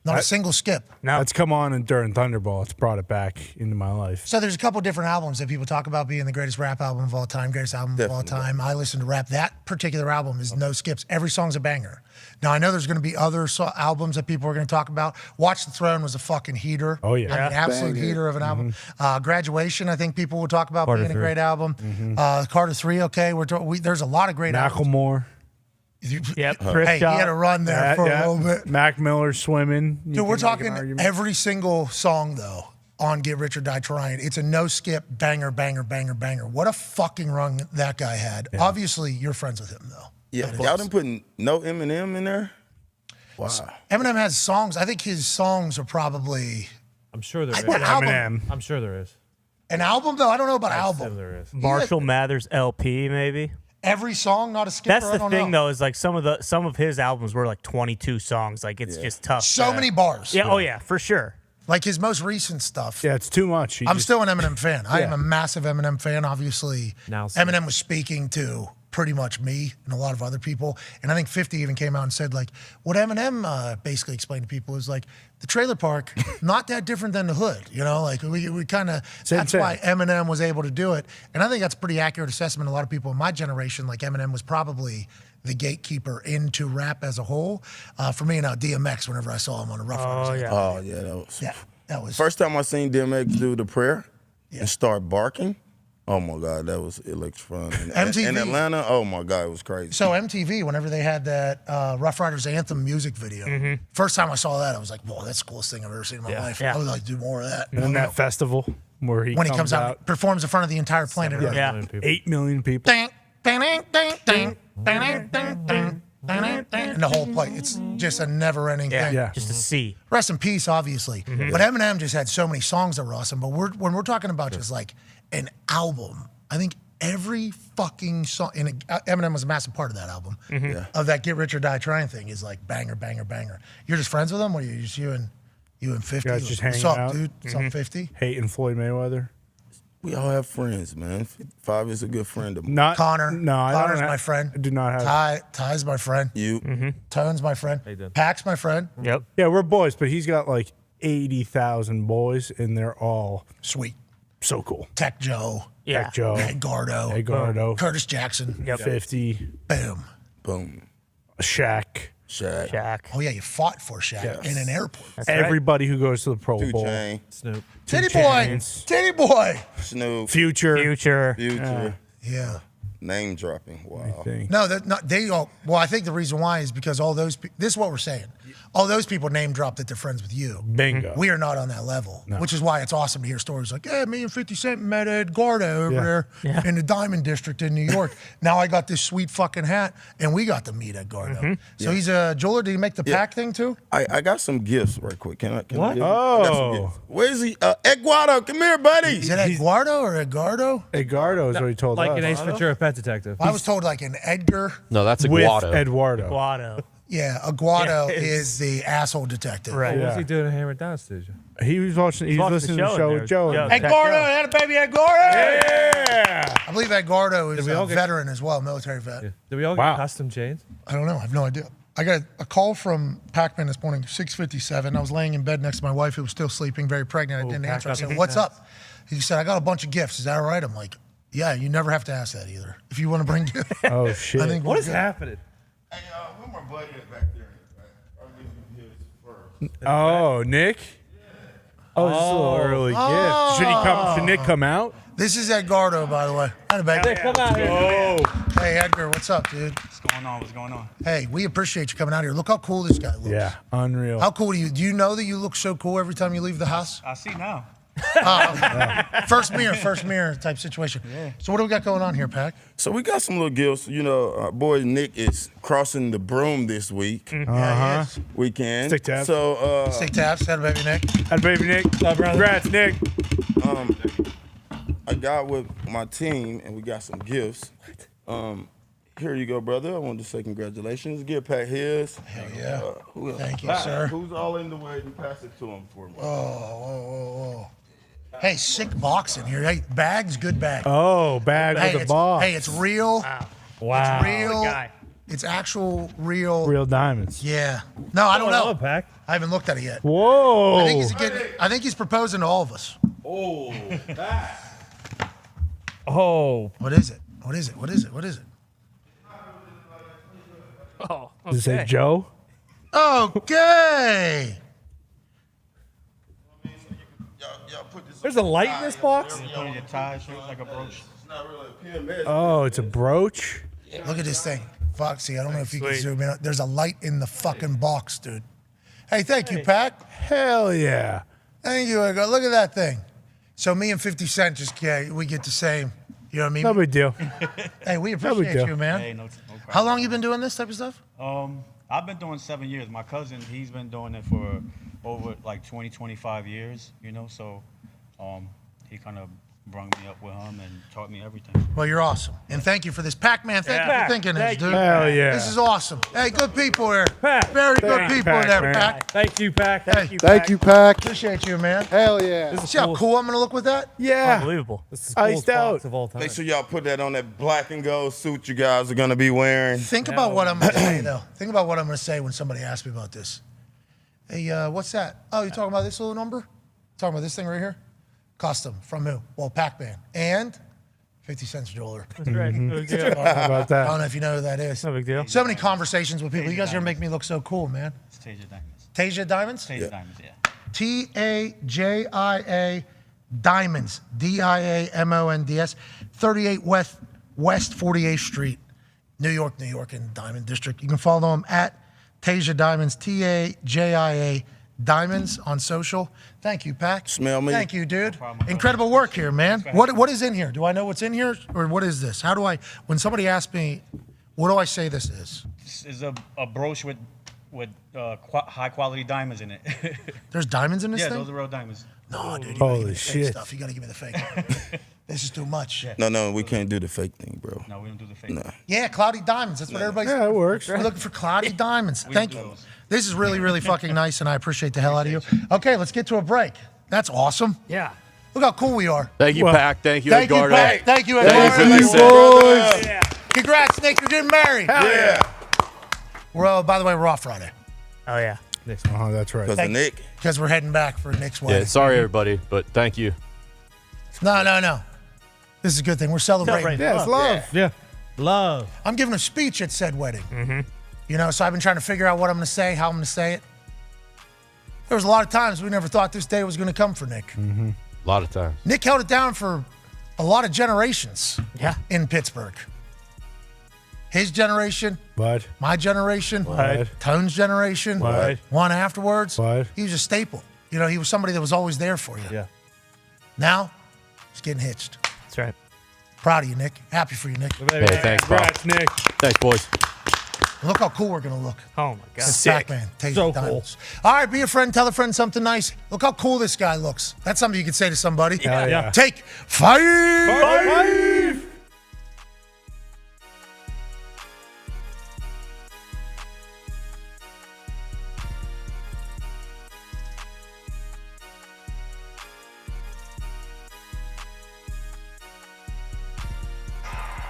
Not a single skip. That's come on and during Thunderball. It's brought it back into my life. So there's a couple different albums that people talk about being the greatest rap album of all time, greatest album of all time. I listen to rap. That particular album is no skips. Every song's a banger. Now, I know there's going to be other albums that people are going to talk about. Watch the Throne was a fucking heater. Oh, yeah. I mean, absolute heater of an album. Graduation, I think people will talk about being a great album. Carter 3, okay. There's a lot of great albums. Macklemore. Yep. Hey, he had a run there for a little bit. Mac Miller swimming. Dude, we're talking every single song, though, on Get Rich or Die Trying. It's a no-skip, banger, banger, banger, banger. What a fucking run that guy had. Yeah. Obviously, you're friends with him, though. Yeah, y'all didn't put no Eminem in there? Wow. Eminem has songs. I think his songs are probably... I'm sure there is. Eminem. I'm sure there is. An album, though? I don't know about album. There is. Marshall Mathers LP, maybe. Every song, not a skip. That's the thing, though, is like some of his albums were like 22 songs. Like it's just tough. So many bars. Yeah. Oh yeah, for sure. Like his most recent stuff. Yeah, it's too much. I'm still an Eminem fan. I am a massive Eminem fan. Obviously, Now Eminem was speaking to pretty much me and a lot of other people. And I think 50 even came out and said, like, what Eminem basically explained to people is like, the trailer park, not that different than the hood, you know? Like, we kind of, that's why Eminem was able to do it. And I think that's a pretty accurate assessment. A lot of people in my generation, like Eminem was probably the gatekeeper into rap as a whole. For me, now DMX, whenever I saw him on the Rough Riders. Oh, yeah, that was... First time I seen DMX do the prayer and start barking, oh my God, that was electrifying. MTV. In Atlanta, oh my God, it was crazy. So MTV, whenever they had that Rough Riders Anthem music video, first time I saw that, I was like, whoa, that's the coolest thing I've ever seen in my life. I would like to do more of that. And then that festival where he comes out, performs in front of the entire planet. 8 million people. And the whole play, it's just a never-ending thing. Yeah, just a sea. Rest in peace, obviously. But Eminem just had so many songs that were awesome. But when we're talking about just like an album, I think every fucking song, and Eminem was a massive part of that album, of that Get Rich or Die Trying thing, is like banger, banger, banger. You're just friends with him? Or are you just you and 50? You guys just hanging out? out? Dude? What's up, 50? Hating Floyd Mayweather? We all have friends, man. 5 is a good friend of mine. Not Connor. No, Connor's my friend. I do not have. Ty's my friend. You. Tone's my friend. Pac's my friend. Yep. Yeah, we're boys, but he's got like 80,000 boys, and they're all sweet. So cool. Tech Joe. Yeah. Tech Joe. Edgardo. Curtis Jackson. 50. Boom. Boom. Shaq. Oh, yeah, you fought for Shaq in an airport. That's Everybody who goes to the Pro Bowl. Snoop. Titty boy. Snoop. Future. Yeah. Name dropping. Wow. No, they all. Well, I think the reason why is because all those. This is what we're saying. All those people name drop that they're friends with you. Bingo. We are not on that level, which is why it's awesome to hear stories like, "Yeah, me and 50 Cent met Edgardo over there in the Diamond District in New York. Now I got this sweet fucking hat, and we got to meet Edgardo. So he's a jeweler. Did he make the pack thing too? I got some gifts right quick. Can I? What? I got some gifts. Where's he? Eduardo, come here, buddy. Is it Eduardo or Edgardo? Edgardo is what he told us. Like an Ace Ventura Pet Detective. I was told like an Edgar. No, that's With Aguado. Eduardo. Yeah, Aguado is the asshole detective. Right. What's he doing at Hammer Down Station? He was watching. He was listening to the show with Joe. Edgardo, had a baby Edgardo. Yeah. I believe Edgardo is a veteran as well, military vet. Yeah. Did we all get custom chains? I don't know. I have no idea. I got a call from Pac-Man this morning, 6:57. I was laying in bed next to my wife, who was still sleeping, very pregnant. I didn't answer. I said, "What's up?" He said, "I got a bunch of gifts. Is that all right?" I'm like, "Yeah, you never have to ask that either. If you want to bring gifts." Oh shit! I think what is happening? Hey, who my buddy is back there? I'll give you his first. Oh, Nick. Oh, this is a little early gift. Should Nick come out? This is Edgardo, by the way. Hi, baby. Nick, come out here. Oh. Hey, Edgar, what's up, dude? What's going on? Hey, we appreciate you coming out here. Look how cool this guy looks. Yeah, unreal. How cool do you know that you look so cool every time you leave the house? I see now. First mirror type situation. Yeah. So what do we got going on here, Pac? So we got some little gifts. You know, our boy Nick is crossing the broom this week. Weekend. Stick tabs. So Stick tabs. Had a baby Nick. Had a baby Nick. Congrats, Nick. I got with my team and we got some gifts. Here you go, brother. I wanted to say congratulations. Give Pat his. Hell yeah. Thank you, Pat, sir. Who's all in the way to pass it to him for me? Whoa. Hey, sick box in here. Hey, bag's good bag. Oh, bag with a box. Hey, it's real. Wow. It's real. It's actual, real diamonds. Yeah. No, I don't know. Hello, Pack. I haven't looked at it yet. Whoa. I think he's proposing to all of us. Oh, that. Oh. What is it? What is it? What is it? What is it? Oh, Does it say Joe? Okay. There's a light in this box? Oh, it's a brooch? Look at this thing. Foxy, I don't know if you can zoom in. There's a light in the fucking box, dude. Hey, thank you, Pac. Hell yeah. Thank you. I go, look at that thing. So me and 50 Cent we get the same. You know what I mean? No big deal. Hey, we appreciate deal. you, man. Hey, no problem. How long you been doing this type of stuff? I've been doing 7 years. My cousin, he's been doing it for over like 20, 25 years, you know, so he kind of brung me up with him and taught me everything. Well, you're awesome. And thank you for this. Pac-Man, thank you for thinking this, dude. Hell yeah. This is awesome. Hey, good people here. Pac. Very good people in there, Pac. Thank you, Pac. Thank you, Pac. Appreciate you, man. Hell yeah. See how cool I'm going to look with that? Yeah. Unbelievable. This is the coolest box of all time. Make sure y'all put that on that black and gold suit you guys are gonna be wearing. Think about what I'm going to say, though. Think about what I'm going to say when somebody asks me about this. Hey, what's that? Oh, you're talking about this little number? Talking about this thing right here? Custom. From who? Well, Pac-Man. And 50 Cent's jeweler. That's right. No big deal. How about I that? don't know if you know who that is. No big deal. So many conversations with people. You guys are going to make me look so cool, man. It's Tasia Diamonds. Tasia Diamonds? Tasia Diamonds, yeah. T-A-J-I-A Diamonds. D-I-A-M-O-N-D-S. 38 West 48th Street, New York, in Diamond District. You can follow them at Tasia Diamonds, T-A-J-I-A Diamonds on social. Thank you, Pac. Smell me. Thank you, dude. Incredible work here, man. What is in here? Do I know what's in here? Or what is this? How do I, when somebody asks me, what do I say this is? This is a brooch with high quality diamonds in it. There's diamonds in this thing? Yeah, those are real diamonds. No, dude. You Holy gotta give me the fake shit. stuff. You got to give me the fake. This is too much. No, we can't do the fake thing, bro. No, we don't do the fake. No. Yeah, cloudy diamonds. That's what everybody's Yeah, it works. We're looking for cloudy diamonds. We Thank do you. those. This is really, really fucking nice, and I appreciate the hell out of you. Okay, let's get to a break. That's awesome. Yeah. Look how cool we are. Thank you, Well, Pac. Thank you, Thank you, Edgardo. Pac. Thank you, Thank you, Edgardo. 50 Cent. Yeah. Congrats, Nick. You're getting married. Yeah. By the way, we're off Friday Oh, yeah. Oh, that's right. Because of Nick. because we're heading back for Nick's Yeah, wedding. sorry, everybody, but thank you. No. This is a good thing. We're celebrating. Yeah, it's love. Yeah. Love. I'm giving a speech at said wedding. You know, so I've been trying to figure out what I'm going to say, how I'm going to say it. There was a lot of times we never thought this day was going to come for Nick. A lot of times. Nick held it down for a lot of generations Yeah. in Pittsburgh. His generation, What? my generation, What? Tone's generation, What? one afterwards. What? He was a staple. You know, he was somebody that was always there for you. Yeah. Now, he's getting hitched. That's right. Proud of you, Nick. Happy for you, Nick. Hey, thanks, Bob. Congrats, Nick. Thanks, boys. And look how cool we're going to look. Oh, my God. It's Pac-Man. Taste So the diamonds. All right, be a friend. Tell a friend something nice. Look how cool this guy looks. That's something you could say to somebody. Yeah. Take 5.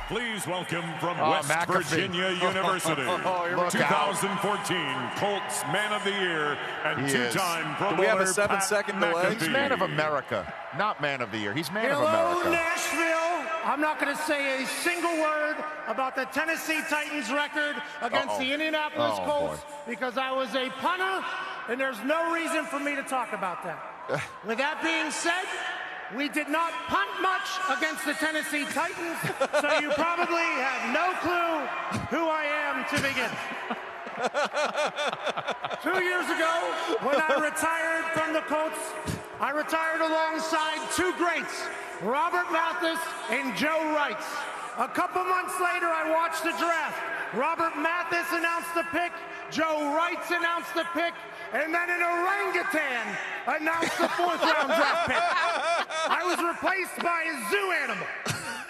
Please welcome from West McAfee. Virginia University, 2014 Colts Man of the Year and two-time Pro Bowler. Do we have a 7 Pat second delay? He's McAfee. Man of America, not Man of the Year. He's Man of Hello, America. Nashville. I'm not going to say a single word about the Tennessee Titans record against the Indianapolis Colts because I was a punter, and there's no reason for me to talk about that. With that being said, we did not punt much against the Tennessee Titans, so you probably have no clue who I am to begin. 2 years ago, when I retired from the Colts, I retired alongside two greats, Robert Mathis and Joe Wrights. A couple months later, I watched the draft. Robert Mathis announced the pick, Joe Wrights announced the pick, and then an orangutan announced the 4th round draft pick. I was replaced by a zoo animal.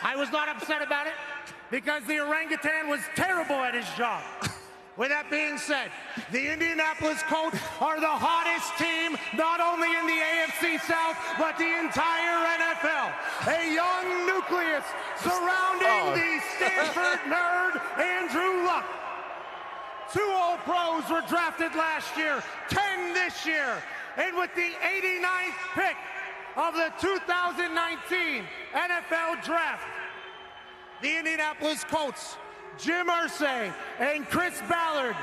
I was not upset about it because the orangutan was terrible at his job. With that being said, the Indianapolis Colts are the hottest team, not only in the AFC South, but the entire NFL. A young nucleus surrounding the Stanford nerd, Andrew Luck. 2 All-Pros were drafted last year, 10 this year. And with the 89th pick of the 2019 NFL Draft, the Indianapolis Colts, Jim Irsay and Chris Ballard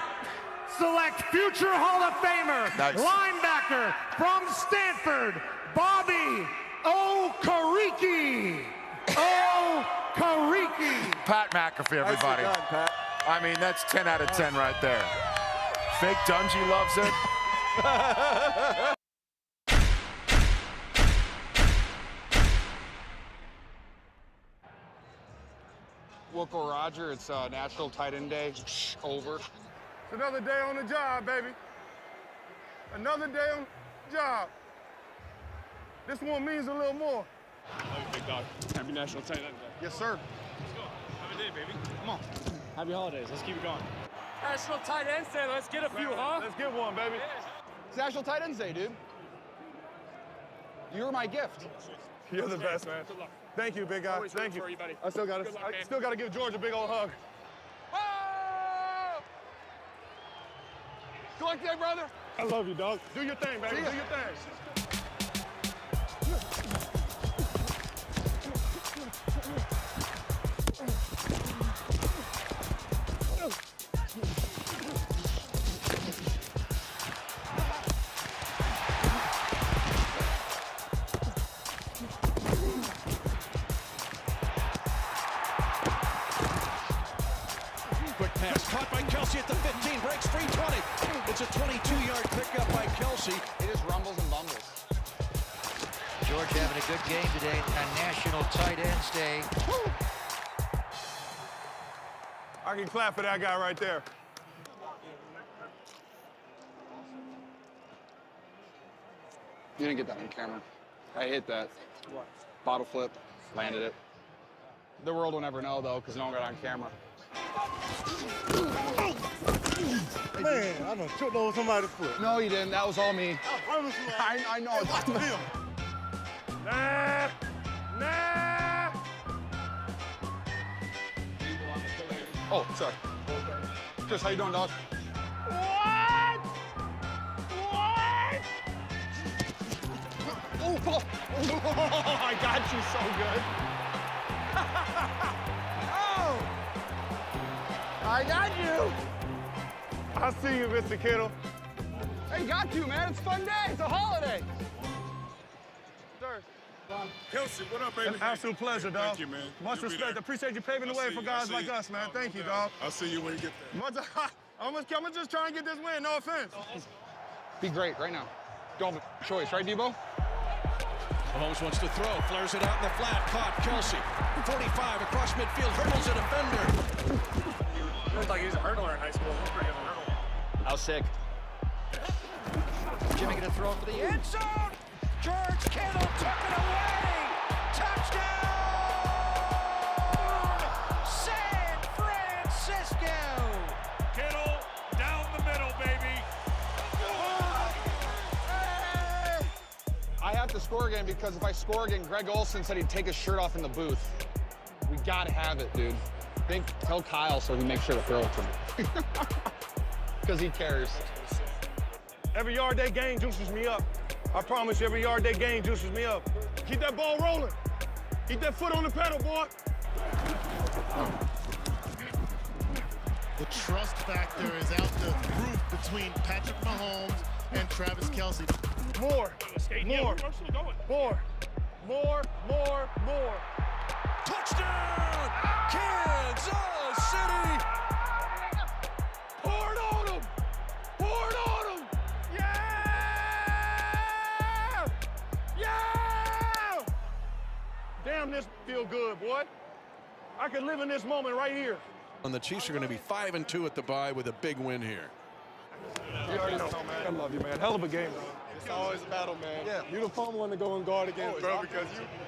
select future Hall of Famer, linebacker from Stanford, Bobby Okereke. Okereke. Pat McAfee, everybody. Nicely done, Pat. I mean, that's 10 out of 10 right there. Fake Dungy loves it. Local Roger, it's National Tight End Day. Over. It's another day on the job, baby. Another day on the job. This one means a little more. Big dog. Happy National Tight End Day. Yes, sir. Let's go. Have a day, baby. Come on. Happy holidays. Let's keep it going. National Tight Ends Day. Let's get a few, huh? Let's get one, baby. It's National Tight Ends Day, dude. You're my gift. You're the best, man. Good luck. Thank you, big guy. Always Thank you. for you, buddy. I still got Good luck, man. to give George a big old hug. Oh! Good luck today, brother. I love you, dog. Do your thing, baby. Do your thing. Quick pass caught by Kelsey at the 15, breaks free 20. It's a 22-yard pickup by Kelsey. It is rumbles and bumbles. George having a good game today on National Tight Ends Day. Woo! I can clap for that guy right there. You didn't get that on camera. I hit that. What? Bottle flip, landed it. The world will never know, though, because no one got it on camera. Man, I done tripped over somebody's foot. No, you didn't. That was all me. I promise you. I know. Watch the film. Nah. Oh, sorry. Chris, how you doing, dog? What? Oh, I got you so good. Oh! I got you. I see you, Mr. Kittle. Hey, got you, man. It's a fun day. It's a holiday. Sir. Kelsey, what up, baby? An absolute pleasure, dog. Thank you, man. Much You be respect. there. Appreciate you paving the I'll way see for you. guys I'll like see us, man. you. Thank you, No dog. doubt. I'll see you when you get there. I'm gonna just try and get this win. No offense. Be great right now. Don't have a choice, right, Debo? Mahomes wants to throw, flares it out in the flat, caught Kelsey. 45 across midfield, hurdles a defender. He looked like he was a hurdler in high school. He was pretty good at hurdle. How sick. Jimmy gonna throw it for the end zone. George Kittle took it away. Touchdown! San Francisco. Kittle down the middle, baby. I have to score again because if I score again, Greg Olsen said he'd take his shirt off in the booth. We gotta have it, dude. Tell Kyle so he makes sure to throw it to me. Because he cares. Every yard they gain juices me up. I promise you, every yard they gain juices me up. Keep that ball rolling. Keep that foot on the pedal, boy. The trust factor is out the roof between Patrick Mahomes and Travis Kelsey. More. Touchdown! Kansas City! Pour it on him! Pour it on him! Yeah! Yeah! Damn, this feel good, boy. I could live in this moment right here. And the Chiefs are going to be 5-2 at the bye with a big win here. You already know, man. I love you, man. Hell of a game, bro. It's always a battle, man. Yeah. You the fun one to go and guard against, bro, because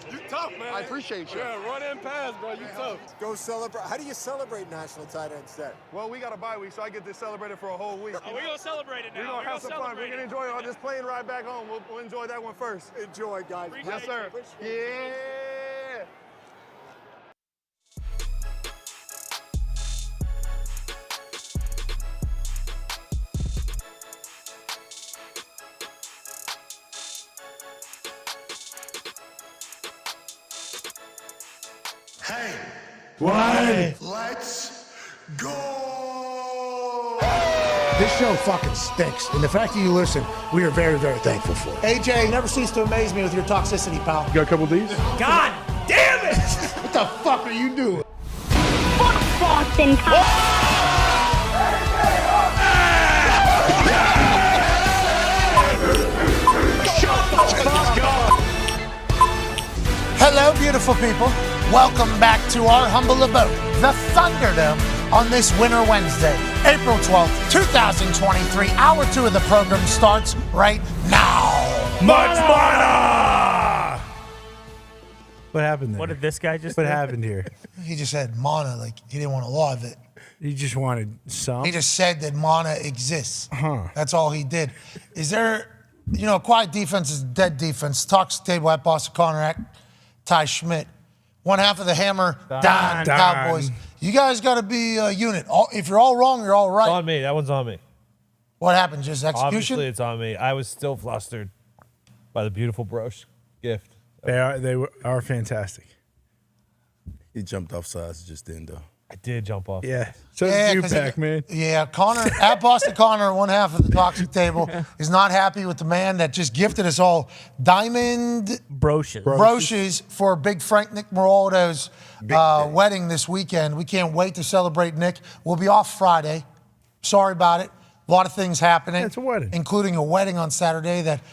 you tough, man. I appreciate you. Yeah, run and pass, bro. You tough. Go celebrate. How do you celebrate National Tight Ends Day? Well, we got a bye week, so I get to celebrate it for a whole week. Oh, we're going to celebrate it now. We're going to have some fun. We're going to enjoy this plane ride back home. We'll enjoy that one first. Enjoy, guys. Yes, sir. Yeah. One. Let's go. This show fucking stinks, and the fact that you listen, we are very, very thankful for it. AJ, never cease to amaze me with your toxicity, pal. You got a couple of these? God damn it! What the fuck are you doing? Boston Hello, beautiful people. Welcome back to our humble abode, the Thunderdome, on this Winter Wednesday, April 12th, 2023. Hour 2 of the program starts right now. Much mana! What happened there? What did this guy just What do? happened here? He just said mana, like he didn't want a law of it. He just wanted some. He just said that mana exists. Huh. That's all he did. Is there, quiet defense is dead defense. Talks table at Boston Connor, Ty Schmidt. One half of the Hammer, Dahn Cowboys. You guys got to be a unit. If you're all wrong, you're all right. It's on me. That one's on me. What happened? Just execution? Obviously, it's on me. I was still flustered by the beautiful brooch gift. They are fantastic. He jumped off sides just then, though. I did jump off. Yeah. So did you, Pac-Man. Yeah, Connor, at Boston Connor, one half of the toxic table, is not happy with the man that just gifted us all diamond brooches for Big Frank Nick Moraldo's wedding this weekend. We can't wait to celebrate Nick. We'll be off Friday. Sorry about it. A lot of things happening. It's a wedding. Including a wedding on Saturday that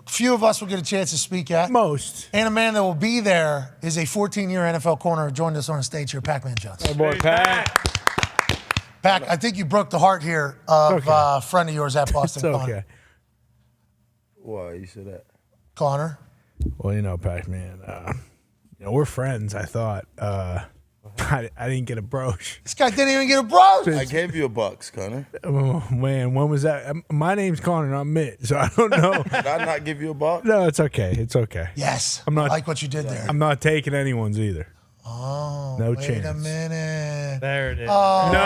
few of us will get a chance to speak at. Most. And a man that will be there is a 14-year NFL corner who joined us on the stage here, Pac-Man Johnson. Hey, boy, Pac. Pac, I think you broke the heart here of a friend of yours at Boston It's Connor. okay. Why you said that? Connor? Well, Pac-Man, we're friends, I thought. I didn't get a brooch. This guy didn't even get a brooch. I gave you $1, Connor. Oh, man, when was that? My name's Connor, not Mitt, so I don't know. Did I not give you $1? No, it's okay. It's okay. Yes. I'm not I like what you did there. I'm not taking anyone's either. Oh, no wait chance. a minute. There it is. Oh. No.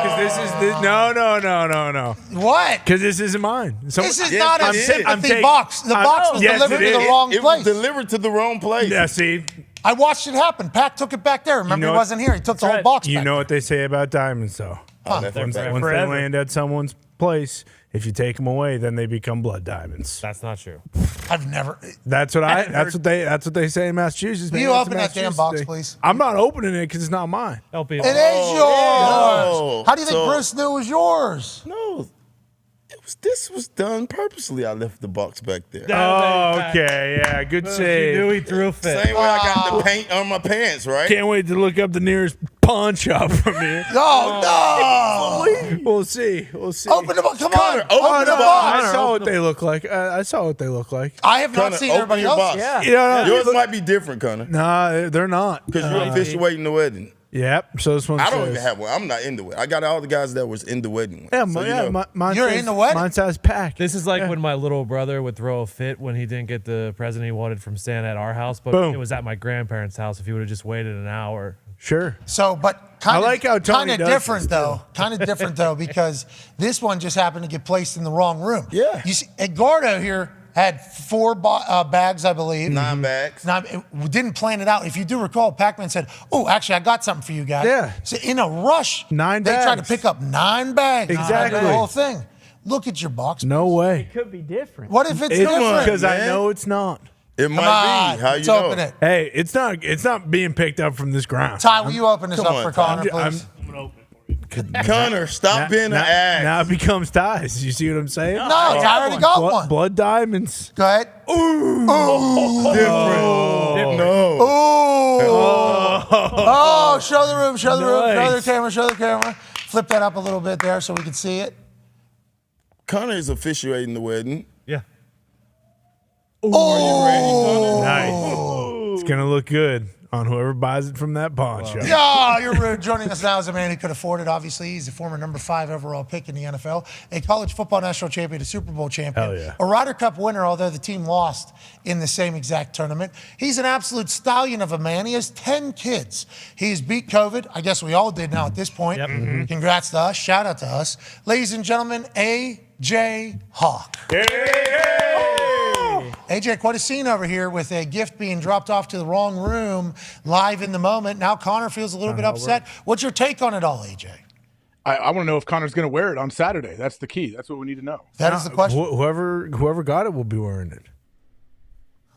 Because this is no. What? Because this isn't mine. So This is not a sympathy box. The box was delivered to the wrong It place. was delivered to the wrong place. Yeah, see. I watched it happen. Pac took it back there. Remember, he wasn't here. He took the whole box You back. know what they say about diamonds, though. Huh. Once they land at someone's place, if you take them away, then they become blood diamonds. That's not true. I've never. That's what they say in Massachusetts. Will man. you That's open that damn Massachusetts box, thing. please? I'm not opening it because it's not mine. Don't be. It is yours. How do you think So- Bruce knew it was yours? No, this was done purposely. I left the box back there. Oh, okay. Yeah, good save. He knew he threw a fit. Same way I got the paint on my pants, right? Can't wait to look up the nearest pawn shop from here. No. We'll see. Open the box. Come Connor, on. open the box. I saw what they look like. I saw what they look like. I have not Connor, seen open everybody your else. box. Yeah. Yours might be different, Connor, Nah, they're not. because you're officiating the wedding. Yep. So this one. I don't even have one. I'm not in the wedding. I got all the guys that was in the wedding. Yeah, So, mine You're says- in the wedding? Mine says Pac. This is like when my little brother would throw a fit when he didn't get the present he wanted from Santa at our house, but Boom. it was at my grandparents' house. If he would have just waited an hour. Sure. So, but kind of, like how Tony does different this, though. Kind of different though, because this one just happened to get placed in the wrong room. Yeah. You see, Edgardo here had 4 bags, I believe. 9 bags. We didn't plan it out. If you do recall, Pac-Man said, "Oh, actually, I got something for you guys." Yeah. So in a rush, 9 they tried to bags. pick up 9 bags. Exactly. The whole thing. Look at your box. No way. Could be different. What if it's different? Because I man. know it's not. It Come might on, be. How let's you know? open it. Hey, it's not being picked up from this ground. Ty, will you open this Come up on, for Ty. Connor, please? I'm gonna open it for you. Connor, stop being an ass. Now it becomes ties. You see what I'm saying? No, Ty already got one. Blood diamonds. Go ahead. Ooh. Different. No. Oh, show the room, show the room, show Nice. the camera, show the camera. Flip that up a little bit there so we can see it. Connor is officiating the wedding. Yeah. Nice. It's gonna look good on whoever buys it from that pawn shop. Yeah, you're rude. Joining us now is a man who could afford it, obviously. He's a former number 5 overall pick in the NFL, a college football national champion, a Super Bowl champion, Hell yeah. a Ryder Cup winner, although the team lost in the same exact tournament. He's an absolute stallion of a man. He has 10 kids. He's beat COVID. I guess we all did now at this point. Yep. Congrats to us. Shout out to us. Ladies and gentlemen, A.J. Hawk. AJ, quite a scene over here with a gift being dropped off to the wrong room live in the moment. Now Connor feels a little bit upset. What's your take on it all, AJ? I want to know if Connor's going to wear it on Saturday. That's the key. That's what we need to know. That is the question. Whoever got it will be wearing it.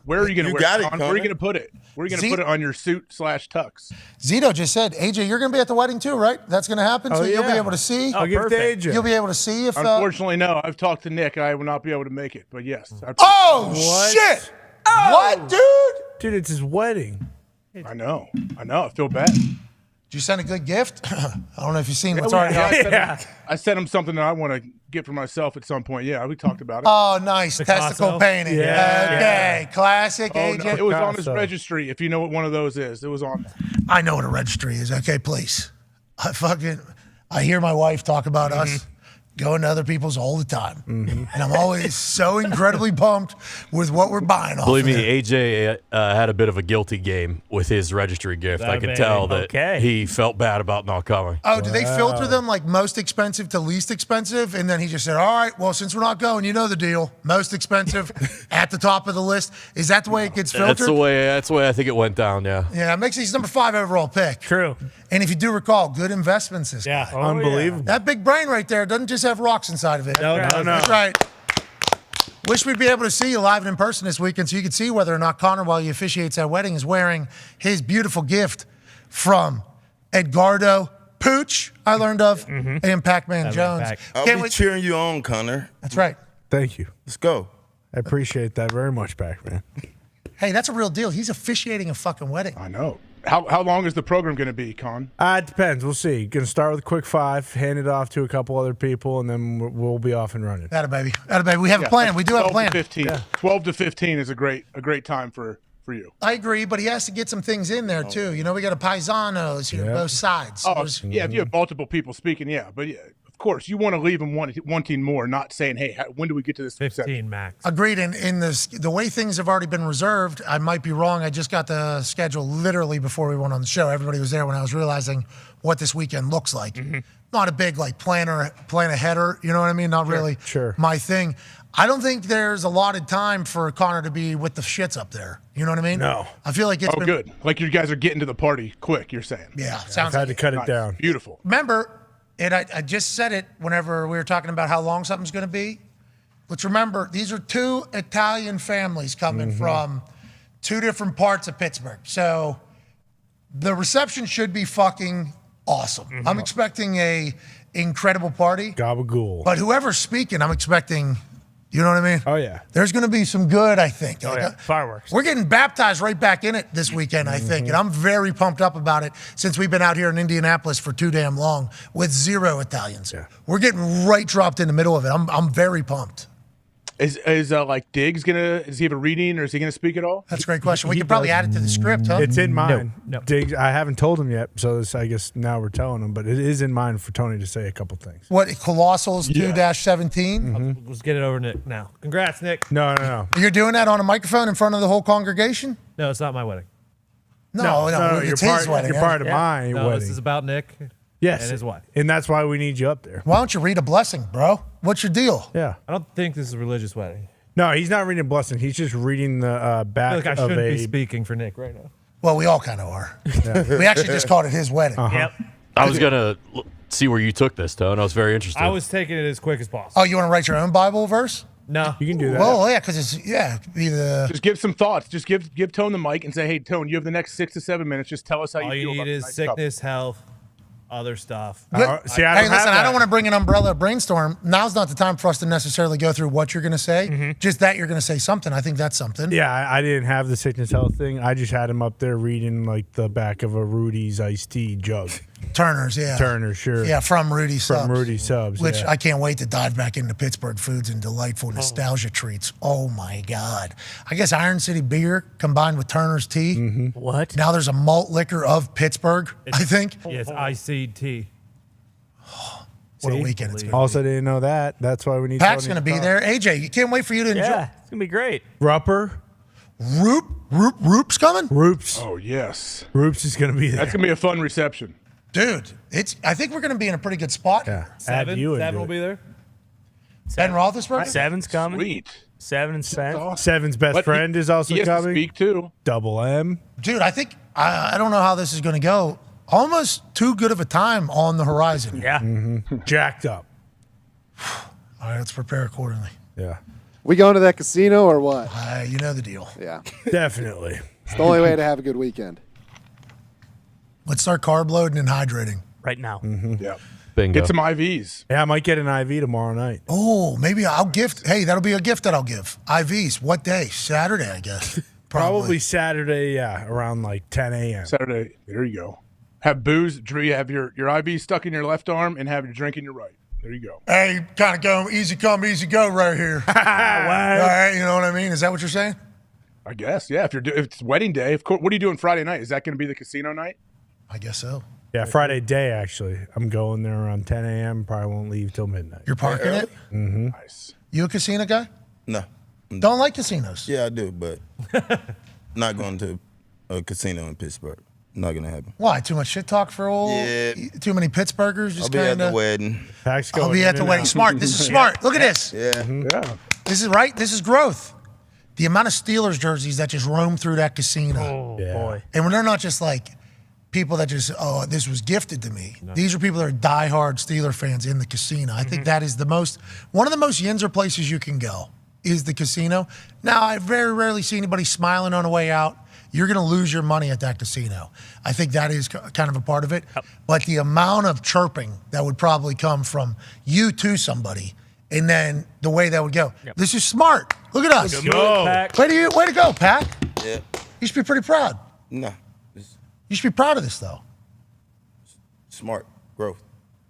Where are you going to wear got it, it, Connor? Where are you going to put it? Where are you going to put it on your suit/tux? Zito just said, AJ, you're going to be at the wedding too, right? That's going to happen, so you'll be able to see. I'll give it to AJ. You'll be able to see if. Unfortunately, no. I've talked to Nick. I will not be able to make it, but yes. Shit! What, dude? Dude, it's his wedding. I know. I feel bad. Did you send a good gift? I don't know if you've seen what's Yeah, already I sent him something that I want to get for myself at some point. Yeah, we talked about it. Oh, nice. Testicle painting. Okay. Classic, AJ. No, it was on his registry, if you know what one of those is. It was on there. I know what a registry is. Okay, please. I hear my wife talk about us going to other people's all the time. And I'm always so incredibly pumped with what we're buying off Believe of me, it. AJ had a bit of a guilty game with his registry gift. I could tell that he felt bad about not coming. Oh, do they filter them like most expensive to least expensive? And then he just said, all right, well, since we're not going, you know the deal. Most expensive at the top of the list. Is that the way it gets filtered? That's the way I think it went down, yeah. Yeah, it makes he's number 5 overall pick. True. And if you do recall, good investments this guy. Unbelievable. That big brain right there doesn't just have rocks inside of it. No. That's right. Wish we'd be able to see you live and in person this weekend so you could see whether or not Connor, while he officiates that wedding, is wearing his beautiful gift from Edgardo Pooch, I learned of, and Pac-Man Jones. I'll be cheering you on, Connor. That's right. Thank you. Let's go. I appreciate that very much, Pac-Man. Hey, that's a real deal. He's officiating a fucking wedding. I know. How long is the program going to be, Con? It depends. We'll see. Going to start with a quick 5, hand it off to a couple other people, and then we'll be off and running. Atta baby. We have a plan. We do have a plan. 12 to 15 is a great time for you. I agree, but he has to get some things in there, too. You know, we got a paisanos here, both sides. Oh, yeah, if you have multiple people speaking, yeah. But, yeah, of course, you want to leave them wanting more, not saying, hey, when do we get to this 15 max? Agreed. In the way things have already been reserved, I might be wrong. I just got the schedule literally before we went on the show. Everybody was there when I was realizing what this weekend looks like. Not a big, plan aheader, you know what I mean? Not really my thing. I don't think there's allotted time for Connor to be with the shits up there. You know what I mean? No. I feel like it's good. Like you guys are getting to the party quick, you're saying. Yeah, sounds like to cut it down. Beautiful. Remember, and I just said it whenever we were talking about how long something's going to be. Let's remember, these are 2 Italian families coming from 2 different parts of Pittsburgh. So the reception should be fucking awesome. I'm expecting a incredible party. Gabagool. But whoever's speaking, I'm expecting, you know what I mean? Oh, yeah. There's going to be some good, I think. Fireworks. We're getting baptized right back in it this weekend, I think. And I'm very pumped up about it since we've been out here in Indianapolis for too damn long with 0 Italians. Yeah. We're getting right dropped in the middle of it. I'm very pumped. Is Diggs does he have a reading or is he gonna speak at all? That's a great question. We could probably add it to the script, huh? It's in mine. No. Diggs, I haven't told him yet, so I guess now we're telling him, but it is in mine for Tony to say a couple things. What, Colossals 2-17? Let's get it over Nick now. Congrats, Nick. No. You're doing that on a microphone in front of the whole congregation? No, it's not my wedding. No, it's his wedding. You're part of my wedding. This is about Nick. Yes. And his wife. And that's why we need you up there. Why don't you read a blessing, bro? What's your deal? Yeah. I don't think this is a religious wedding. No, he's not reading a blessing. He's just reading the back I feel like I of shouldn't be speaking for Nick right now. Well, we all kind of are. We actually just called it his wedding. Yep. I was going to see where you took this, Tone. I was very interested. I was taking it as quick as possible. Oh, you want to write your own Bible verse? No. You can do that. Well, yeah, because it's, be the... Just give some thoughts. Just give Tone the mic and say, hey, Tone, you have the next 6 to 7 minutes. Just tell us how all you feel need about is tonight's sickness, health, other stuff. Hey, listen, I don't want to bring an umbrella brainstorm. Now's not the time for us to necessarily go through what you're going to say. Just that you're going to say something. I think that's something. Yeah, I didn't have the sickness health thing. I just had him up there reading like the back of a Rudy's iced tea jug. Turner's, yeah. Turner, sure. Yeah, from Rudy Subs. From Rudy Subs, Which yeah. I can't wait to dive back into Pittsburgh foods and delightful nostalgia treats. Oh, my God. I guess Iron City beer combined with Turner's tea. What? Now there's a malt liquor of Pittsburgh, I think. Yes, IC tea. What a weekend it's going to be. Also didn't know that. That's why we need Pat's Tony going to to be talk. there. AJ, you can't wait for you to enjoy. Yeah, it's going to be great. Rupper. Roop's coming? Roops. Oh, yes. Roops is going to be there. That's going to be a fun reception. Dude, I think we're going to be in a pretty good spot. Yeah. Seven will be there. Ben Roethlisberger? Seven's coming. Sweet. Seven and Spence. Seven's best friend is also he has coming. To speak too. Double M. Dude, I think, I don't know how this is going to go. Almost too good of a time on the horizon. Yeah. Jacked up. All right, let's prepare accordingly. Yeah. We going to that casino or what? You know the deal. Yeah. Definitely. It's the only way to have a good weekend. Let's start carb loading and hydrating. Right now. Yeah. Bingo. Get some IVs. Yeah, I might get an IV tomorrow night. Oh, maybe I'll gift. Hey, that'll be a gift that I'll give. IVs. What day? Saturday, I guess. Probably Saturday, yeah, around like 10 a.m. Saturday. There you go. Have booze. Drew, you have your IV stuck in your left arm and have your drink in your right. There you go. Hey, kind of go easy come, easy go right here. All right, you know what I mean? Is that what you're saying? I guess, yeah. If it's wedding day, of course. What are you doing Friday night? Is that going to be the casino night? I guess so. Yeah, Friday day, actually. I'm going there around 10 a.m. Probably won't leave till midnight. You're parking it? Mm-hmm. Nice. You a casino guy? No. Don't like casinos? Yeah, I do, but not going to a casino in Pittsburgh. Not going to happen. Why? Too much shit talk for old? Yeah. Too many Pittsburghers? Just I'll be at kinda... the wedding. I'll be at the wedding. Smart. This is smart. Look at this. Yeah. Yeah. This is right. This is growth. The amount of Steelers jerseys that just roam through that casino. Oh, boy. And when they're not just like people that just, oh, this was gifted to me. No. These are people that are diehard Steeler fans in the casino. I think that is one of the most Yinzer places you can go is the casino. Now, I very rarely see anybody smiling on the way out. You're going to lose your money at that casino. I think that is kind of a part of it. Yep. But the amount of chirping that would probably come from you to somebody, and then the way that would go. Yep. This is smart. Look at us. Way to go, Pack. Yeah. You should be pretty proud. No. You should be proud of this, though. Smart growth.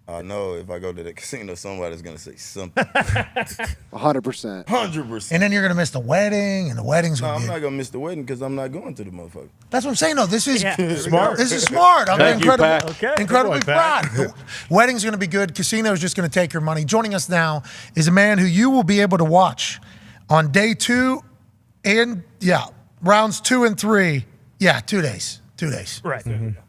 I know if I go to the casino, somebody's going to say something. 100%. 100%. And then you're going to miss the wedding, and the wedding's going to I'm not going to miss the wedding because I'm not going to the motherfucker. That's what I'm saying. No, this is smart. This is smart. I'm incredibly Boy, proud. Wedding's going to be good. Casino is just going to take your money. Joining us now is a man who you will be able to watch on day 2 and, rounds 2 and 3. Yeah, 2 days. 2 days. Right. Mm-hmm.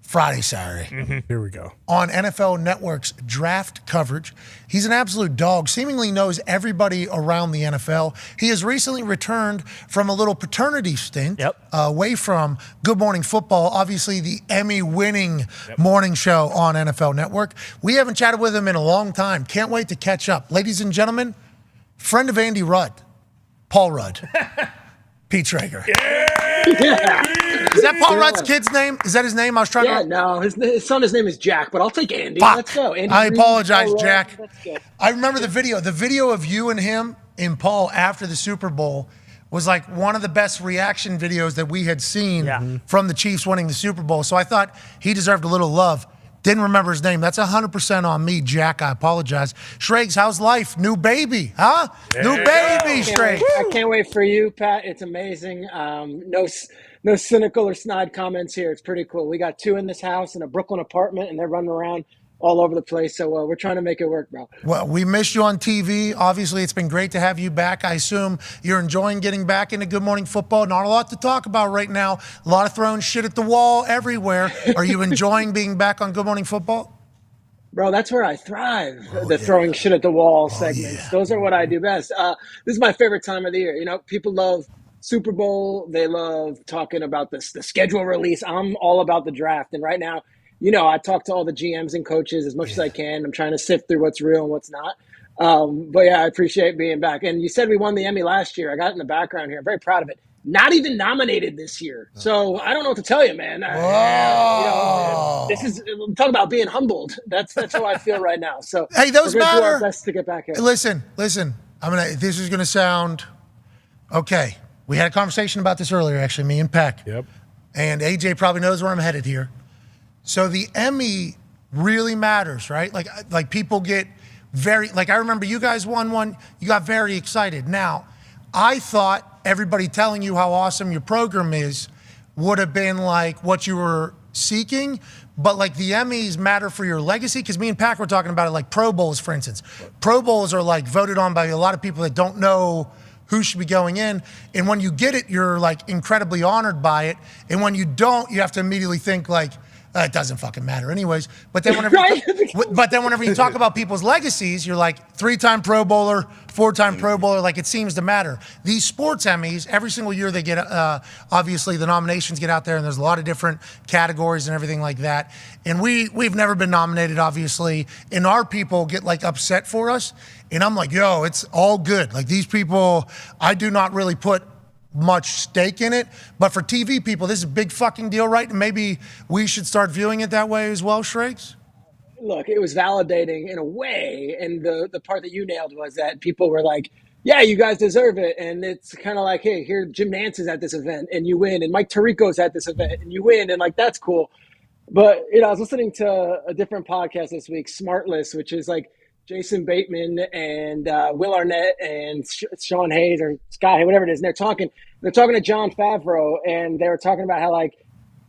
Friday, Saturday. Here we go. On NFL Network's draft coverage. He's an absolute dog, seemingly knows everybody around the NFL. He has recently returned from a little paternity stint away from Good Morning Football, obviously the Emmy-winning morning show on NFL Network. We haven't chatted with him in a long time. Can't wait to catch up. Ladies and gentlemen, friend of Andy Rudd, Paul Rudd. Pete Traeger. Is that Paul Rudd's kid's name? Is that his name? I was trying to... no. His son's name is Jack, but I'll take Andy. Fuck. Let's go. Andy I Green, apologize, Paul Jack. Rudd. Let's go. I remember the video. The video of you and him and Paul after the Super Bowl was like one of the best reaction videos that we had seen from the Chiefs winning the Super Bowl. So I thought he deserved a little love. Didn't remember his name. That's 100% on me, Jack. I apologize. Shregs, how's life? New baby, huh? New baby, Shregs. I can't wait for you, Pat. It's amazing. No cynical or snide comments here. It's pretty cool. We got 2 in this house in a Brooklyn apartment, and they're running around all over the place. So we're trying to make it work, bro. Well, we missed you on TV. Obviously, it's been great to have you back. I assume you're enjoying getting back into Good Morning Football. Not a lot to talk about right now. A lot of throwing shit at the wall everywhere. Are you enjoying being back on Good Morning Football? Bro, that's where I thrive. Throwing shit at the wall segments. Those are what I do best. This is my favorite time of the year. You know, people love Super Bowl. They love talking about the schedule release. I'm all about the draft. And right now, you know, I talk to all the GMs and coaches as much as I can. I'm trying to sift through what's real and what's not. But yeah, I appreciate being back. And you said we won the Emmy last year. I got it in the background here. I'm very proud of it. Not even nominated this year. So I don't know what to tell you, man. This is talk about being humbled. That's how I feel right now. So hey, those we're gonna matter. do our best to get back here. Listen. This is gonna sound okay. We had a conversation about this earlier, actually, me and Peck. Yep. And AJ probably knows where I'm headed here. So the Emmy really matters, right? Like people get very, like I remember you guys won one, you got very excited. Now, I thought everybody telling you how awesome your program is would have been like what you were seeking, but like the Emmys matter for your legacy, because me and Pack were talking about it, like Pro Bowls, for instance. Pro Bowls are like voted on by a lot of people that don't know who should be going in. And when you get it, you're like incredibly honored by it. And when you don't, you have to immediately think like, It doesn't fucking matter anyways. But then whenever whenever you talk about people's legacies, you're like 3-time Pro Bowler, 4-time Pro Bowler, like it seems to matter. These sports Emmys, every single year they get, obviously the nominations get out there and there's a lot of different categories and everything like that. And we've never been nominated, obviously. And our people get like upset for us. And I'm like, yo, it's all good. Like these people, I do not really put much stake in it, but for TV people, this is a big fucking deal, right? And maybe we should start viewing it that way as well, Shrakes? Look, it was validating in a way, and the part that you nailed was that people were like, yeah, you guys deserve it, and it's kind of like, hey, here, Jim Nance is at this event, and you win, and Mike Tirico's at this event, and you win, and like, that's cool. But, I was listening to a different podcast this week, Smartless, which is like Jason Bateman and Will Arnett and Sean Hayes or Scott Hayes, whatever it is. And they're talking to Jon Favreau, and they were talking about how like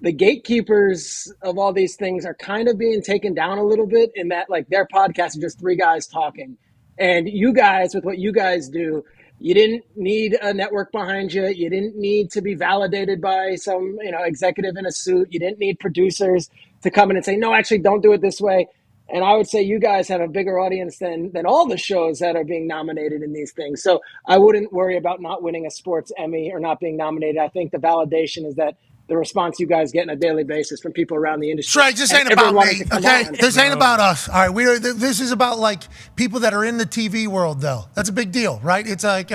the gatekeepers of all these things are kind of being taken down a little bit in that like their podcast is just 3 guys talking. And you guys, with what you guys do, you didn't need a network behind you. You didn't need to be validated by some, executive in a suit. You didn't need producers to come in and say, no, actually don't do it this way. And I would say you guys have a bigger audience than all the shows that are being nominated in these things. So I wouldn't worry about not winning a sports Emmy or not being nominated. I think the validation is that the response you guys get on a daily basis from people around the industry. Shrek, this ain't about me, okay? This ain't about us. All right, this is about like people that are in the TV world, though. That's a big deal, right? It's like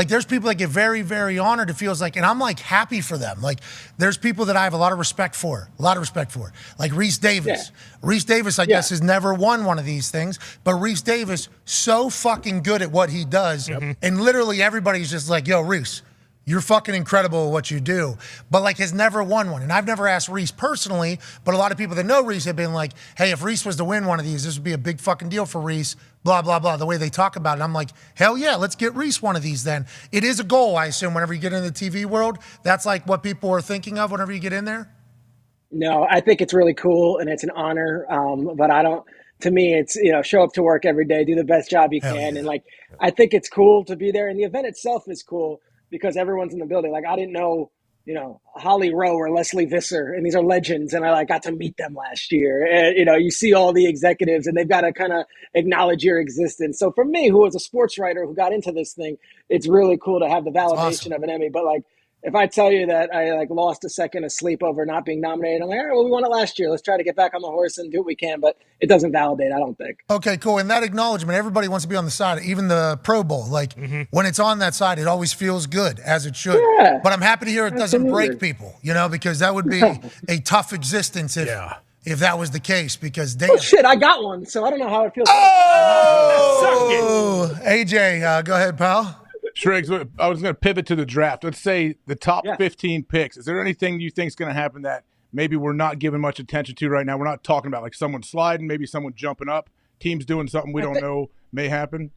there's people that get very, very honored. It feels like, and I'm like happy for them. Like there's people that I have a lot of respect for, like Reese Davis. Yeah. Reese Davis, I guess, has never won one of these things, but Reese Davis so fucking good at what he does, and literally everybody's just like, yo, Reese, you're fucking incredible at what you do, but like has never won one. And I've never asked Reese personally, but a lot of people that know Reese have been like, hey, if Reese was to win one of these, this would be a big fucking deal for Reese, blah, blah, blah, the way they talk about it. I'm like, hell yeah, let's get Reese one of these then. It is a goal, I assume, whenever you get in the TV world. That's like what people are thinking of whenever you get in there? No, I think it's really cool and it's an honor, but to me, it's, show up to work every day, do the best job you can. And like, I think it's cool to be there. And the event itself is cool because everyone's in the building. Like I didn't know, Holly Rowe or Leslie Visser, and these are legends. And I got to meet them last year. And, you see all the executives and they've got to kind of acknowledge your existence. So for me, who was a sports writer who got into this thing, it's really cool to have the validation of an Emmy. But like, if I tell you that I lost a second of sleep over not being nominated, I'm like, all right, well, we won it last year. Let's try to get back on the horse and do what we can. But it doesn't validate, I don't think. Okay, cool. And that acknowledgement, everybody wants to be on the side, even the Pro Bowl. Like when it's on that side, it always feels good, as it should. Yeah, but I'm happy to hear it doesn't break people, because that would be a tough existence if that was the case, because damn. Oh, shit, I got one, so I don't know how it feels. Oh! AJ, go ahead, pal. Shriggs, I was going to pivot to the draft. Let's say the top 15 picks. Is there anything you think is going to happen that maybe we're not giving much attention to right now? We're not talking about like someone sliding, maybe someone jumping up, teams doing something we don't know may happen.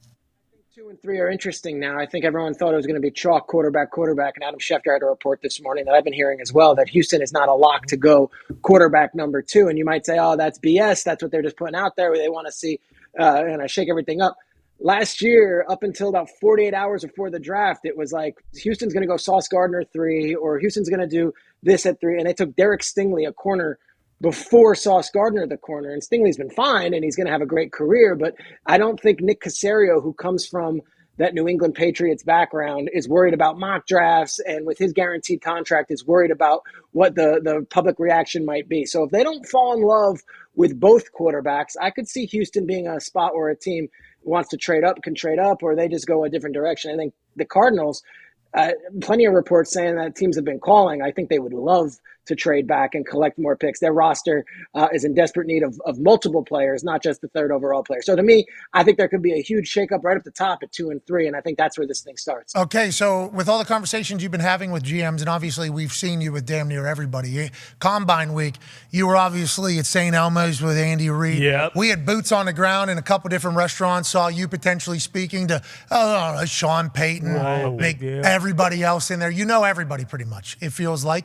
I think 2 and 3 are interesting now. I think everyone thought it was going to be chalk quarterback, and Adam Schefter had a report this morning that I've been hearing as well, that Houston is not a lock to go quarterback number 2. And you might say, oh, that's BS. That's what they're just putting out there. They want to see, and I shake everything up. Last year, up until about 48 hours before the draft, it was like Houston's going to go Sauce Gardner 3, or Houston's going to do this at 3. And they took Derek Stingley, a corner, before Sauce Gardner, the corner. And Stingley's been fine, and he's going to have a great career. But I don't think Nick Caserio, who comes from that New England Patriots background, is worried about mock drafts, and with his guaranteed contract is worried about what the public reaction might be. So if they don't fall in love with both quarterbacks, I could see Houston being a spot where a team wants to trade up, can trade up, or they just go a different direction. I think the Cardinals, plenty of reports saying that teams have been calling. I think they would love to trade back and collect more picks. Their roster is in desperate need of multiple players, not just the 3rd overall player. So to me, I think there could be a huge shakeup right at the top at 2 and 3, and I think that's where this thing starts. Okay, so with all the conversations you've been having with GMs, and obviously we've seen you with damn near everybody, Combine Week, you were obviously at St. Elmo's with Andy Reid. Yep. We had boots on the ground in a couple different restaurants, saw you potentially speaking to Sean Payton, everybody else in there. You know everybody pretty much, it feels like.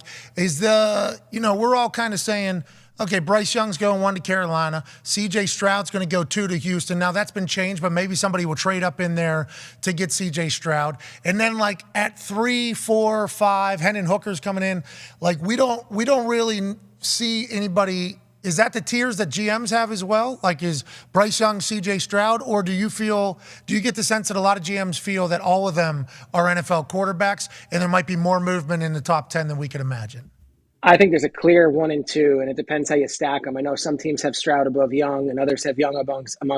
We're all kind of saying, okay, Bryce Young's going 1 to Carolina. C.J. Stroud's going to go 2 to Houston. Now, that's been changed, but maybe somebody will trade up in there to get C.J. Stroud. And then, at 3, 4, 5, Hendon Hooker's coming in. We don't really see anybody? Is that the tiers that GMs have as well? Like, is Bryce Young, C.J. Stroud, or do you get the sense that a lot of GMs feel that all of them are NFL quarterbacks, and there might be more movement in the top 10 than we could imagine? I think there's a clear 1 and 2, and it depends how you stack them. I know some teams have Stroud above Young, and others have Young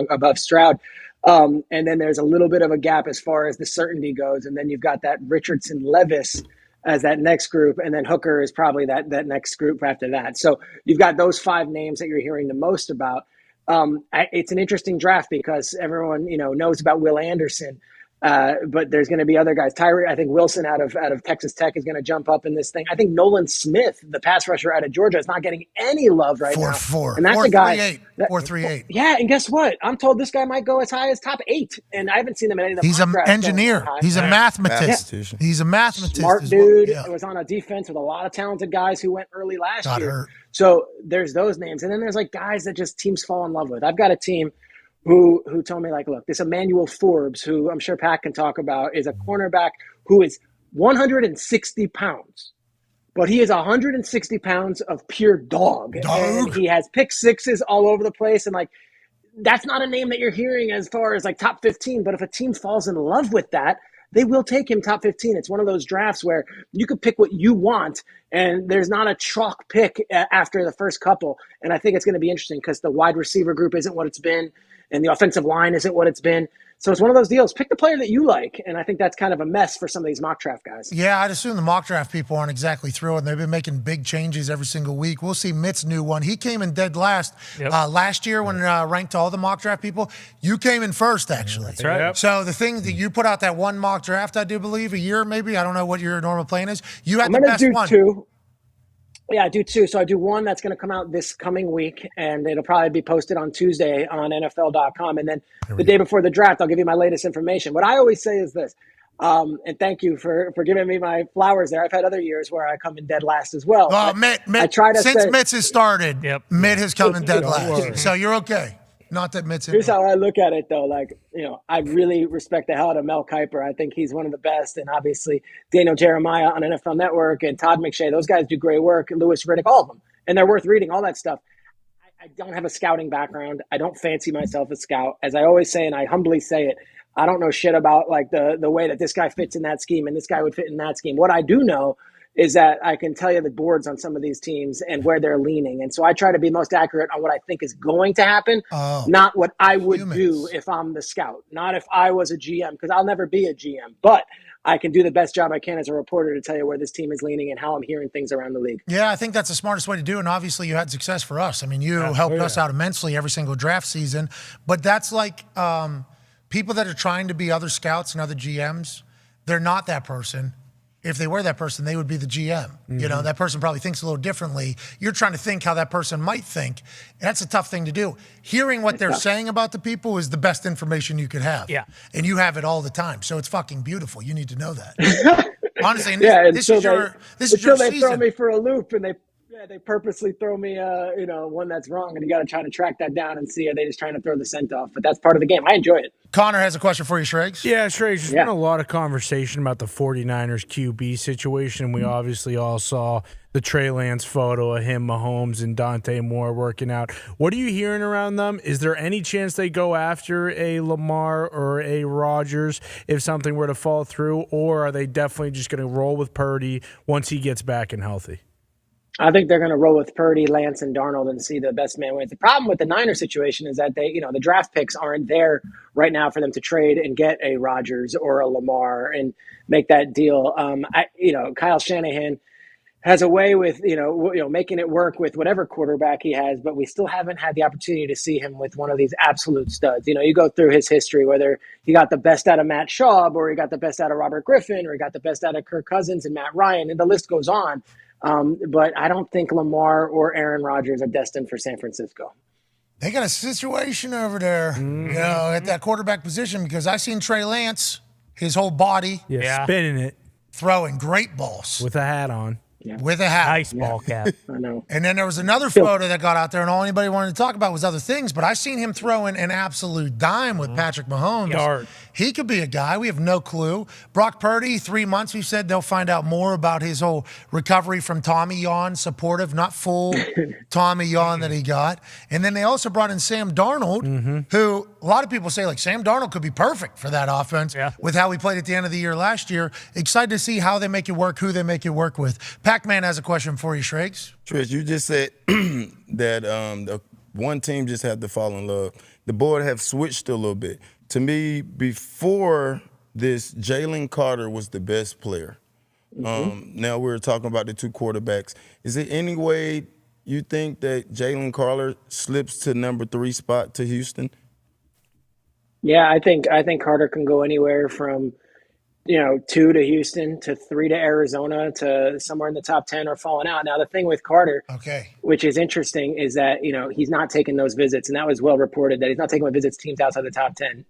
above Stroud. And then there's a little bit of a gap as far as the certainty goes, and then you've got that Richardson-Levis as that next group, and then Hooker is probably that next group after that. So you've got those 5 names that you're hearing the most about. It's an interesting draft because everyone knows about Will Anderson, but there's going to be other guys. I think Wilson out of Texas Tech is going to jump up in this thing. I think Nolan Smith, the pass rusher out of Georgia, is not getting any love right now. 4.4, and that's a guy 4.38. Yeah, and guess what? I'm told this guy might go as high as top 8, and I haven't seen him in any of the He's mock an drafts engineer. going He's a high. mathematician. He's a mathematician. Smart dude. It was on a defense with a lot of talented guys who went early last year. Hurt. So there's those names, and then there's like guys that just teams fall in love with. I've got a team who told me, like, look, this Emmanuel Forbes, who I'm sure Pat can talk about, is a cornerback who is 160 pounds. But he is 160 pounds of pure dog. And he has pick sixes all over the place. And, like, that's not a name that you're hearing as far as, like, top 15. But if a team falls in love with that, they will take him top 15. It's one of those drafts where you could pick what you want, and there's not a chalk pick after the first couple. And I think it's going to be interesting because the wide receiver group isn't what it's been, and the offensive line isn't what it's been. So it's one of those deals. Pick the player that you like, and I think that's kind of a mess for some of these mock draft guys. Yeah, I'd assume the mock draft people aren't exactly thrilled, and they've been making big changes every single week. We'll see Mitt's new one. He came in dead last last year when ranked all the mock draft people. You came in first, actually. That's right. Yep. So the thing that you put out that one mock draft, I do believe, a year maybe. I don't know what your normal plan is. You had I'm the gonna best do one. 2. Yeah, I do 2. So I do one that's going to come out this coming week, and it'll probably be posted on Tuesday on NFL.com. And then the day before the draft, I'll give you my latest information. What I always say is this, and thank you for giving me my flowers there. I've had other years where I come in dead last as well. Well, Mitt, I try to since say, Mitt's has started, Mitt has come in dead last. So you're okay. Not that Mitt's in. Here's how I look at it, though. Like, I really respect the hell out of Mel Kiper. I think he's one of the best. And obviously, Daniel Jeremiah on NFL Network and Todd McShay, those guys do great work. And Lewis Riddick, all of them. And they're worth reading, all that stuff. I don't have a scouting background. I don't fancy myself a scout. As I always say, and I humbly say it, I don't know shit about like the way that this guy fits in that scheme and this guy would fit in that scheme. What I do know is that I can tell you the boards on some of these teams and where they're leaning. And so I try to be most accurate on what I think is going to happen, not what I would do if I'm the scout, not if I was a GM, because I'll never be a GM. But I can do the best job I can as a reporter to tell you where this team is leaning and how I'm hearing things around the league. Yeah, I think that's the smartest way to do it. And obviously you had success for us. I mean, you helped us out immensely every single draft season. But that's like people that are trying to be other scouts and other GMs, they're not that person. If they were that person, they would be the GM. You know, that person probably thinks a little differently. You're trying to think how that person might think. And that's a tough thing to do. Hearing what they're saying about the people is the best information you could have. Yeah. And you have it all the time. So it's fucking beautiful. You need to know that. Honestly, and this is your season. They throw me for a loop and they purposely throw me one that's wrong, and you got to try to track that down and see, are they just trying to throw the scent off? But that's part of the game. I enjoy it. Connor has a question for you, Shregs. Yeah, Shregs, there's been a lot of conversation about the 49ers QB situation. We obviously all saw the Trey Lance photo of him, Mahomes, and Dante Moore working out. What are you hearing around them? Is there any chance they go after a Lamar or a Rodgers if something were to fall through, or are they definitely just going to roll with Purdy once he gets back and healthy? I think they're going to roll with Purdy, Lance, and Darnold and see the best man wins. The problem with the Niners situation is that the draft picks aren't there right now for them to trade and get a Rodgers or a Lamar and make that deal. Kyle Shanahan has a way with making it work with whatever quarterback he has, but we still haven't had the opportunity to see him with one of these absolute studs. You go through his history, whether he got the best out of Matt Schaub or he got the best out of Robert Griffin or he got the best out of Kirk Cousins and Matt Ryan, and the list goes on. But I don't think Lamar or Aaron Rodgers are destined for San Francisco. They got a situation over there, at that quarterback position, because I seen Trey Lance, his whole body, spinning it, throwing great balls with a hat on. with a hat. Nice ball cap. I know. And then there was another photo that got out there, and all anybody wanted to talk about was other things. But I seen him throwing an absolute dime with Patrick Mahomes. Dart. He could be a guy. We have no clue. Brock Purdy, 3 months. We've said they'll find out more about his whole recovery from Tommy John, supportive, not full Tommy John that he got. And then they also brought in Sam Darnold, who a lot of people say, like, Sam Darnold could be perfect for that offense with how he played at the end of the year last year. Excited to see how they make it work, who they make it work with. Pac-Man has a question for you, Shrakes. Trish, you just said that the one team just had to fall in love. The board have switched a little bit. To me, before this, Jalen Carter was the best player. Now we're talking about the two quarterbacks. Is there any way you think that Jalen Carter slips to number 3 spot to Houston? Yeah, I think Carter can go anywhere from 2 to Houston to 3 to Arizona to somewhere in the top 10 or falling out. Now the thing with Carter, which is interesting, is that he's not taking those visits, and that was well reported that he's not taking visits teams outside the top 10.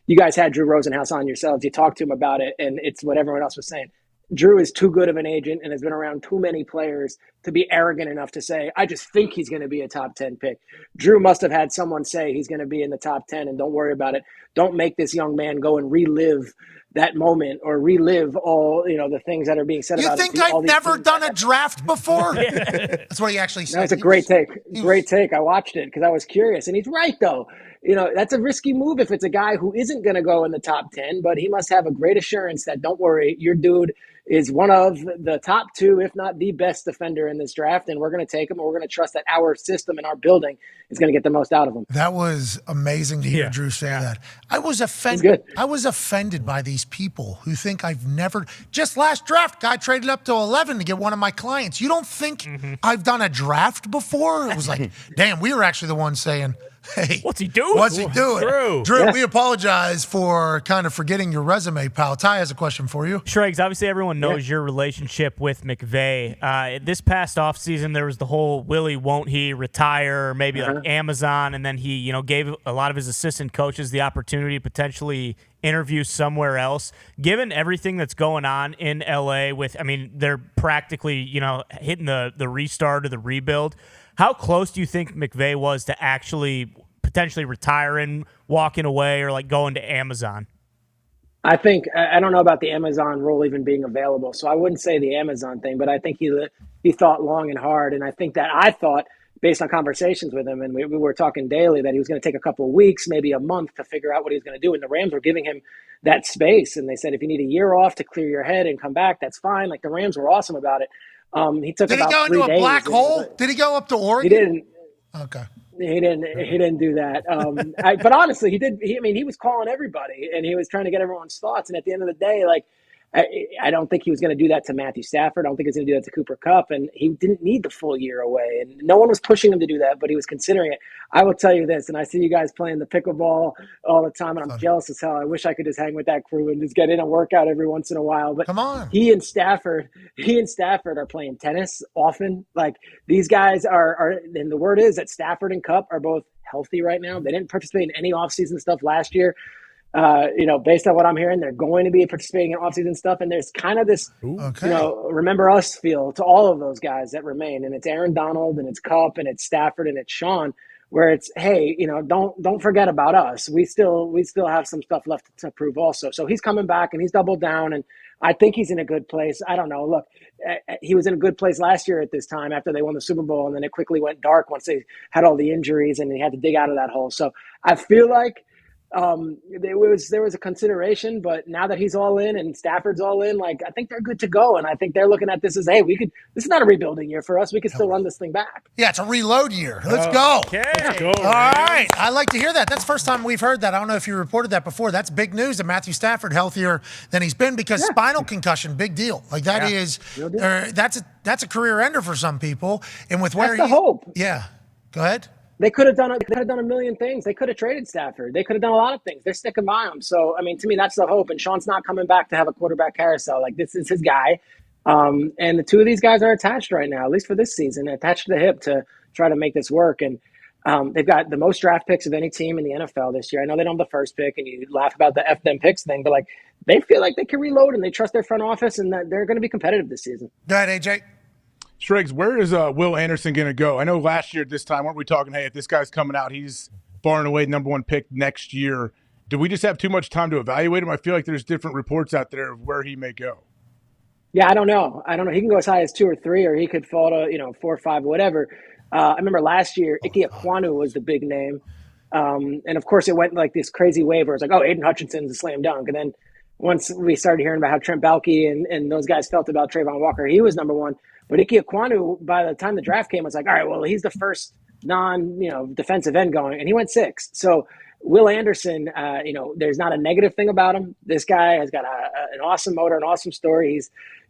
You guys had Drew Rosenhaus on yourselves. You talked to him about it, and it's what everyone else was saying. Drew is too good of an agent and has been around too many players to be arrogant enough to say, I just think he's going to be a top 10 pick. Drew must have had someone say he's going to be in the top 10 and don't worry about it. Don't make this young man go and relive that moment or relive all, the things that are being said about it. You think I've never done a draft before? That's what he actually said. That's a great take. Great take. I watched it because I was curious. And he's right, though. That's a risky move if it's a guy who isn't going to go in the top 10, but he must have a great assurance that, don't worry, your dude is one of the top 2, if not the best defender in this draft, and we're going to take him, and we're going to trust that our system and our building is going to get the most out of him. That was amazing to hear Drew say that. I was offended. I was offended by these people who think I've never. Just last draft, guy traded up to 11 to get one of my clients. You don't think I've done a draft before? It was like, damn, we were actually the ones saying, hey, what's he doing? What's he doing? Drew, we apologize for kind of forgetting your resume, pal. Ty has a question for you. Shrakes, obviously everyone knows your relationship with McVay. This past offseason, there was the whole will he, won't he retire, maybe like Amazon, and then he, gave a lot of his assistant coaches the opportunity to potentially interview somewhere else. Given everything that's going on in LA they're practically, hitting the restart or the rebuild. How close do you think McVay was to actually potentially retiring, walking away, or like going to Amazon? I think I don't know about the Amazon role even being available, so I wouldn't say the Amazon thing, but I think he thought long and hard, and I think that I thought, based on conversations with him, and we were talking daily, that he was going to take a couple of weeks, maybe a month, to figure out what he was going to do, and the Rams were giving him that space, and they said, if you need a year off to clear your head and come back, that's fine. Like, the Rams were awesome about it. He took Did he about go 3 into a days. black hole? Did he go up to Oregon? He didn't. Okay. He didn't do that. But honestly, he did. He was calling everybody, and he was trying to get everyone's thoughts. And at the end of the day, like, I don't think he was going to do that to Matthew Stafford. I don't think he was going to do that to Cooper Kupp. And he didn't need the full year away. And no one was pushing him to do that, but he was considering it. I will tell you this, and I see you guys playing the pickleball all the time, and I'm jealous as hell. I wish I could just hang with that crew and just get in a workout every once in a while. But come on, he and Stafford are playing tennis often. Like, these guys are, and the word is that Stafford and Kupp are both healthy right now. They didn't participate in any offseason stuff last year. Based on what I'm hearing, they're going to be participating in offseason stuff. And there's kind of this, remember us feel to all of those guys that remain. And it's Aaron Donald, and it's Kupp, and it's Stafford, and it's Sean, where it's, hey, don't forget about us. We still have some stuff left to prove also. So he's coming back, and he's doubled down, and I think he's in a good place. I don't know. Look, he was in a good place last year at this time after they won the Super Bowl, and then it quickly went dark once they had all the injuries and he had to dig out of that hole. So I feel like there was a consideration, but now that he's all in and Stafford's all in, like, I think they're good to go. And I think they're looking at this as, hey, this is not a rebuilding year for us. We could still run this thing back. Yeah, it's a reload year. Let's go. Okay. Let's go. All right. I like to hear that. That's the first time we've heard that. I don't know if you reported that before. That's big news that Matthew Stafford healthier than he's been, because spinal concussion, big deal. Like, that is, that's a career ender for some people. And with where that's the hope. Yeah. Go ahead. They could have done a million things. They could have traded Stafford. They could have done a lot of things. They're sticking by him. So, to me, that's the hope. And Sean's not coming back to have a quarterback carousel. Like, this is his guy. And the two of these guys are attached right now, at least for this season, attached to the hip to try to make this work. And they've got the most draft picks of any team in the NFL this year. I know they don't have the first pick, and you laugh about the F them picks thing, but, like, they feel like they can reload, and they trust their front office, and that they're going to be competitive this season. Go ahead, AJ. Striggs, where is Will Anderson going to go? I know last year at this time, weren't we talking, hey, if this guy's coming out, he's far and away number one pick next year. Do we just have too much time to evaluate him? I feel like there's different reports out there of where he may go. Yeah, I don't know. He can go as high as 2 or 3, or he could fall to 4 or 5, whatever. I remember last year, Ike Ekwonu was the big name. And of course, it went like this crazy wave where it's like, oh, Aiden Hutchinson's a slam dunk. And then once we started hearing about how Trent Baalke and those guys felt about Trayvon Walker, he was number one. But Ike Ekwonu, by the time the draft came, was like, all right, well, he's the first defensive end going, and he went 6. So Will Anderson, there's not a negative thing about him. This guy has got an awesome motor, an awesome story.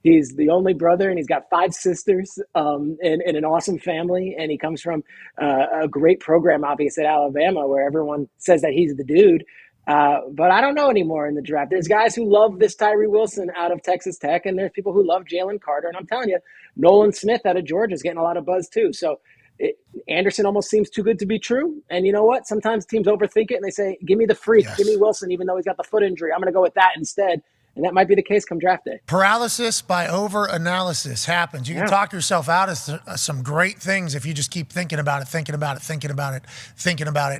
He's the only brother, and he's got 5 sisters, and an awesome family. And he comes from a great program, obviously, at Alabama, where everyone says that he's the dude. But I don't know anymore in the draft. There's guys who love this Tyree Wilson out of Texas Tech, and there's people who love Jalen Carter. And I'm telling you, Nolan Smith out of Georgia is getting a lot of buzz too. So Anderson almost seems too good to be true. And you know what? Sometimes teams overthink it and they say, give me the freak, Give me Wilson, even though he's got the foot injury. I'm going to go with that instead. And that might be the case come draft day. Paralysis by over-analysis happens. You can talk yourself out of some great things if you just keep thinking about it.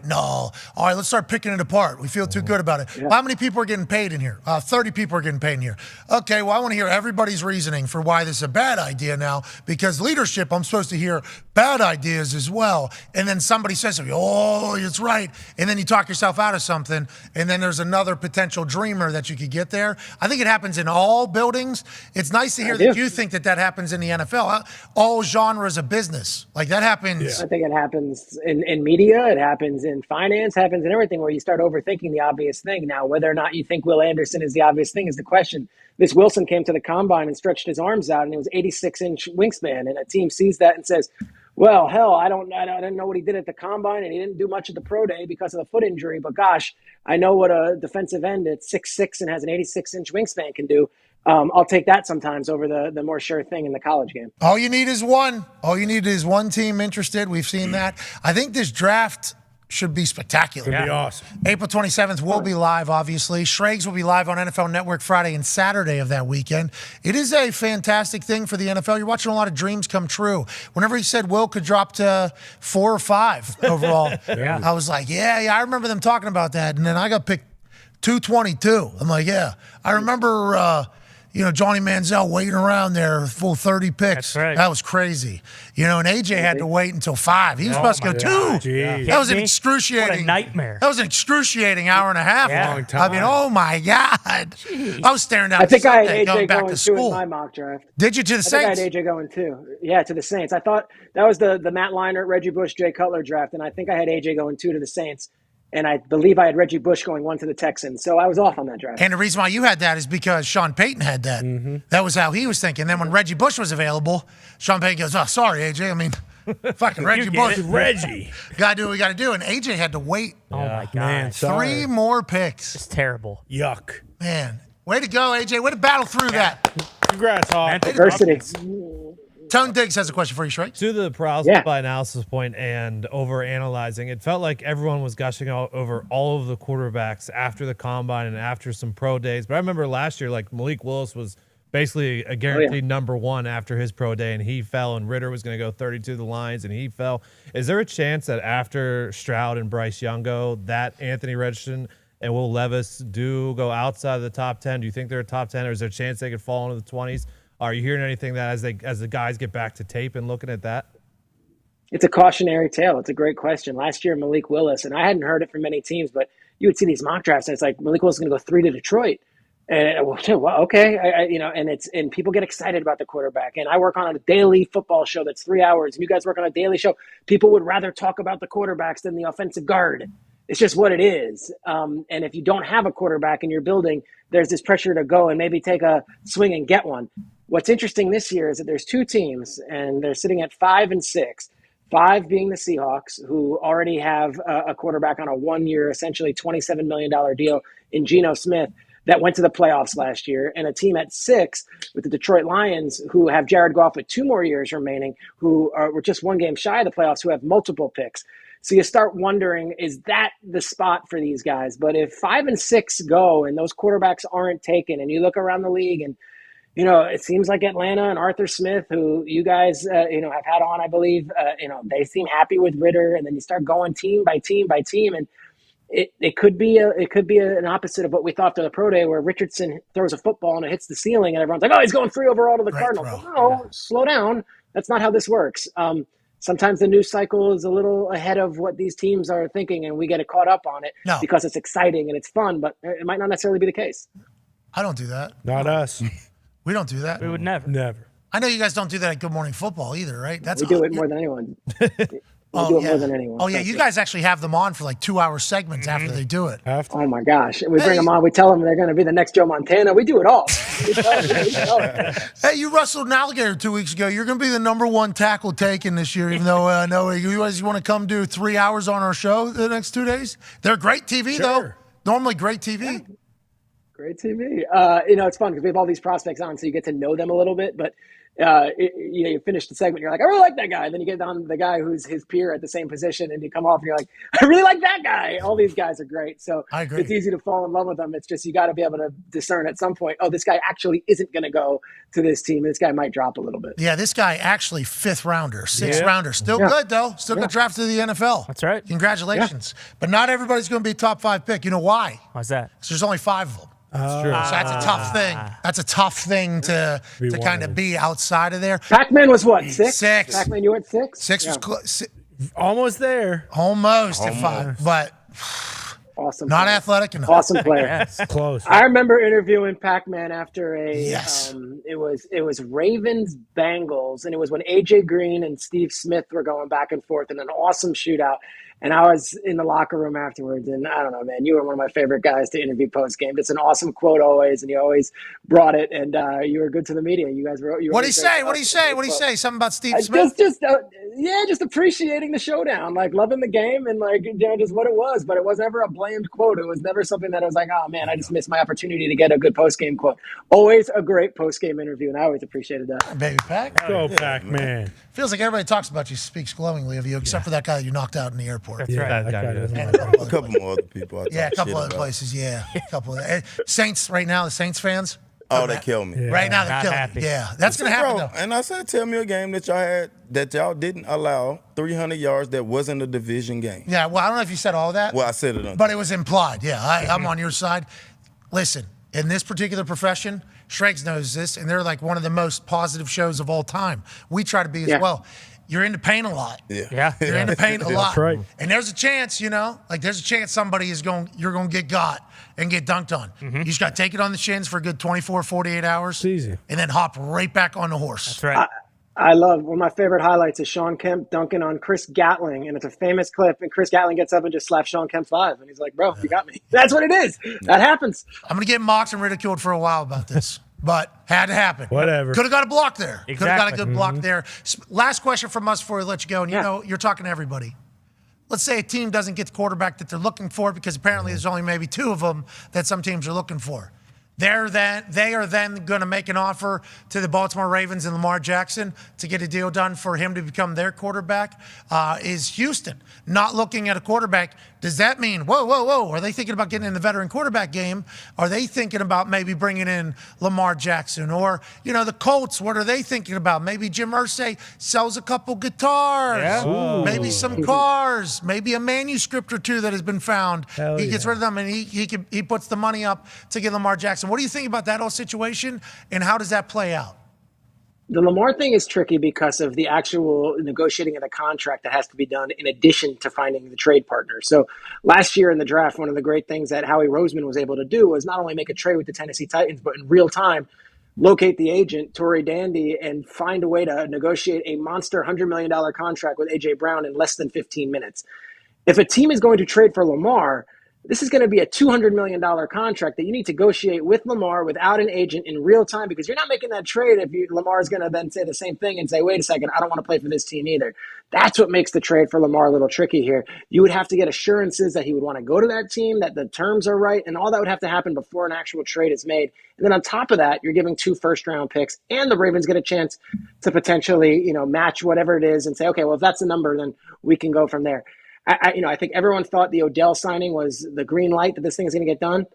No. All right, let's start picking it apart. We feel too good about it. Yeah. Well, how many people are getting paid in here? 30 people are getting paid in here. Okay, well, I want to hear everybody's reasoning for why this is a bad idea now, because leadership, I'm supposed to hear bad ideas as well. And then somebody says, oh, it's right. And then you talk yourself out of something, and then there's another potential dreamer that you could get there. I think it happens in all buildings. It's nice to hear that you think that happens in the NFL. All genres of business. Like that happens. Yeah. I think it happens in media. It happens in finance, happens in everything where you start overthinking the obvious thing. Now, whether or not you think Will Anderson is the obvious thing is the question. This Wilson came to the combine and stretched his arms out, and it was 86-inch wingspan. And a team sees that and says, well, hell, I don't know what he did at the combine, and he didn't do much at the pro day because of the foot injury. But gosh, I know what a defensive end at 6'6" and has an 86-inch wingspan can do. I'll take that sometimes over the more sure thing in the college game. All you need is one. All you need is one team interested. We've seen that. I think this draft should be spectacular. It'd be awesome. April 27th will be live, obviously. Schrags will be live on NFL Network Friday and Saturday of that weekend. It is a fantastic thing for the NFL. You're watching a lot of dreams come true. Whenever he said Will could drop to 4 or 5 overall, I was like, yeah, I remember them talking about that. And then I got picked 222. I'm like, yeah. I remember Johnny Manziel waiting around there, full 30 picks. That's right. That was crazy. And AJ had to wait until 5. He was supposed to go 2. Yeah. That was an excruciating. What a nightmare. That was an excruciating hour and a half. Yeah. Long time. I mean, oh my God. Jeez. I was staring down. I think I had AJ going back going to 2 school. in my mock draft. Did you to the Saints? I think I had AJ going 2. Yeah, to the Saints. I thought that was the Matt Leinart, Reggie Bush, Jay Cutler draft, and I think I had AJ going 2 to the Saints. And I believe I had Reggie Bush going 1 to the Texans. So I was off on that draft. And the reason why you had that is because Sean Payton had that. Mm-hmm. That was how he was thinking. Then when Reggie Bush was available, Sean Payton goes, oh, sorry, AJ. I mean, fucking Reggie Bush. Reggie. Got to do what we got to do. And AJ had to wait. Oh, my God. Man, 3 more picks. It's terrible. Yuck. Man, way to go, AJ. Way to battle through that. Congrats, Hawk. Adversity. Tone Diggs has a question for you, Shrek. To the paralysis by analysis point and over analyzing, it felt like everyone was gushing over all of the quarterbacks after the combine and after some pro days. But I remember last year, like Malik Willis was basically a guaranteed number 1 after his pro day, and he fell, and Ritter was going to go 32 to the Lions, and he fell. Is there a chance that after Stroud and Bryce Young go, that Anthony Richardson and Will Levis do go outside of the top 10? Do you think they're a top 10, or is there a chance they could fall into the 20s? Are you hearing anything that as the guys get back to tape and looking at that? It's a cautionary tale. It's a great question. Last year, Malik Willis, and I hadn't heard it from many teams, but you would see these mock drafts, and it's like Malik Willis is going to go 3 to Detroit. And well, okay, and people get excited about the quarterback. And I work on a daily football show that's 3 hours, and you guys work on a daily show. People would rather talk about the quarterbacks than the offensive guard. It's just what it is. And if you don't have a quarterback in your building, there's this pressure to go and maybe take a swing and get one. What's interesting this year is that there's 2 teams, and they're sitting at 5 and 6. 5 being the Seahawks, who already have a quarterback on a 1-year, essentially $27 million deal in Geno Smith that went to the playoffs last year, and a team at 6 with the Detroit Lions, who have Jared Goff with 2 more years remaining, who were just 1 game shy of the playoffs, who have multiple picks. So you start wondering, is that the spot for these guys? But if 5 and 6 go and those quarterbacks aren't taken, and you look around the league and It seems like Atlanta and Arthur Smith, who you guys, have had on, I believe, they seem happy with Ritter, and then you start going team by team by team, and it could be an opposite of what we thought to the pro day, where Richardson throws a football and it hits the ceiling, and everyone's like, "Oh, he's going 3 overall to the Cardinals." Well, no, slow down. That's not how this works. Sometimes the news cycle is a little ahead of what these teams are thinking, and we get caught up on it because it's exciting and it's fun, but it might not necessarily be the case. I don't do that. Not us. We don't do that. We would never. Never. I know you guys don't do that at Good Morning Football either, right? We do it more than anyone. We do it more than anyone. Oh, yeah. You guys actually have them on for like 2-hour segments after they do it. Oh, my gosh. We bring them on. We tell them they're going to be the next Joe Montana. We do it all. Hey, you wrestled an alligator 2 weeks ago. You're going to be the number 1 tackle taken this year, even though I know you guys want to come do 3 hours on our show the next 2 days. They're great TV, though. Normally great TV. Yeah. Great TV. It's fun because we have all these prospects on, so you get to know them a little bit. But you finish the segment, you're like, I really like that guy. And then you get on the guy who's his peer at the same position, and you come off and you're like, I really like that guy. All these guys are great. So I agree. It's easy to fall in love with them. It's just you got to be able to discern at some point, this guy actually isn't going to go to this team. This guy might drop a little bit. Yeah, this guy actually 5th rounder, 6th rounder. Still good, though. Still got drafted to the NFL. That's right. Congratulations. But not everybody's going to be a top 5 pick. You know why? Why's that? Because there's only 5 of them. That's true. So that's a tough thing. That's a tough thing to kind of be outside of there. Pac-Man was what, 6? 6. Pac-Man, you were at 6? 6 was close. Almost there. Almost at 5. But awesome. Not player. Athletic enough. Awesome player. Yes, close. I remember interviewing Pac-Man after it was Ravens Bengals, and it was when AJ Green and Steve Smith were going back and forth in an awesome shootout. And I was in the locker room afterwards, and I don't know, man, you were one of my favorite guys to interview post-game. It's an awesome quote always, and you always brought it, and you were good to the media. You guys were. What did he say? What did he say? What did he say? Something about Steve Smith? Just appreciating the showdown, like loving the game, and just what it was. But it was never a blamed quote. It was never something that I was like, oh man, I just missed my opportunity to get a good post-game quote. Always a great post-game interview, and I always appreciated that. Baby Pac. Go Pac, man. Feels like everybody talks about you, speaks glowingly of you, except for that guy that you knocked out in the airport. That's right. A couple more other people. A couple other places. Yeah, a couple. Saints right now. The Saints fans. Oh, they kill me. Right now they're killing me. Yeah, that's gonna happen though. And I said, tell me a game that y'all had that y'all didn't allow 300 yards that wasn't a division game. Yeah. Well, I don't know if you said all that. Well, I said it. But it was implied. Yeah, I'm on your side. Listen, in this particular profession, Shregs knows this, and they're like one of the most positive shows of all time. We try to be as well. You're into pain a lot. Yeah. You're into pain a lot. That's right. And there's a chance, there's a chance somebody you're going to get got and get dunked on. Mm-hmm. You just got to take it on the shins for a good 24, 48 hours. It's easy. And then hop right back on the horse. That's right. I love one of my favorite highlights is Sean Kemp dunking on Chris Gatling, and it's a famous clip. And Chris Gatling gets up and just slaps Sean Kemp's live, and he's like, "Bro, you got me." That's what it is. That happens. I'm going to get mocked and ridiculed for a while about this. But had to happen. Whatever. Could have got a block there. Exactly. Could have got a good block there. Last question from us before we let you go. And you're talking to everybody. Let's say a team doesn't get the quarterback that they're looking for because apparently there's only maybe 2 of them that some teams are looking for. They are then going to make an offer to the Baltimore Ravens and Lamar Jackson to get a deal done for him to become their quarterback. Is Houston not looking at a quarterback? Does that mean, whoa, are they thinking about getting in the veteran quarterback game? Are they thinking about maybe bringing in Lamar Jackson? Or, the Colts, what are they thinking about? Maybe Jim Irsay sells a couple guitars, maybe some cars, maybe a manuscript or 2 that has been found. He gets rid of them and he puts the money up to get Lamar Jackson. What do you think about that whole situation, and how does that play out? The Lamar thing is tricky because of the actual negotiating of the contract that has to be done in addition to finding the trade partner. So last year in the draft, one of the great things that Howie Roseman was able to do was not only make a trade with the Tennessee Titans, but in real time, locate the agent, Torrey Dandy, and find a way to negotiate a monster $100 million contract with A.J. Brown in less than 15 minutes. If a team is going to trade for Lamar, this is going to be a $200 million contract that you need to negotiate with Lamar without an agent in real time, because you're not making that trade if Lamar is going to then say the same thing and say, wait a second, I don't want to play for this team either. That's what makes the trade for Lamar a little tricky here. You would have to get assurances that he would want to go to that team, that the terms are right, and all that would have to happen before an actual trade is made. And then on top of that, you're giving 2 first-round picks, and the Ravens get a chance to potentially, match whatever it is and say, okay, well, if that's the number, then we can go from there. I think everyone thought the Odell signing was the green light that this thing is going to get done.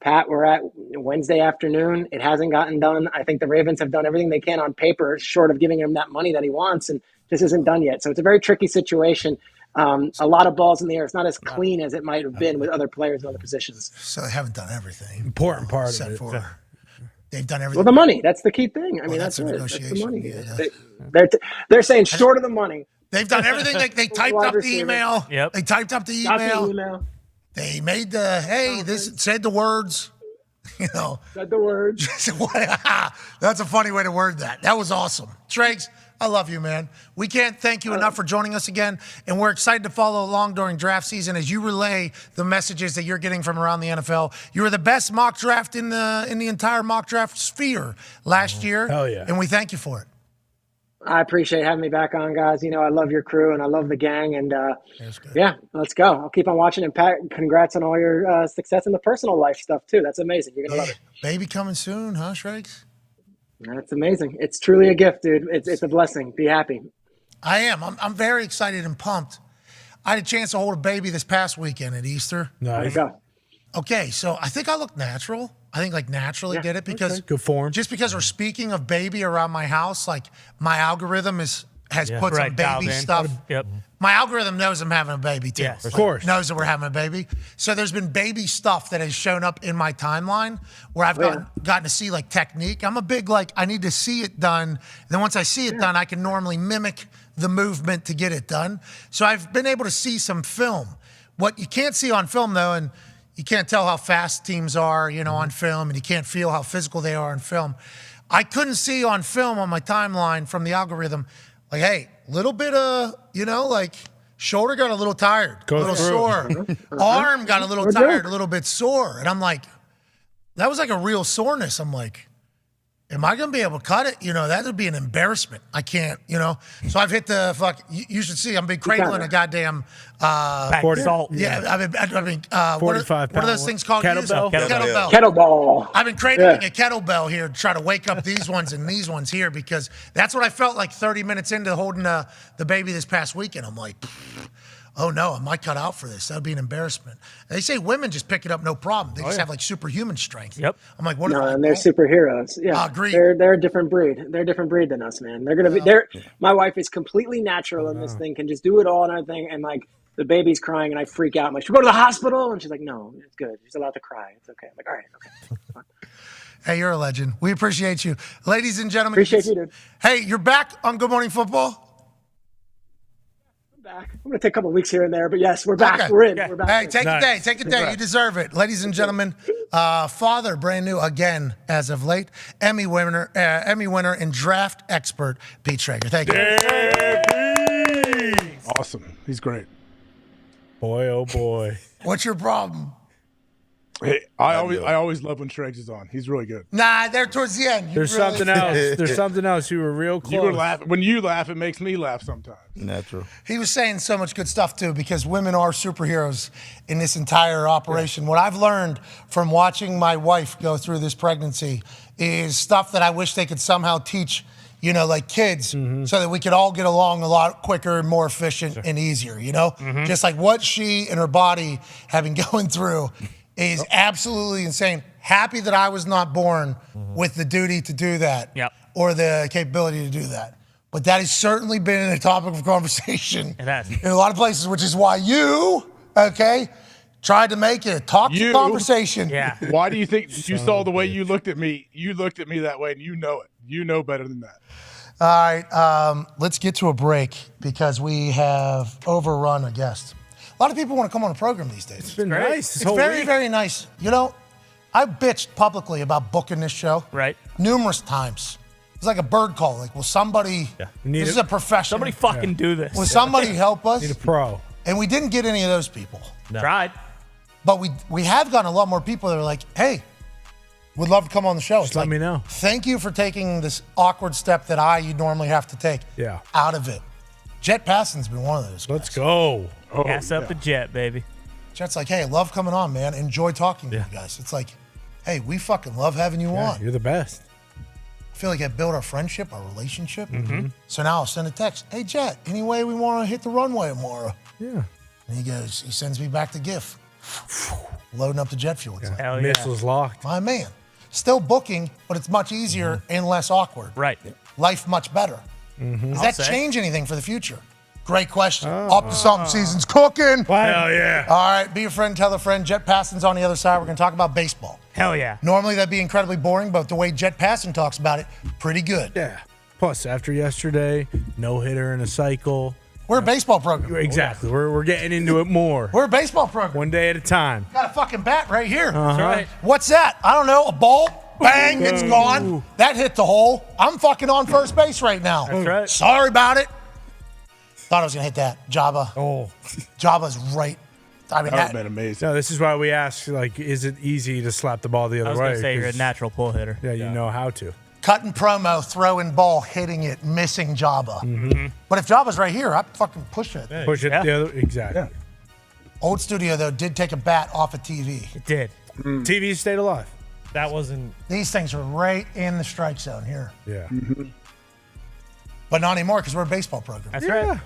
Pat, we're at Wednesday afternoon. It hasn't gotten done. I think the Ravens have done everything they can on paper, short of giving him that money that he wants, and this isn't done yet. So it's a very tricky situation. A lot of balls in the air. It's not as clean as it might have been with other players in other positions. So they haven't done everything. Important part of it. They've done everything. Well, the money. That's the key thing. I mean, that's a it. That's the negotiation. money. They're saying short of the money. They've done everything. They typed Wide up the receiver. email. Yep. They typed up the Got the email. email. They made this said the words. You know. Said the words. That's a funny way to word that. That was awesome. Treggs, I love you, man. We can't thank you enough for joining us again, and we're excited to follow along during draft season as you relay the messages that you're getting from around the NFL. You were the best mock draft in the entire mock draft sphere last year. Hell yeah. And we thank you for it. I appreciate having me back on, guys. You know, I love your crew and I love the gang. And yeah, let's go. I'll keep on watching. And Pat, congrats on all your success in the personal life stuff too. That's amazing. You're gonna love it. Baby coming soon, huh, Shregs? That's amazing. It's truly a gift, dude. It's a blessing. Be happy. I am. I'm very excited and pumped. I had a chance to hold a baby this past weekend at Easter. Nice. Okay, so I think I look natural. I think like naturally did it because good form. Just because we're speaking of baby around my house, like my algorithm has put some baby stuff. Yep. My algorithm knows I'm having a baby too. Yes. Of course. Knows that we're having a baby. So there's been baby stuff that has shown up in my timeline where I've gotten to see like technique. I'm a big I need to see it done. And then once I see it done, I can normally mimic the movement to get it done. So I've been able to see some film. What you can't see on film though, and you can't tell how fast teams are, on film, and you can't feel how physical they are on film. I couldn't see on film on my timeline from the algorithm, like, hey, little bit of, shoulder got a little tired, a little sore. Arm got a little tired, a little bit sore. And I'm like, that was like a real soreness. I'm like, am I going to be able to cut it? That would be an embarrassment. I can't, So I've hit the you should see, I've been cradling a goddamn. 40. Salt. Yeah, I mean, 45 what are those things called? Kettlebell? Kettlebell. I've been cradling a kettlebell here to try to wake up these ones and these ones here because that's what I felt like 30 minutes into holding the baby this past weekend. I'm like, oh no, I might cut out for this. That would be an embarrassment. And they say women just pick it up no problem. They just have like superhuman strength. Yep. I'm like, what? No, and they're superheroes. Yeah, agreed. They're a different breed. They're a different breed than us, man. They're gonna be. My wife is completely natural in this thing. Can just do it all and everything. And like the baby's crying, and I freak out. I'm like, should we go to the hospital? And she's like, no, it's good. She's allowed to cry. It's okay. I'm like, all right, okay. Hey, you're a legend. We appreciate you, ladies and gentlemen. Appreciate you, dude. Hey, you're back on Good Morning Football. Back. I'm going to take a couple of weeks here and there, but yes, we're back. Okay. We're in. We're back. Hey, take a day. Take a day. You deserve it. Ladies and gentlemen, father, brand new again as of late, Emmy winner and draft expert, Pete Schrager. Thank you. Awesome. He's great. Boy, oh boy. What's your problem? Hey, I always love when Schrags is on. He's really good. Nah, they're towards the end. There's something else. There's something else. You were real close. You were laughing. When you laugh, it makes me laugh sometimes. Natural. He was saying so much good stuff, too, because women are superheroes in this entire operation. Yeah. What I've learned from watching my wife go through this pregnancy is stuff that I wish they could somehow teach, like kids, so that we could all get along a lot quicker and more efficient and easier, Just like what she and her body have been going through is absolutely insane. Happy that I was not born with the duty to do that or the capability to do that. But that has certainly been a topic of conversation in a lot of places, which is why you, tried to make it a talk conversation. Yeah. Why do you think you saw the way you looked at me? You looked at me that way, and you know it. You know better than that. All right, let's get to a break because we have overrun a guest. A lot of people want to come on the program these days. It's been nice. It's very, very nice. I bitched publicly about booking this show numerous times. It's like a bird call. Like, will somebody, this is a professional. Somebody fucking do this. Will somebody help us? Need a pro. And we didn't get any of those people. No. Tried. But we have gotten a lot more people that are like, hey, would love to come on the show. Just let me know. Thank you for taking this awkward step that you normally have to take out of it. Jet Passon's been one of those guys. Let's go. Gas up the jet, baby. Jet's like, hey, love coming on, man. Enjoy talking to you guys. It's like, hey, we fucking love having you on. You're the best. I feel like I built our friendship, our relationship. So now I'll send a text. Hey, Jet, any way we want to hit the runway tomorrow? Yeah. And he sends me back the GIF. Loading up the jet fuel. It's like. Hell yeah. Missiles locked. My man. Still booking, but it's much easier and less awkward. Right. Life much better. Mm-hmm. Does that change anything for the future? Great question. Up to something. Season's cooking. Hell yeah. All right. Be a friend, tell a friend. Jet Passing's on the other side. We're going to talk about baseball. Hell yeah. Normally that'd be incredibly boring, but the way Jet Passing talks about it, pretty good. Yeah. Plus, after yesterday, no hitter in a cycle. We're a baseball program. Exactly. We're getting into it more. We're a baseball program. One day at a time. Got a fucking bat right here. That's right. What's that? I don't know. A ball? Bang, it's gone. That hit the hole. I'm fucking on first base right now. That's right. Sorry about it. Thought I was going to hit that. Jabba. Oh. Jabba's right. I mean, That would have been amazing. No, this is why we ask, like, is it easy to slap the ball the I other was way? going to say you're a 'Cause, natural pull hitter. yeah, you know how to. cutting promo, throwing ball, hitting it, missing Jabba. Mm-hmm. But if Jabba's right here, I fucking push it. Push it the other, exactly. Old studio, though, did take a bat off a TV. It did. TV stayed alive. That wasn't. These things are right in the strike zone here. Yeah. But not anymore because we're a baseball program. That's right.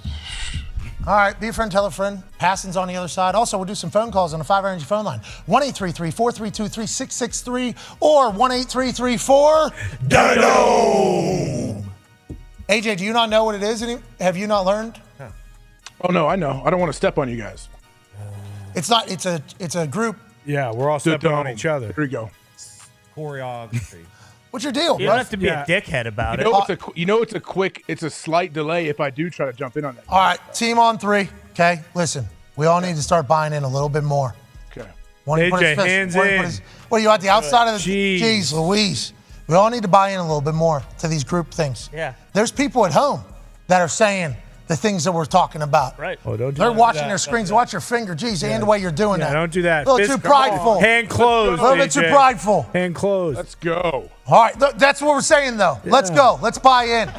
All right, be a friend, tell a friend. Passing's on the other side. Also, we'll do some phone calls on the 5 Energy phone line. 1-833-432-3663 or 1-833-4-DINO. AJ, do you not know what it is? Have you not learned? Oh, no, I know. I don't want to step on you guys. It's not. It's a group. Yeah, we're all stepping on each other. Here we go. Choreography. What's your deal? You don't have to be a dickhead about it. It's a slight delay if I do try to jump in on that. All right, team on three. Okay, listen, we all need to start buying in a little bit more. Okay. AJ, hands in. What are you at the outside of the? Jeez, Louise. We all need to buy in a little bit more to these group things. Yeah. There's people at home that are saying the things that we're talking about. Right. Oh, don't do They're that. watching their screens. Watch your finger. Jeez, and the way you're doing that. Don't do that. A little too prideful. Hand closed. A little bit too AJ. prideful. Hand closed. Let's go. All right, that's what we're saying, though. Let's go. Let's buy in.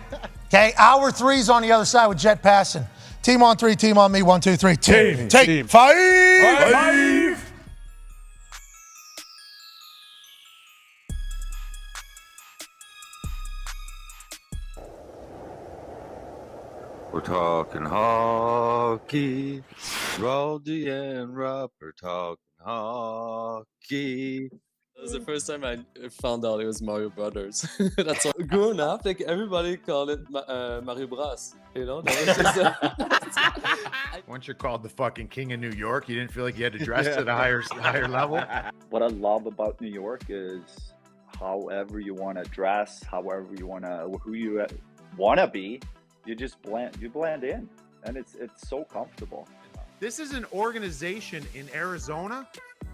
Okay, hour three's on the other side with Jet Passing. Team on three, team on me. 1, 2, 3. Team. Take 5. We're talking hockey. Roldy and Rupp are talking hockey. That was the first time I found out it was Mario Brothers. That's all. Growing up, like everybody called it Mario Bros. You know, that was just. Once you're called the fucking king of New York, you didn't feel like you had to dress at a higher level. What I love about New York is however you want to dress, however you want to, who you want to be, you just blend in, and it's so comfortable. This is an organization in Arizona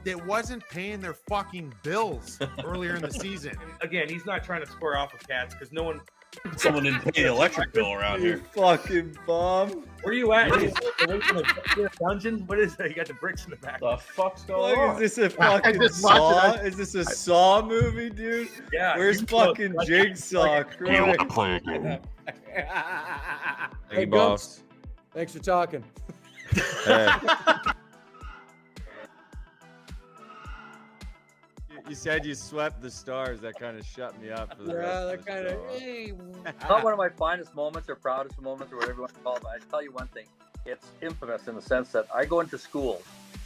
that wasn't paying their fucking bills earlier in the season. Again, he's not trying to square off with Cats because no one. Someone didn't pay the electric bill around here. Fucking bum. Where are you at? Away from the dungeon? What is that? You got the bricks in the back. The fuck's going on? Is this a fucking Saw? Is this a Saw movie, dude? Yeah. Where's fucking Jigsaw? Do you want to play a game? Hey, boss. Thanks for talking. Hey. You said you swept the stars. That kind of shut me up for the rest of the show. Not one of my finest moments or proudest moments or whatever you want to call it, but I tell you one thing. It's infamous in the sense that I go into schools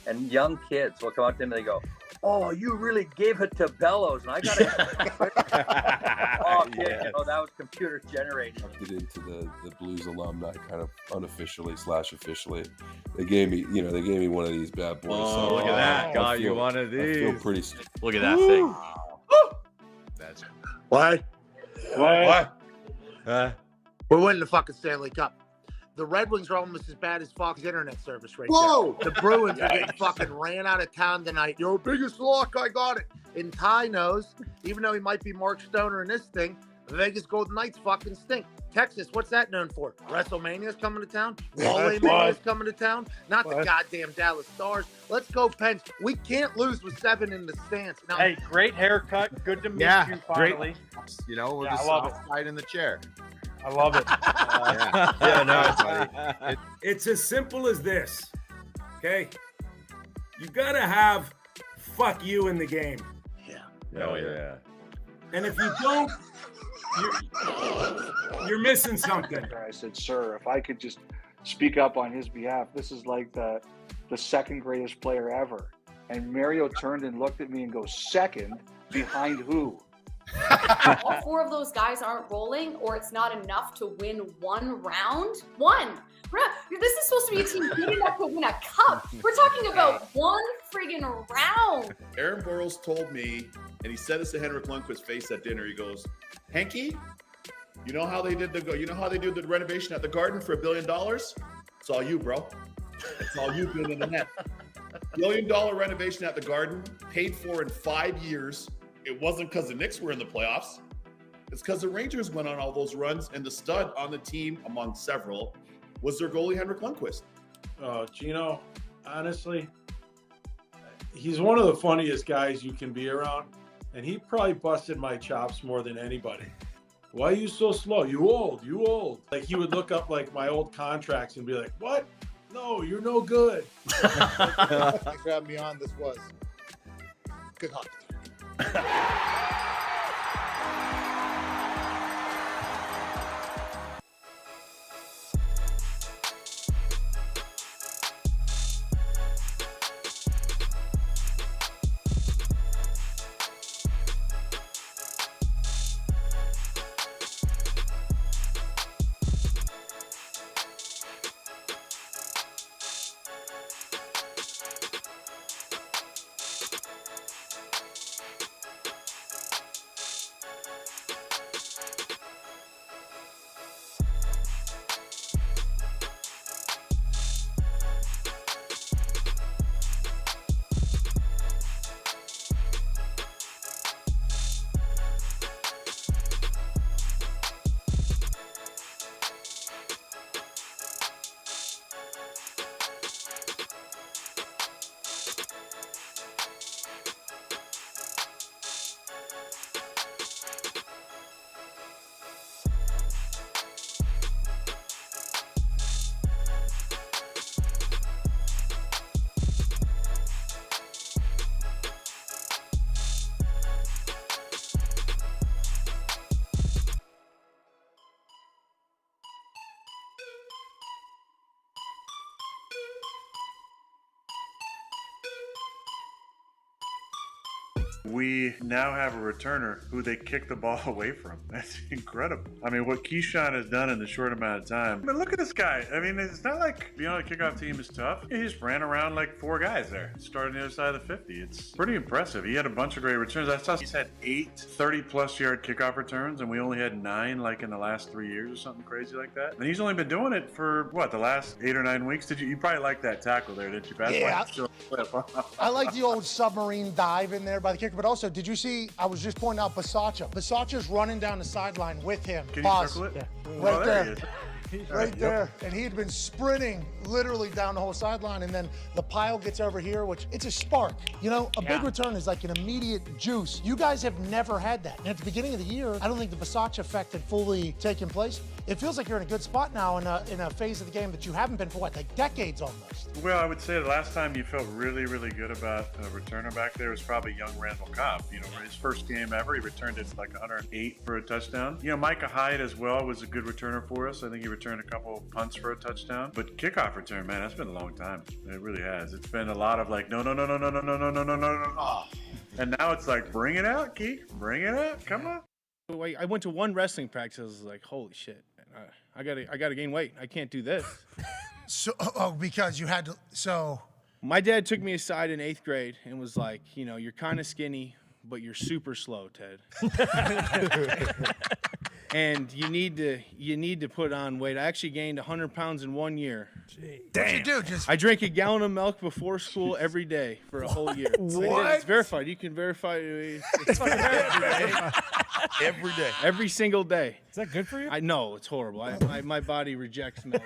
and young kids will come up to me and they go, "Oh, you really gave it to Bellows." And I got to oh, kid, Yeah. you know, that was computer generated. Get into the Blues alumni kind of unofficially / officially. They gave me one of these bad boys. Oh, so look at that. I Got feel- you one of I feel these. pretty. Look at that thing. That's What? what? We're winning the fucking Stanley Cup. The Red Wings are almost as bad as Fox internet service right Whoa! there. The Bruins are getting fucking ran out of town tonight. Your biggest luck, I got it. And Ty knows, even though he might be Mark Stoner in this thing, the Vegas Golden Knights fucking stink. Texas, what's that known for? WrestleMania's coming to town? Wally Mania's coming to town? Not the goddamn Dallas Stars. Let's go, Pens. We can't lose with 7 in the stands. Now, Hey, great haircut. Good to meet Yeah, you great. finally. You know, we're Yeah, the I love soft side in the chair. I love it. Yeah, no, buddy. It's as simple as this, okay? You gotta have fuck you in the game. Oh, yeah. And if you don't, you're missing something. I said, "Sir, if I could just speak up on his behalf, this is like the second greatest player ever." And Mario turned and looked at me and goes, second? Behind who? All four of those guys aren't rolling, or it's not enough to win one round. This is supposed to be a team good enough to win a cup. We're talking about one friggin' round. Aaron Burrows told me, and he said this to Henrik Lundqvist's face at dinner. He goes, Henky, you know how they did the renovation at the Garden for $1 billion? It's all you, bro. It's all you being in the net. $1 billion renovation at the Garden, paid for in 5 years. It wasn't because the Knicks were in the playoffs. It's because the Rangers went on all those runs, and the stud on the team, among several, was their goalie, Henrik Lundqvist. Gino, honestly, he's one of the funniest guys you can be around, and he probably busted my chops more than anybody. Why are you so slow? You old. Like, he would look up, like, my old contracts and be like, what? No, you're no good. Thanks for having me on. This was good hockey. We now have a returner who they kick the ball away from. That's incredible. I mean, what Keyshawn has done in the short amount of time. I mean, look at this guy. I mean, it's not like being on a kickoff team is tough. He just ran around like 4 guys there, starting the other side of the 50. It's pretty impressive. He had a bunch of great returns. I saw he's had 8 30-plus yard kickoff returns, and we only had 9 like in the last 3 years or something crazy like that. And he's only been doing it for, what, the last 8 or 9 weeks? You probably liked that tackle there, didn't you, Pat? Yeah. I like the old submarine dive in there by the kicker, but also, did you see, I was just pointing out Bisaccia. Bisaccia's running down the sideline with him. Can Pause. you circle it? Yeah. Well, Right there there. he is. Right there. And he had been sprinting literally down the whole sideline, and then the pile gets over here, which it's a spark. You know, a big return is like an immediate juice. You guys have never had that. And at the beginning of the year, I don't think the Bisaccia effect had fully taken place. It feels like you're in a good spot now in a phase of the game that you haven't been for what, like decades almost. Well, I would say the last time you felt really, really good about a returner back there was probably young Randall Cobb. You know, his first game ever, he returned it like 108 for a touchdown. You know, Micah Hyde as well was a good returner for us. I think he returned a couple punts for a touchdown. But kickoff return, man, that's been a long time. It really has. It's been a lot of like, no. Oh. And now it's like, bring it out, Keith. Bring it out. Come on. I went to one wrestling practice. I was like, holy shit, I gotta gain weight. I can't do this. So, because you had to, so. My dad took me aside in 8th grade and was like, you know, you're kind of skinny, but you're super slow, Ted. And you need to put on weight. I actually gained 100 pounds in 1 year. Damn. What'd you do? I drank a gallon of milk before school every day for a whole year. What? It's verified. You can verify it. Every day. Every single day. Is that good for you? I know it's horrible. My body rejects milk.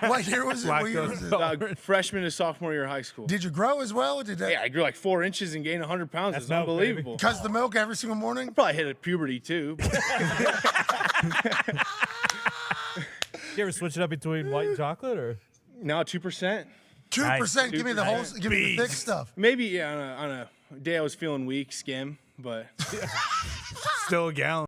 What year was it? What year was it? Freshman to sophomore year of high school. Did you grow as well? Yeah, I grew like 4 inches and gained 100 pounds. It's unbelievable. Because the milk every single morning? I probably hit a puberty too. You ever switch it up between white and chocolate or? No, 2%. 2%. Give me the whole. Give me the thick stuff. Maybe yeah, on a day I was feeling weak, skim, but still a gallon.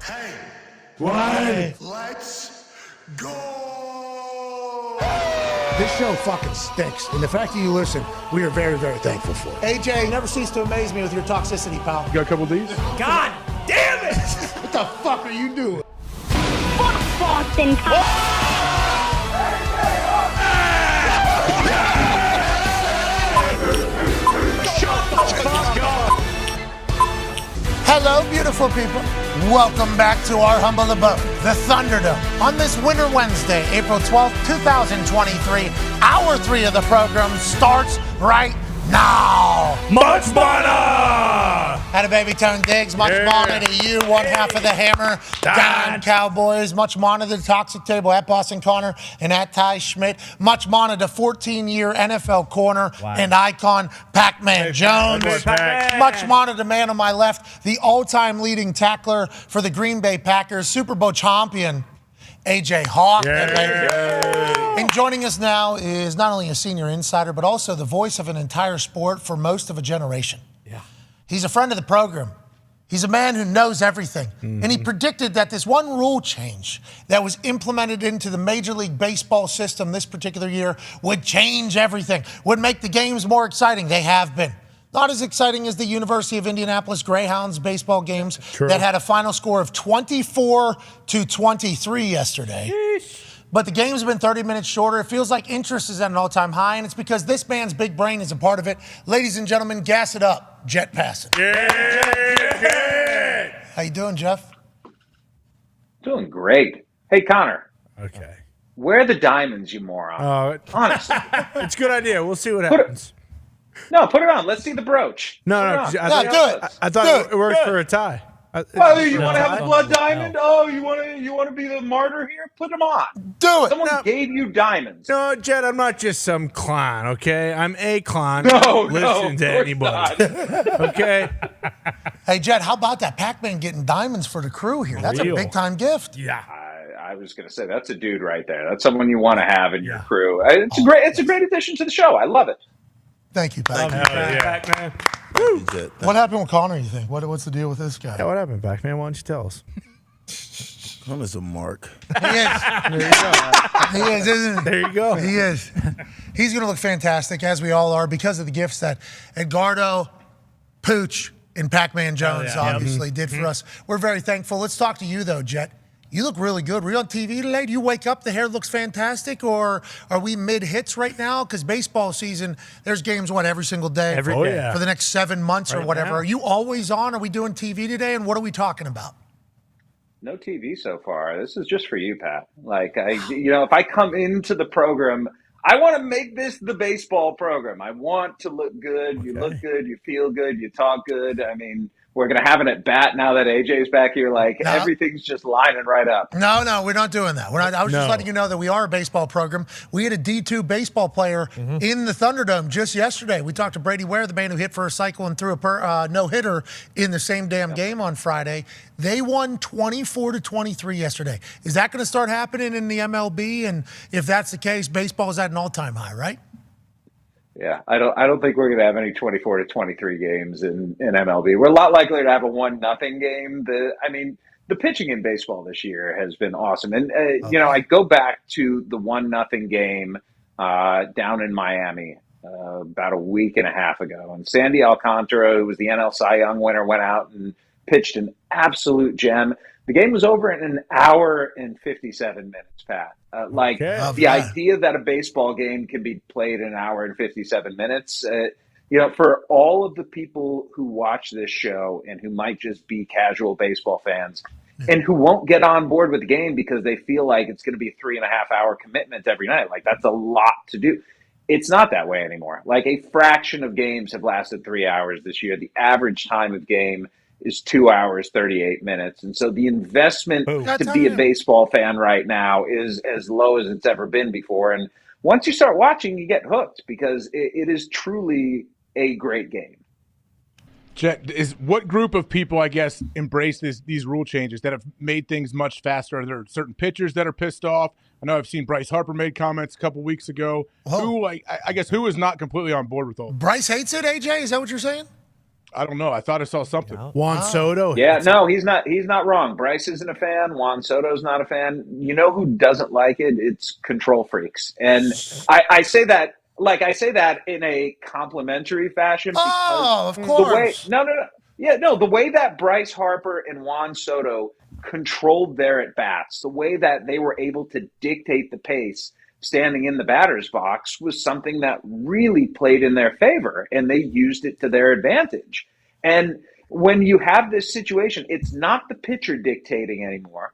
Hey, Why? let's go. This show fucking stinks, and the fact that you listen, we are very, very thankful for it. AJ, you never cease to amaze me with your toxicity, pal. You got a couple of these? God damn it! What the fuck are you doing? Fuck Boston. Shut the fuck up! Hello, beautiful people. Welcome back to our humble abode, the Thunderdome. On this Winter Wednesday, April 12th, 2023, Hour 3 of the program starts right now. Much money! Had a baby tone Diggs. Much money to you. One half of the Hammer. Dahn Cowboys. Much money to the Toxic Table at Boston Connor and at Ty Schmidt. Much money to 14-year NFL corner and icon Pac-Man Jones. Much money to the man on my left, the all-time leading tackler for the Green Bay Packers, Super Bowl champion, AJ Hawk. And joining us now is not only a senior insider, but also the voice of an entire sport for most of a generation. He's a friend of the program. He's a man who knows everything. And he predicted that this one rule change that was implemented into the Major League Baseball system this particular year would change everything, would make the games more exciting. They have been. Not as exciting as the University of Indianapolis Greyhounds baseball games that had a final score of 24-23 yesterday. But the game's been 30 minutes shorter. It feels like interest is at an all-time high, and it's because this man's big brain is a part of it. Ladies and gentlemen, gas it up. Jet Passing. How you doing, Jeff? Doing great. Hey, Connor. Okay. Where are the diamonds, you moron? Honestly. It's a good idea. We'll see what happens. Put it on. Let's see the brooch. No, I thought it worked for a tie. Well, you want to have a blood diamond? Oh, you want to be the martyr here? Put them on. Do it. Someone gave you diamonds. No, Jet, I'm not just some clown, okay? I'm a clown. Listen to of course anybody. Okay? Hey, Jet, how about that Pac-Man getting diamonds for the crew here? That's a big-time gift. Yeah. I was going to say, that's a dude right there. That's someone you want to have in your crew. It's a great addition to the show. I love it. Thank you, Pac. Pac-Man. What happened with Connor, you think? What's the deal with this guy? Yeah, what happened, Pac-Man? Why don't you tell us? Connor's a mark. He is. There you go. He is, isn't he? There you go. He is. He's going to look fantastic, as we all are, because of the gifts that Edgardo, Pooch, and Pac-Man Jones obviously did for us. We're very thankful. Let's talk to you, though, Jet. You look really good. Were you on TV today? Do you wake up, the hair looks fantastic, or are we mid-hits right now? Because baseball season, there's games, every single day? Every day. For the next 7 months or whatever. Now. Are you always on? Are we doing TV today, and what are we talking about? No TV so far. This is just for you, Pat. If I come into the program, I want to make this the baseball program. I want to look good. You look good. You feel good. You talk good. I mean, we're going to have an at bat now that AJ's back here. Everything's just lining right up. No, we're not doing that. I was just letting you know that we are a baseball program. We had a D2 baseball player in the Thunderdome just yesterday. We talked to Brady Ware, the man who hit for a cycle and threw a no-hitter in the same damn game on Friday. They won 24-23 yesterday. Is that going to start happening in the MLB? And if that's the case, baseball is at an all-time high, right? Yeah, I don't think we're going to have any 24-23 games in MLB. We're a lot likely to have a 1-0 game. The pitching in baseball this year has been awesome. And, I go back to the 1-0 game down in Miami about a week and a half ago. And Sandy Alcantara, who was the NL Cy Young winner, went out and pitched an absolute gem. The game was over in an hour and 57 minutes, Pat. The idea that a baseball game can be played in an hour and 57 minutes, for all of the people who watch this show and who might just be casual baseball fans and who won't get on board with the game because they feel like it's going to be a 3.5-hour commitment every night. That's a lot to do. It's not that way anymore. A fraction of games have lasted 3 hours this year. The average time of game is 2 hours, 38 minutes. And so the investment to be a baseball fan right now is as low as it's ever been before. And once you start watching, you get hooked because it is truly a great game. Jet, what group of people, I guess, embrace these rule changes that have made things much faster? Are there certain pitchers that are pissed off? I know I've seen Bryce Harper made comments a couple weeks ago. Who is not completely on board with all this? Bryce hates it, AJ? Is that what you're saying? I don't know. I thought I saw something. Juan Soto. Yeah, no, he's not wrong. Bryce isn't a fan. Juan Soto's not a fan. You know who doesn't like it? It's control freaks. And I say that in a complimentary fashion. Oh, of Because course. the way that Bryce Harper and Juan Soto controlled their at bats, the way that they were able to dictate the pace standing in the batter's box was something that really played in their favor, and they used it to their advantage. And when you have this situation, it's not the pitcher dictating anymore.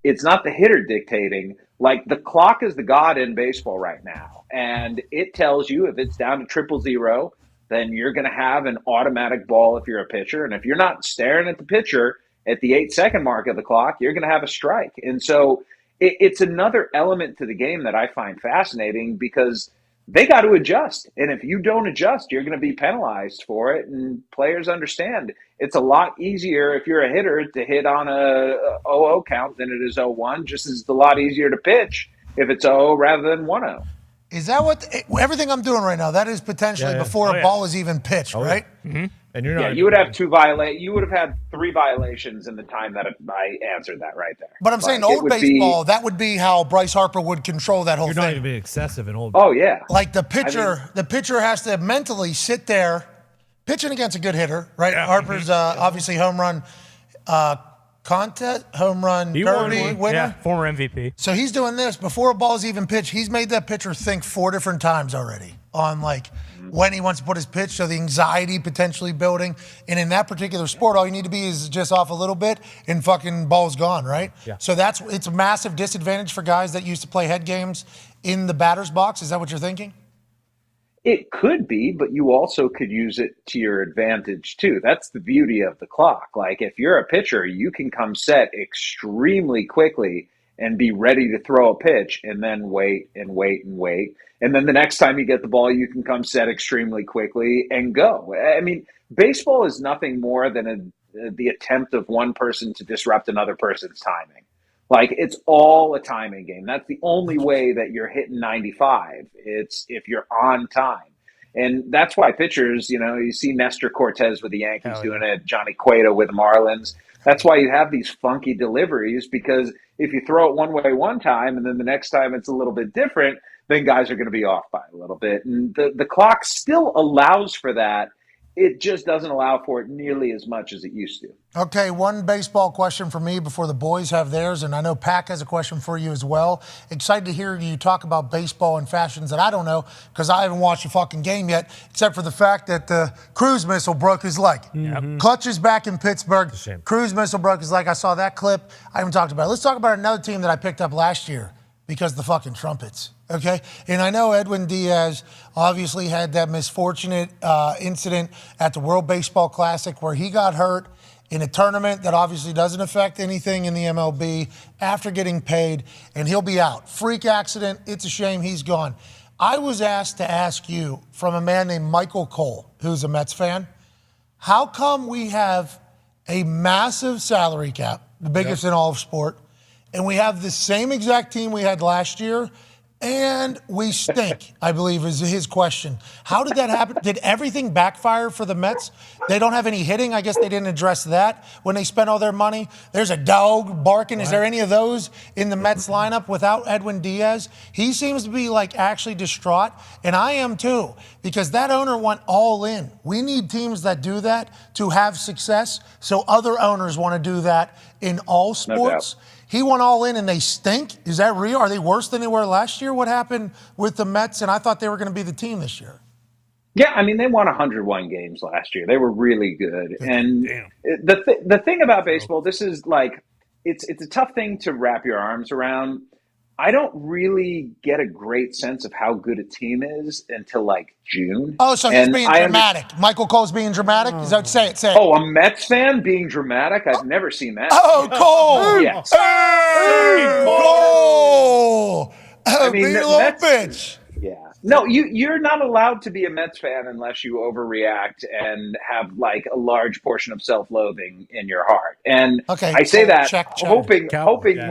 It's not the hitter dictating. Like, the clock is the god in baseball right now, and it tells you if it's down to 0-0, then you're going to have an automatic ball if you're a pitcher. And if you're not staring at the pitcher at the 8-second mark of the clock, you're going to have a strike. And so it's another element to the game that I find fascinating because they got to adjust. And if you don't adjust, you're going to be penalized for it. And players understand it's a lot easier if you're a hitter to hit on a 0-0 count than it is 0-1, just as it's a lot easier to pitch if it's 0-0 rather than 1-0. Is that what everything I'm doing right now? That is potentially before a ball is even pitched, right? Mm-hmm. And you're not. You would have you would have had 3 violations in the time that I answered that right there. But I'm saying old baseball, that would be how Bryce Harper would control that whole You're thing. not even being excessive in old. Oh yeah. Like the pitcher has to mentally sit there, pitching against a good hitter, right? Yeah. Harper's obviously home run derby winner. Yeah, former MVP. So he's doing this before a ball's even pitched. He's made that pitcher think 4 different times already on when he wants to put his pitch, so the anxiety potentially building. And in that particular sport, all you need to be is just off a little bit and fucking ball's gone, right? Yeah. So it's a massive disadvantage for guys that used to play head games in the batter's box. Is that what you're thinking? It could be, but you also could use it to your advantage too. That's the beauty of the clock. Like, if you're a pitcher, you can come set extremely quickly and be ready to throw a pitch and then wait and wait and wait. And then the next time you get the ball, you can come set extremely quickly and go. I mean, baseball is nothing more than the attempt of one person to disrupt another person's timing. Like, it's all a timing game. That's the only way that you're hitting 95. It's if you're on time. And that's why pitchers, you see Nestor Cortez with the Yankees doing it, Johnny Cueto with the Marlins. That's why you have these funky deliveries, because if you throw it one way one time and then the next time it's a little bit different, then guys are going to be off by a little bit. And the clock still allows for that. It just doesn't allow for it nearly as much as it used to. Okay, one baseball question for me before the boys have theirs, and I know Pac has a question for you as well. Excited to hear you talk about baseball and fashions that I don't know, because I haven't watched a fucking game yet, except for the fact that the cruise missile broke his leg. Clutch is back in Pittsburgh. Cruise missile broke his leg. I saw that clip. I haven't talked about it. Let's talk about another team that I picked up last year because the fucking Trumpets. Okay, and I know Edwin Diaz obviously had that misfortunate incident at the World Baseball Classic where he got hurt in a tournament that obviously doesn't affect anything in the MLB after getting paid, and he'll be out. Freak accident. It's a shame he's gone. I was asked to ask you from a man named Michael Cole, who's a Mets fan, how come we have a massive salary cap, the biggest in all of sport, and we have the same exact team we had last year, and we stink, I believe is his question. How did that happen? Did everything backfire for the Mets? They don't have any hitting. I guess they didn't address that when they spent all their money. There's a dog barking. Is there any of those in the Mets lineup without Edwin Diaz? He seems to be actually distraught, and I am too, because that owner went all in. We need teams that do that to have success, so other owners want to do that in all sports. No doubt. He went all in and they stink? Is that real? Are they worse than they were last year? What happened with the Mets? And I thought they were going to be the team this year. Yeah, I mean, they won 101 games last year. They were really good. And the thing about baseball, this is it's a tough thing to wrap your arms around. I don't really get a great sense of how good a team is until June. Oh, so he's being dramatic. Michael Cole's being dramatic? Is that say it? Oh, a Mets fan being dramatic? I've never seen that. Oh, Cole! Yes. Hey, Cole! I mean, being a little bitch. Yeah. No, you're not allowed to be a Mets fan unless you overreact and have a large portion of self-loathing in your heart. And I say that hoping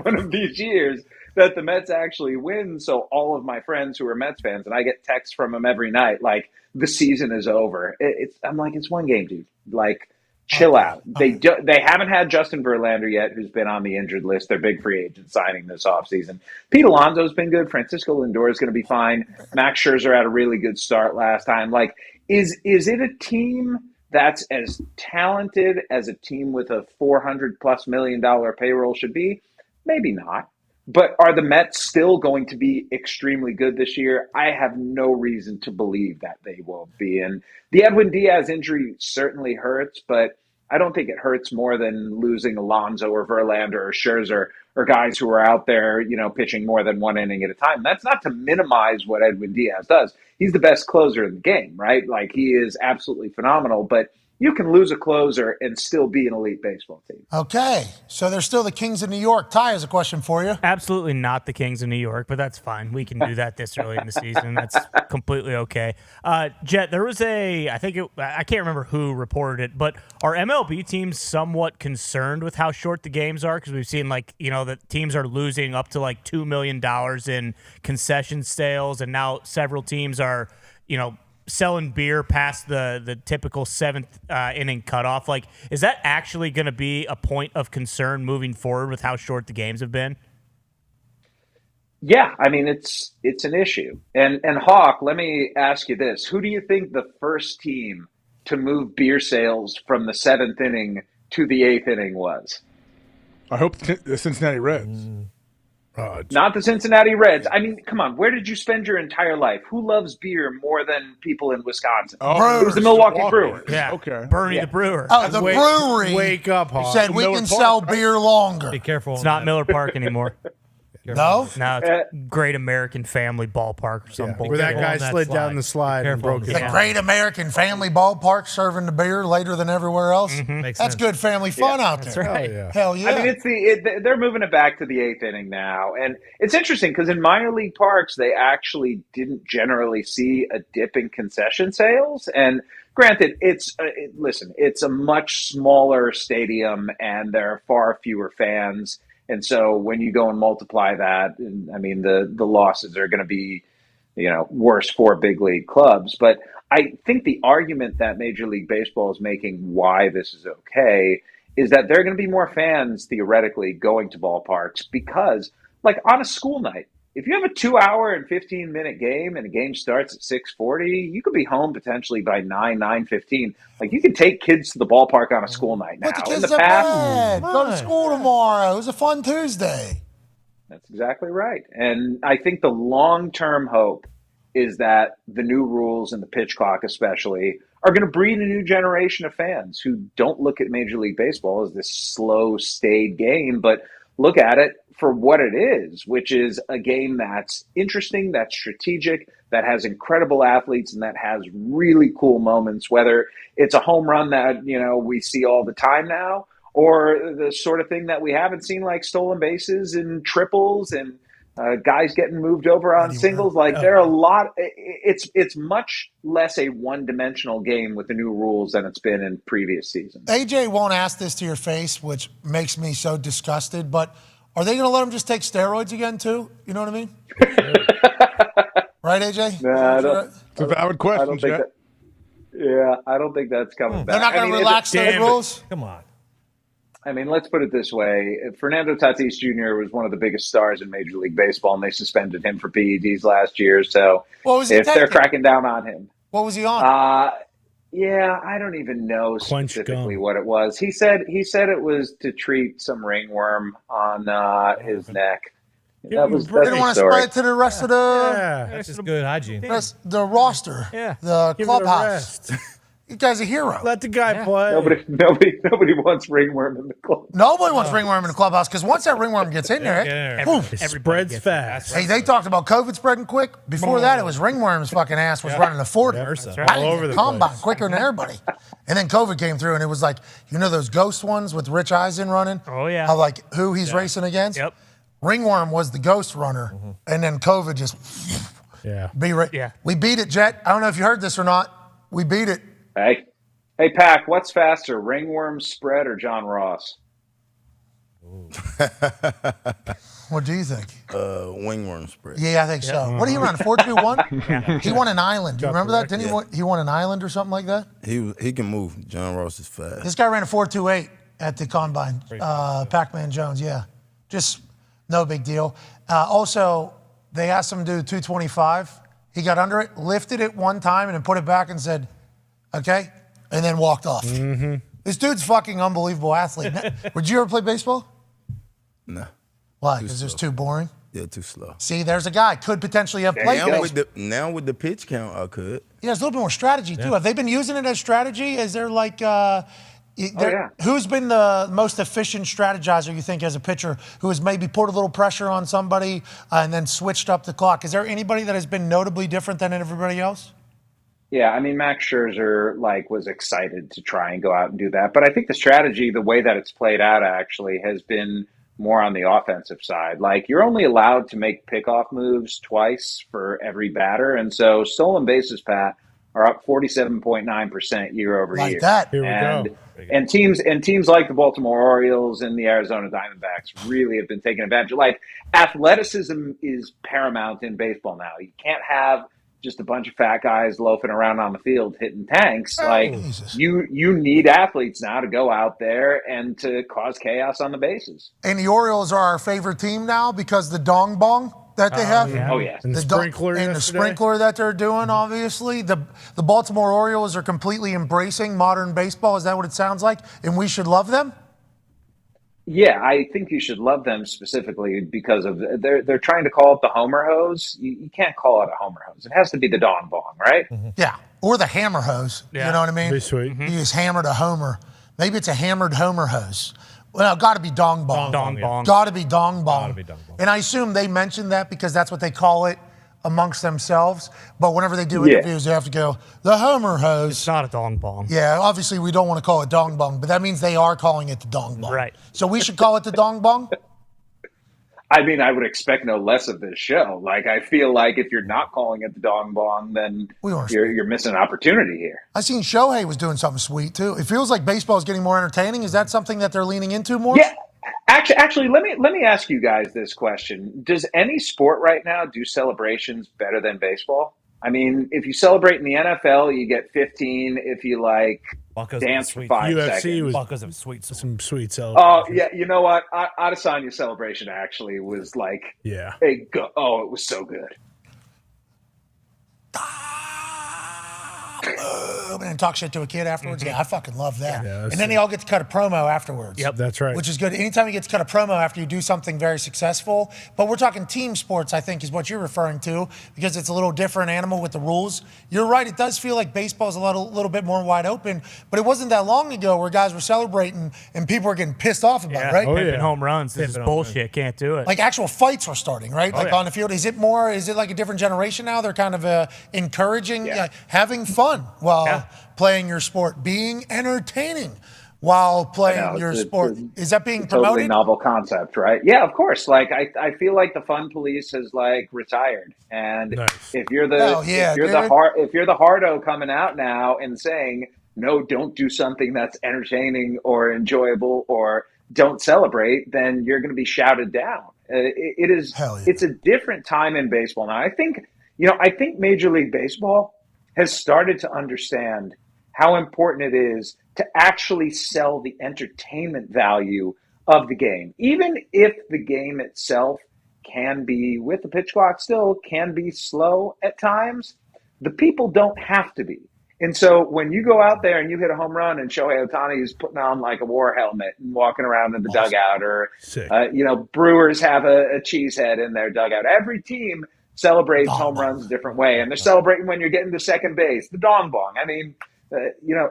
one of these years that the Mets actually win. So all of my friends who are Mets fans, and I get texts from them every night, like the season is over. I'm like, it's one game, dude. Like, chill out. They haven't had Justin Verlander yet, who's been on the injured list. They're big free agent signing this offseason. Pete Alonso's been good. Francisco Lindor is going to be fine. Max Scherzer had a really good start last time. Like, is it a team that's as talented as a team with a $400+ million payroll should be? Maybe not. But are the Mets still going to be extremely good this year? I have no reason to believe that they won't be. And the Edwin Diaz injury certainly hurts, but I don't think it hurts more than losing Alonso or Verlander or Scherzer or guys who are out there, pitching more than one inning at a time. That's not to minimize what Edwin Diaz does. He's the best closer in the game, right? Like, he is absolutely phenomenal, but you can lose a closer and still be an elite baseball team. Okay, so they're still the Kings of New York. Ty has a question for you. Absolutely not the Kings of New York, but that's fine. We can do that this early in the season. That's completely okay. Jet, there was I can't remember who reported it, but are MLB teams somewhat concerned with how short the games are? Because we've seen, that teams are losing up to $2 million in concession sales, and now several teams are, selling beer past the typical seventh inning cutoff. Like, is that actually going to be a point of concern moving forward with how short the games have been? Yeah, I mean, it's an issue. And Hawk, let me ask you this. Who do you think the first team to move beer sales from the seventh inning to the eighth inning was? I hope the Cincinnati Reds. Not the Cincinnati Reds. I mean, come on. Where did you spend your entire life? Who loves beer more than people in Wisconsin? It was the Milwaukee Brewers. Yeah, okay. Bernie the Brewer. Oh, the brewery. Wake up, Hawk. Said we can sell beer longer. Be careful. It's not Miller Park anymore. No? No, it's Great American Family Ballpark or something. Where that guy slid down the slide and broke his The Great American Family Ballpark serving the beer later than everywhere else. Makes That's sense. good family fun out there. That's right. Hell yeah. I mean, they're moving it back to the eighth inning now. And it's interesting because in minor league parks, they actually didn't generally see a dip in concession sales. And granted, it's a much smaller stadium and there are far fewer fans. And so when you go and multiply that, I mean, the losses are going to be, worse for big league clubs. But I think the argument that Major League Baseball is making why this is okay is that there are going to be more fans, theoretically, going to ballparks because, like, on a school night, if you have a 2-hour and 15-minute game and a game starts at 6:40, you could be home potentially by 9:15. Like, you can take kids to the ballpark on a school night now. Put the In kids the to past, bed. Go to school tomorrow. It was a fun Tuesday. That's exactly right. And I think the long-term hope is that the new rules and the pitch clock especially are going to breed a new generation of fans who don't look at Major League Baseball as this slow, staid game, but look at it for what it is, which is a game that's interesting, that's strategic, that has incredible athletes, and that has really cool moments, whether it's a home run that, we see all the time now, or the sort of thing that we haven't seen, like stolen bases and triples and guys getting moved over on singles. Like, there are a lot. It's much less a one-dimensional game with the new rules than it's been in previous seasons. AJ won't ask this to your face, which makes me so disgusted, but are they going to let him just take steroids again, too? You know what I mean? Right, AJ? No, it's a valid question, Jet. I don't think that's coming back. They're not going to relax those rules? Come on. I mean, let's put it this way. Fernando Tatis Jr. was one of the biggest stars in Major League Baseball, and they suspended him for PEDs last year. So if they're cracking down on him. What was he on? I don't even know specifically what it was. He said it was to treat some ringworm on his neck. That's they didn't want to spread it to the rest of the That's just good hygiene. the roster, the clubhouse. You guy's a hero. Let the guy play. Nobody wants ringworm in the club. Nobody wants ringworm in the clubhouse because once that ringworm gets in there, it spreads fast. Hey, they talked about COVID spreading quick. Before that, it was ringworm's fucking ass was running the 40. All over the combine place. quicker than everybody. And then COVID came through, and it was like, those ghost ones with Rich Eisen running? Oh, yeah. How, who he's racing against? Yep. Ringworm was the ghost runner, and then COVID just we beat it, Jet. I don't know if you heard this or not. We beat it. Hey, Pac, what's faster, ringworm spread or John Ross? What do you think? Wingworm spread. Yeah, I think so. What did he run? 4-2-1? He won an island. Do you remember that? Didn't he won an island or something like that? He can move. John Ross is fast. This guy ran a 4.28 at the combine. Pac-Man Jones, yeah. Just no big deal. Also, they asked him to do 225. He got under it, lifted it one time, and then put it back and said, okay, and then walked off. Mm-hmm. This dude's fucking unbelievable athlete. Would you ever play baseball? No. Why? Because it's too boring? Yeah, too slow. See, there's a guy. Could potentially have played baseball. Now with the pitch count, I could. Yeah, there's a little bit more strategy, too. Have they been using it as strategy? Is there like... Who's been the most efficient strategizer, you think, as a pitcher, who has maybe put a little pressure on somebody and then switched up the clock? Is there anybody that has been notably different than everybody else? Yeah, I mean, Max Scherzer was excited to try and go out and do that. But I think the strategy, the way that it's played out, actually has been more on the offensive side. Like, you're only allowed to make pickoff moves twice for every batter. And so stolen bases, Pat, are up 47.9% year over year. Like that. Here we go. And teams like the Baltimore Orioles and the Arizona Diamondbacks really have been taking advantage. Like, athleticism is paramount in baseball now. You can't have just a bunch of fat guys loafing around on the field hitting tanks. You need athletes now to go out there and to cause chaos on the bases. And the Orioles are our favorite team now because the dong bong that they have. Yeah. Oh, yeah. And the sprinkler and the sprinkler that they're doing, obviously. The Baltimore Orioles are completely embracing modern baseball. Is that what it sounds like? And we should love them? Yeah, I think you should love them specifically because of they're trying to call it the Homer hose. You can't call it a Homer hose. It has to be the Dong Bong, right? Mm-hmm. Yeah, or the hammer hose. Yeah. You know what I mean? Be sweet. You just hammered a Homer. Maybe it's a hammered Homer hose. Well, got to be Dong Bong. Dong Bong. Got to be Dong Bong. Gotta be Dong Bong. And I assume they mentioned that because that's what they call it amongst themselves. But whenever they do interviews, they have to go, the Homer hose. It's not a dong bong. Yeah, obviously we don't want to call it Dong Bong, but that means they are calling it the Dong Bong. Right. So we should call it the Dong Bong? I mean, I would expect no less of this show. Like, I feel like if you're not calling it the Dong Bong, then you're missing an opportunity here. I seen Shohei was doing something sweet, too. It feels like baseball is getting more entertaining. Is that something that they're leaning into more? Yeah. Actually, let me ask you guys this question. Does any sport right now do celebrations better than baseball? I mean, if you celebrate in the NFL, you get 15. If you dance for 5 seconds. UFC was Buckos of sweet some sweet Oh, celebrations. yeah. You know what? Adesanya celebration actually was it was so good. And talk shit to a kid afterwards. Mm-hmm. Yeah, I fucking love that. Yeah, and then they all get to cut a promo afterwards. Yep, that's right. Which is good. Anytime you get to cut a promo after you do something very successful. But we're talking team sports, I think, is what you're referring to, because it's a little different animal with the rules. You're right. It does feel like baseball is a little bit more wide open. But it wasn't that long ago where guys were celebrating and people were getting pissed off about it, right? Pimping home runs. This is bullshit. Can't do it. Like actual fights were starting, right? On the field. Is it like a different generation now? They're kind of encouraging, having fun while playing your sport, being entertaining while playing your sport. Is that being promoted? Totally novel concept, right? Yeah, of course. Like I feel like the fun police has retired, and if you're if you're the hardo coming out now and saying no, don't do something that's entertaining or enjoyable or don't celebrate, then you're going to be shouted down. It's a different time in baseball now. I think Major League Baseball has started to understand how important it is to actually sell the entertainment value of the game. Even if the game itself can be, with the pitch clock still, can be slow at times, the people don't have to be. And so when you go out there and you hit a home run and Shohei Ohtani is putting on like a war helmet and walking around in the dugout, or, Brewers have a cheese head in their dugout. Every team celebrates home runs a different way. And they're celebrating when you're getting to second base, the Dong Bong. I mean,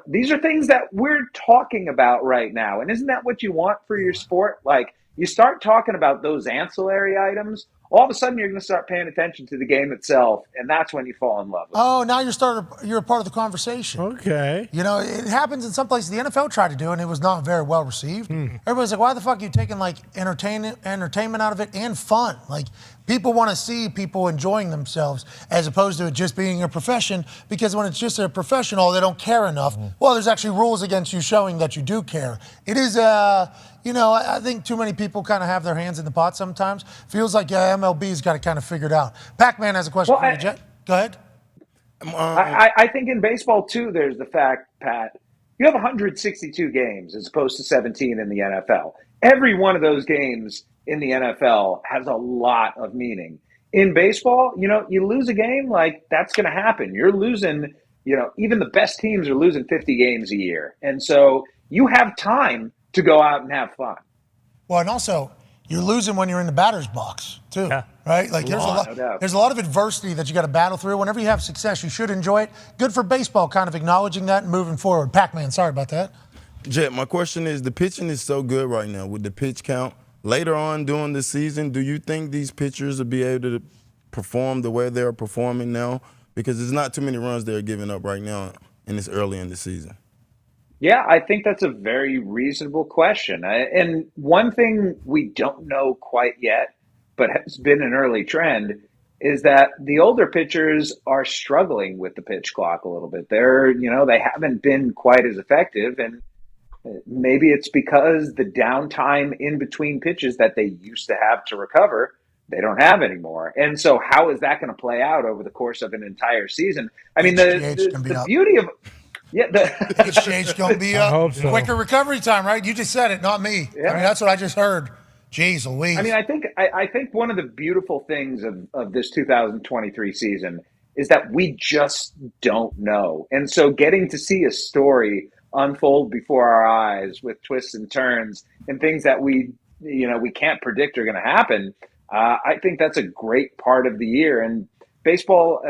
these are things that we're talking about right now. And isn't that what you want for your sport? Like, you start talking about those ancillary items, all of a sudden you're going to start paying attention to the game itself, and that's when you fall in love with it. Oh, now you're a part of the conversation. Okay. It happens in some places. The NFL tried to do it, and it was not very well received. Everybody's like, why the fuck are you taking, entertainment out of it and fun? People want to see people enjoying themselves as opposed to it just being a profession, because when it's just a profession, they don't care enough. Well, there's actually rules against you showing that you do care. It is, I think too many people kind of have their hands in the pot sometimes. Feels like MLB's got it kind of figured out. Pac-Man has a question for you, Jet. Go ahead. I think in baseball, too, there's the fact, Pat, you have 162 games as opposed to 17 in the NFL. Every one of those games in the NFL has a lot of meaning. In baseball, you lose a game, like that's going to happen. You're losing, even the best teams are losing 50 games a year. And so you have time to go out and have fun. Well, and also you're losing when you're in the batter's box too, right? Like there's a lot of adversity that you got to battle through. Whenever you have success, you should enjoy it. Good for baseball, kind of acknowledging that and moving forward. Pac-Man, sorry about that. Jet, my question is, the pitching is so good right now with the pitch count. Later on during the season, do you think these pitchers will be able to perform the way they're performing now? Because there's not too many runs they're giving up right now, and it's early in the season. Yeah, I think that's a very reasonable question. And one thing we don't know quite yet, but has been an early trend, is that the older pitchers are struggling with the pitch clock a little bit. They haven't been quite as effective, and maybe it's because the downtime in between pitches that they used to have to recover, they don't have anymore. And so how is that going to play out over the course of an entire season? I mean, the beauty of HGH going to be a quicker recovery time, right? You just said it, not me. Yeah. I mean, that's what I just heard. Jeez Louise. I mean, I think one of the beautiful things of this 2023 season is that we just don't know. And so getting to see a story unfold before our eyes with twists and turns and things that we can't predict are going to happen, I think that's a great part of the year. And baseball,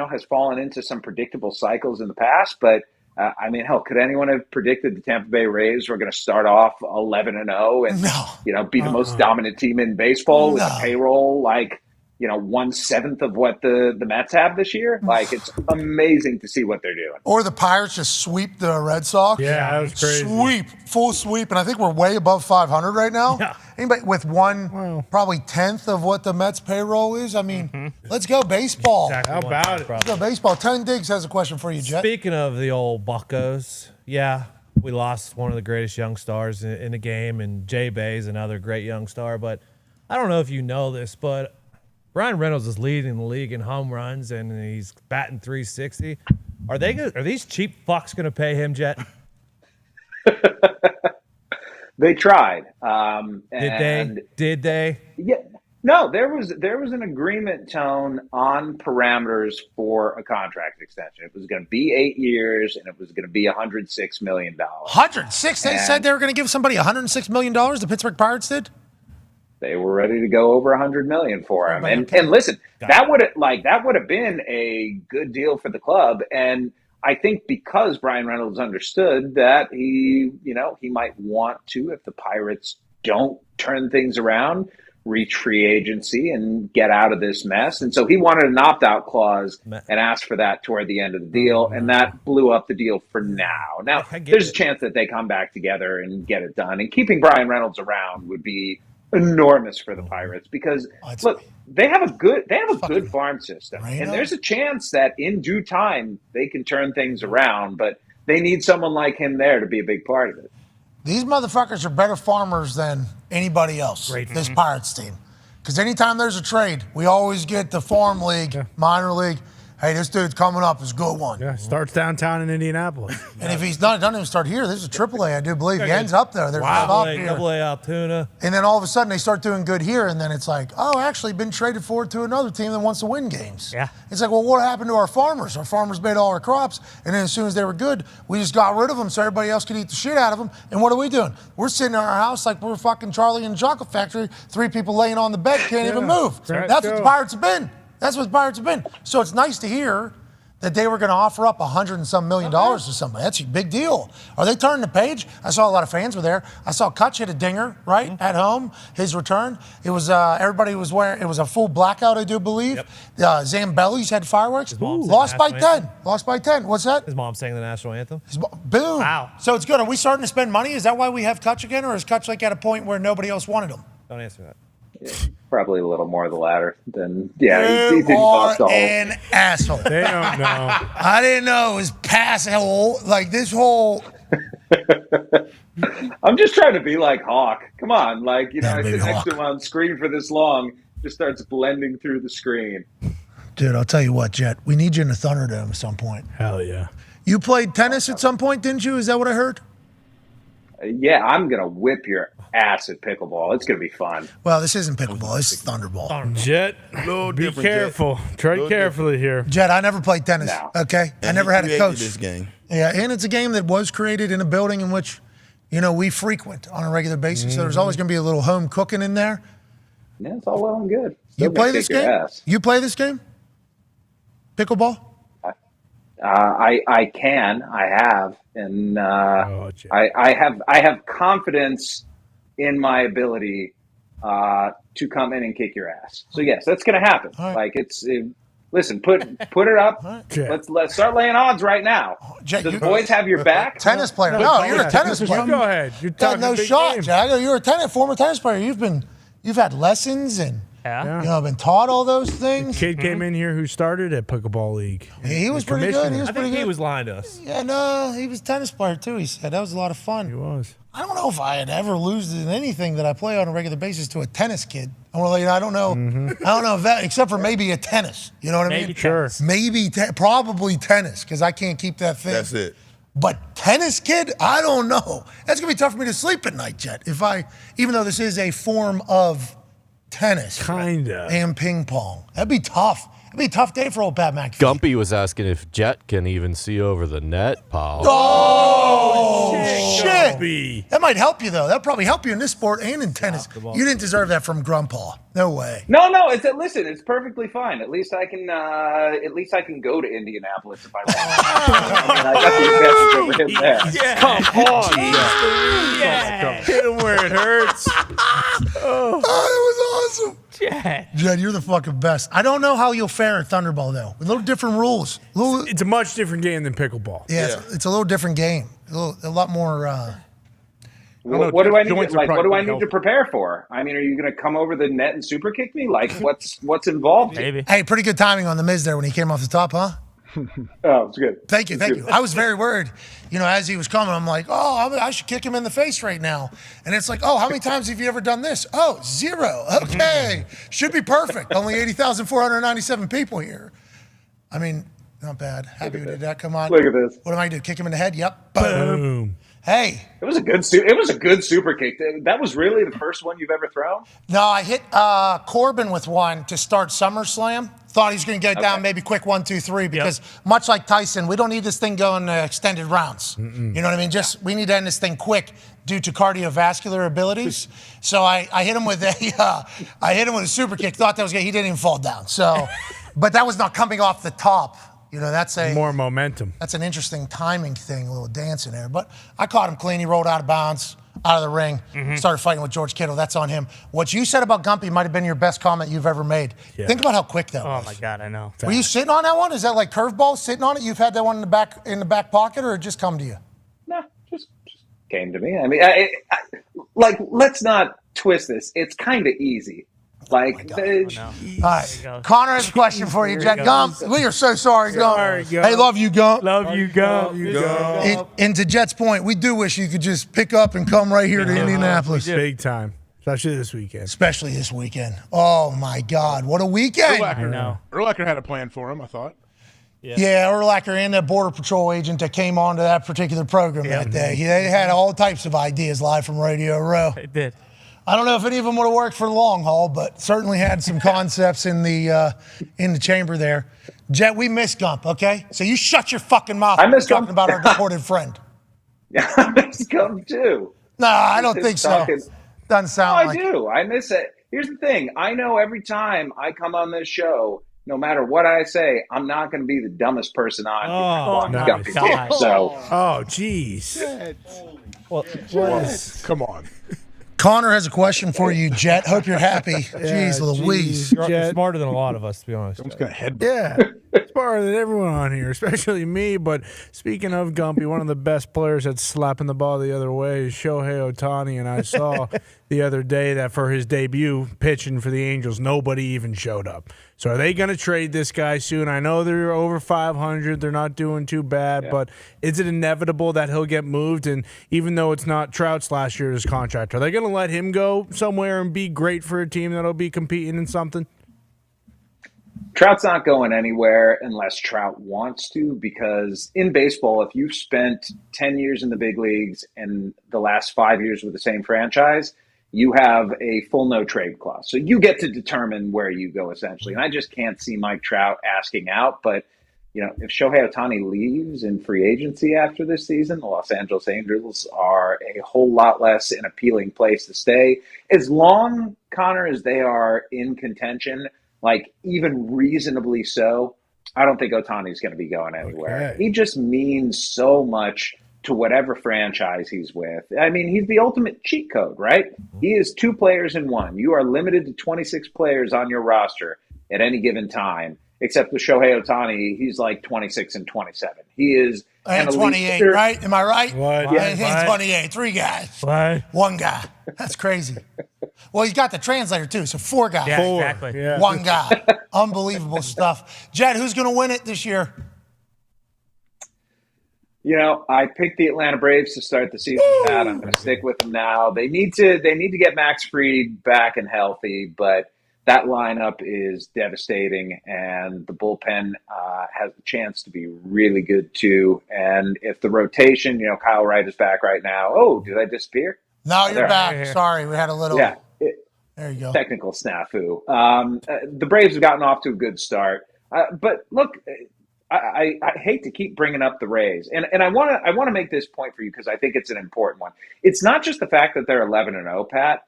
has fallen into some predictable cycles in the past, but I mean, hell, could anyone have predicted the Tampa Bay Rays were going to start off 11-0 and be the most dominant team in baseball with a payroll like 1/7 of what the Mets have this year? Like, it's amazing to see what they're doing. Or the Pirates just sweep the Red Sox. Yeah, that was crazy. Full sweep, and I think we're way above 500 right now. Yeah. Anybody with probably 10th of what the Mets payroll is? I mean, let's go baseball. Exactly. How about it? Let's go baseball. 10 Diggs has a question for you, Jet. Speaking of the old Buccos, we lost one of the greatest young stars in the game, and Jay Bay's another great young star. But I don't know if you know this, but Brian Reynolds is leading the league in home runs, and he's batting .360. Are these cheap fucks going to pay him, Jet? They tried. Did they? Yeah. No, there was an agreement tone on parameters for a contract extension. It was going to be 8 years, and it was going to be $106 million. 106? They said they were going to give somebody $106 million. The Pittsburgh Pirates did. They were ready to go over $100 million for him. And listen, that would have been a good deal for the club. And I think because Brian Reynolds understood that he might want to, if the Pirates don't turn things around, reach free agency and get out of this mess. And so he wanted an opt-out clause and asked for that toward the end of the deal. And that blew up the deal for now. Now, there's a chance that they come back together and get it done. And keeping Brian Reynolds around would be enormous for the Pirates because look, they have a good farm system, and there's a chance that in due time they can turn things around, but they need someone like him there to be a big part of it. These motherfuckers are better farmers than anybody else, this Pirates team. Because anytime there's a trade, we always get the farm league, minor league. Hey, this dude's coming up. It's a good one. Yeah, starts downtown in Indianapolis. And if he's not, doesn't even start here. This is AAA, I do believe. He ends up there. They're AA Altoona. And then all of a sudden they start doing good here, and then it's like, oh, actually been traded forward to another team that wants to win games. Yeah. It's like, well, what happened to our farmers? Our farmers made all our crops, and then as soon as they were good, we just got rid of them so everybody else could eat the shit out of them. And what are we doing? We're sitting in our house like we're fucking Charlie and the Chocolate Factory, 3 people laying on the bed, can't even move. That's what the Pirates have been. That's what the Pirates have been. So it's nice to hear that they were going to offer up $100 and some million to somebody. That's a big deal. Are they turning the page? I saw a lot of fans were there. I saw Kutch hit a dinger, right, at home, his return. It was, everybody was wearing, it was a full blackout, I do believe. Zambelli's had fireworks. Lost by 10. Lost by 10. What's that? His mom sang the national anthem. Boom. Wow. So it's good. Are we starting to spend money? Is that why we have Kutch again, or is Kutch like at a point where nobody else wanted him? Don't answer that. Probably a little more of the latter than he didn't You cost are the whole. an asshole. They don't know. I didn't know it was past whole like this whole. I'm just trying to be like Hawk. Come on, like I baby sit next Hawk. to him on screen for this long, just starts blending through the screen. Dude, I'll tell you what, Jet. We need you in the Thunderdome at some point. Hell yeah. You played tennis at some point, didn't you? Is that what I heard? Yeah, I'm gonna whip your ass at pickleball. It's gonna be fun. Well, this isn't pickleball. This is Thunderball. Jet, be different, careful. Tread carefully here. Jet, I never played tennis. Okay, I never had a created coach. this game. Yeah, and it's a game that was created in a building in which, we frequent on a regular basis. So there's always going to be a little home cooking in there. Yeah, it's all well and good. You Still play gonna this kick your game? ass. You play this game? Pickleball? I can. I have, and I have confidence in my ability to come in and kick your ass. So yes, that's going to happen. Like listen, put it up. Let's start laying odds right now. Does the boys have your back? Tennis player. No, you're a tennis player. Go ahead. You're Got no talking big shot, game. Jack. You're a former tennis player. You've had lessons and been taught all those things. Kid came in here who started at Pickleball League. Yeah, he was pretty good. He was pretty good. He was lying to us. Yeah, no, he was a tennis player too. He said that was a lot of fun. He was. I don't know if I had ever lose in anything that I play on a regular basis to a tennis kid. I want to let you know. I don't know. I don't know if that, except for maybe a tennis. You know what I mean? Sure. Maybe, probably tennis, because I can't keep that thing. That's it. But tennis kid, I don't know. That's gonna be tough for me to sleep at night, Jet. Even though this is a form of tennis, kinda, and ping pong, that'd be tough. It'd be a tough day for old Pat McAfee. Gumpy was asking if Jet can even see over the net, pal. Oh, shit. Gumpy. That might help you, though. That'll probably help you in this sport and in tennis. You didn't deserve that from Grandpa. No way. No. Listen, it's perfectly fine. At least I can go to Indianapolis if I want. I got the advantage over him there. Come on. Yeah. Hit him where it hurts. Oh, that was awesome. Jed, you're the fucking best. I don't know how you'll fare at Thunderball, though. A little different rules. It's a much different game than pickleball. Yeah, it's a little different game. A lot more. What do I need to prepare for? I mean, are you going to come over the net and super kick me? Like, what's involved? Maybe. Hey, pretty good timing on the Miz there when he came off the top, huh? Oh, it's good. Thank you. I was very worried. As he was coming, I'm like, I should kick him in the face right now. And it's like, how many times have you ever done this? 0. Okay. Should be perfect. Only 80,497 people here. I mean, not bad. Happy we did that. Come on. Look at this. What am I going to do? Kick him in the head? Yep. Boom. Hey. It was a good super kick. That was really the first one you've ever thrown? No, I hit Corbin with one to start SummerSlam. Thought he was going to get down maybe quick 1, 2, 3 because much like Tyson, we don't need this thing going extended rounds. You know what I mean? We need to end this thing quick due to cardiovascular abilities. So I hit him with a super kick. Thought that was good. He didn't even fall down. So, but that was not coming off the top. That's more momentum. That's an interesting timing thing, a little dance in there. But I caught him clean. He rolled out of bounds, out of the ring, started fighting with George Kittle. That's on him. What you said about Gumpy might have been your best comment you've ever made. Yeah. Think about how quick that was. Oh, my God, I know. Were you sitting on that one? Is that like curveball, sitting on it? You've had that one in the back pocket, or it just come to you? No, just came to me. I mean, let's not twist this. It's kind of easy. All right. Connor has a question for you, Jack. Gump, we are so sorry, Gump. Hey, love you, Gump. Love you, Gump. And to Jet's point, we do wish you could just pick up and come right here to Indianapolis. Big time. Especially this weekend. Oh, my God. What a weekend. I know. Urlacher had a plan for him, I thought. Yeah, Urlacher and that Border Patrol agent that came onto that particular program that day. They had all types of ideas live from Radio Row. They did. I don't know if any of them would have worked for the long haul, but certainly had some concepts in the chamber there. Jet, we miss Gump, okay? So you shut your fucking mouth. I miss talking Gump. about our deported friend. Yeah, I miss Gump too. No, I don't think so. Doesn't sound like I do. I miss it. Here's the thing. I know every time I come on this show, no matter what I say, I'm not going to be the dumbest person on. Nice. Jeez. Come on. Connor has a question for you, Jet. Hope you're happy. Jeez Louise. You're smarter than a lot of us, to be honest. I'm just going to head. Yeah. Smarter than everyone on here, especially me. But speaking of Gumpy, one of the best players that's slapping the ball the other way is Shohei Ohtani. And I saw the other day that for his debut pitching for the Angels, nobody even showed up. So are they going to trade this guy soon? I know they're over 500. They're not doing too bad. But is it inevitable that he'll get moved? And even though it's not Trout's last year's contract, are they going to let him go somewhere and be great for a team that'll be competing in something? Trout's not going anywhere unless Trout wants to, because in baseball, if you've spent 10 years in the big leagues and the last 5 years with the same franchise, you have a full no trade clause. So you get to determine where you go, essentially. And I just can't see Mike Trout asking out. But, if Shohei Ohtani leaves in free agency after this season, the Los Angeles Angels are a whole lot less an appealing place to stay. As long, Connor, as they are in contention, like even reasonably so, I don't think Ohtani's going to be going anywhere. Okay. He just means so much to whatever franchise he's with. I mean, he's the ultimate cheat code, right? He is 2 players in one. You are limited to 26 players on your roster at any given time, except with Shohei Ohtani, he's like 26 and 27. He is and 28, right? Am I right? What? Yeah, 28. 3 guys. What? 1 guy. That's crazy. Well, he's got the translator, too, so 4 guys. Yeah, exactly. Yeah. 1 guy. Unbelievable stuff. Jed, who's going to win it this year? I picked the Atlanta Braves to start the season. I'm going to stick with them now. They need to get Max Fried back and healthy, but that lineup is devastating, and the bullpen has a chance to be really good too. And if the rotation, Kyle Wright is back right now. Oh, did I disappear? No, you're back. Sorry, we had a little. Yeah, there you go. Technical snafu. The Braves have gotten off to a good start, but look, I hate to keep bringing up the Rays, and I want to make this point for you because I think it's an important one. It's not just the fact that they're 11-0, Pat.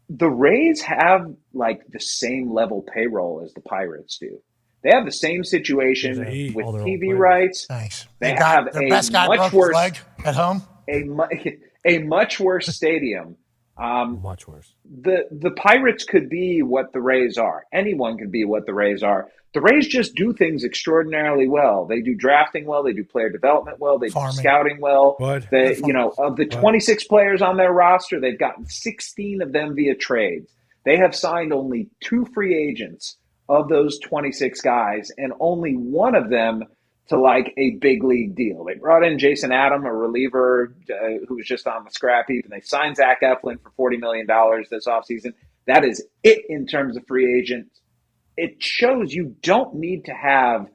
The Rays have like the same level payroll as the Pirates do. They have the same situation with TV rights. Thanks. They have their a best guy much broke his worse leg at home. A much worse stadium. Much worse. The Pirates could be what the Rays are. Anyone can be what the Rays are. The Rays just do things extraordinarily well. They do drafting well. They do player development well. They do scouting well. Of the 26 players on their roster, they've gotten 16 of them via trades. They have signed only 2 free agents of those 26 guys, and only one of them to like a big league deal. They brought in Jason Adam, a reliever who was just on the scrap heap, and they signed Zach Eflin for $40 million this offseason. That is it in terms of free agents. It shows you don't need to have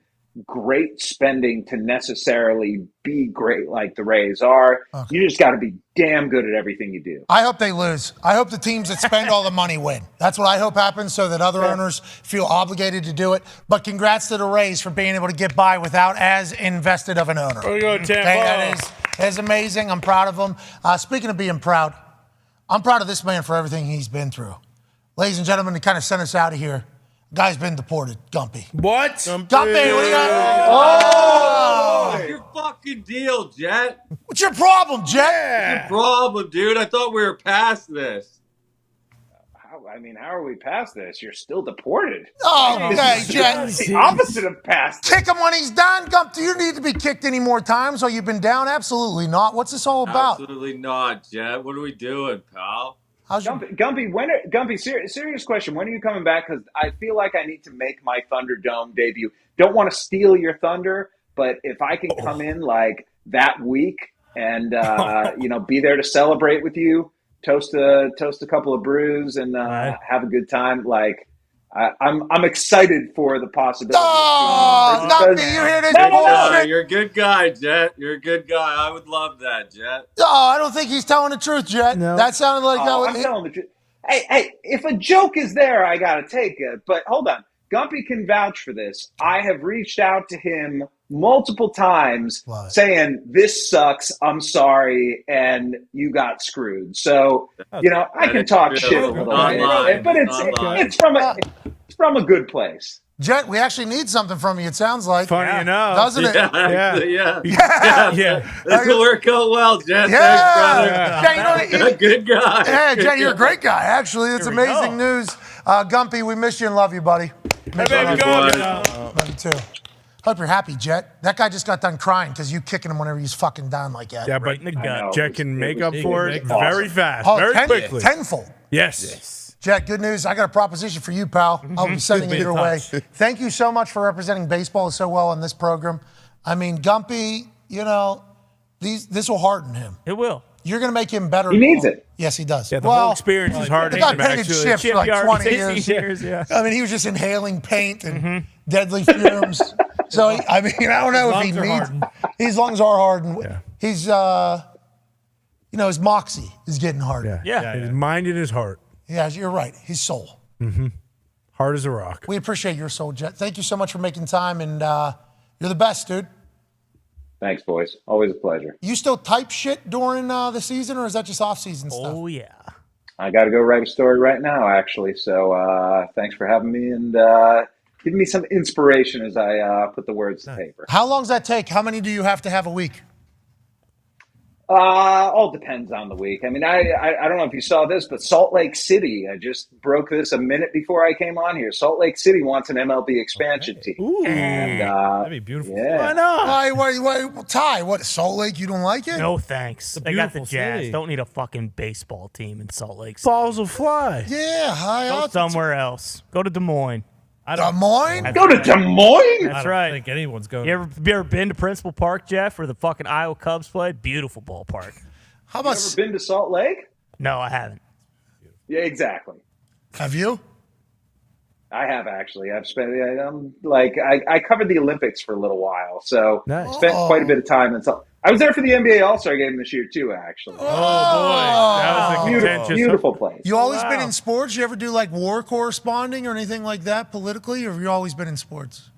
great spending to necessarily be great like the Rays are. Okay. You just got to be damn good at everything you do. I hope they lose. I hope the teams that spend all the money win. That's what I hope happens so that other owners feel obligated to do it. But congrats to the Rays for being able to get by without as invested of an owner. There you go, Tampa. That is amazing. I'm proud of him. Speaking of being proud, I'm proud of this man for everything he's been through. Ladies and gentlemen, to kind of send us out of here, guy's been deported. Gumpy. What? Gumpy, what do you got? Oh! What's your fucking deal, Jet? What's your problem, Jet? What's your problem, dude? I thought we were past this. How are we past this? You're still deported. Oh, okay, Jet. The opposite of past. Kick him when he's down, Gump. Do you need to be kicked any more times while you've been down? Absolutely not. What's this all about? Absolutely not, Jet. What are we doing, pal? Gumpy, serious question. When are you coming back? Because I feel like I need to make my Thunderdome debut. Don't want to steal your thunder, but if I can come in like that week and be there to celebrate with you, toast a couple of brews and have a good time. Like I'm excited for the possibility. Oh, Gumpy, you hear this bullshit? You're a good guy, Jet. You're a good guy. I would love that, Jet. Oh, I don't think he's telling the truth, Jet. No. That sounded like I'm telling the truth. Hey, if a joke is there, I gotta take it. But hold on, Gumpy can vouch for this. I have reached out to him multiple times saying, this sucks, I'm sorry, and you got screwed. So, I can talk shit a little bit, but it's from a good place. Jet, we actually need something from you, it sounds like. Funny enough. Doesn't it? Yeah. This will work out well, Jet. Yeah. Thanks, brother. Jet, you're a good guy. Yeah, Jet, you're a great guy, actually. It's amazing news. Gumpy, we miss you and love you, buddy. Love you too. Hope you're happy, Jet. That guy just got done crying because you kicking him whenever he's fucking down like that. Yeah, but Jet can make up for it very fast, Oh, very quickly. Tenfold. Yes. Jet, good news. I got a proposition for you, pal. I'll be sending it your way. Thank you so much for representing baseball so well on this program. I mean, Gumpy, this will harden him. It will. You're going to make him better. He needs it. Yes, he does. Yeah, the whole experience is hard. The guy painted ships for like 20 years. Yeah. I mean, he was just inhaling paint and deadly fumes. So, I don't know if he needs. His lungs are hardened. Yeah. He's, his moxie is getting harder. Yeah. His mind and his heart. Yeah, you're right. His soul. Mm-hmm. Hard as a rock. We appreciate your soul, Jet. Thank you so much for making time, and you're the best, dude. Thanks, boys. Always a pleasure. You still type shit during the season, or is that just off-season stuff? Oh, yeah. I got to go write a story right now, actually. So thanks for having me and giving me some inspiration as I put the words to paper. How long does that take? How many do you have to have a week? All depends on the week. I mean, I don't know if you saw this, but Salt Lake City, I just broke this a minute before I came on here. Salt Lake City wants an MLB expansion team. Ooh. And, That'd be beautiful. Yeah. Why not? Why, Ty, what, Salt Lake, you don't like it? No, thanks. They got the beautiful Jazz. city. Don't need a fucking baseball team in Salt Lake City. Balls will fly. Yeah, high Go up. somewhere else. Go to Des Moines. Des Moines? Go to Des Moines? That's I don't right. think anyone's going. You ever been to Principal Park, Jeff, where the fucking Iowa Cubs play? Beautiful ballpark. How You about, ever been to Salt Lake? No, I haven't. Yeah, exactly. have you? I have actually. I've spent I covered the Olympics for a little while, so Nice. spent quite a bit of time in Salt. I was there for the NBA All-Star game this year too, actually. Oh, boy. That was a contentious. Beautiful place. You always been in sports? You ever do like war corresponding or anything like that politically, or have you always been in sports?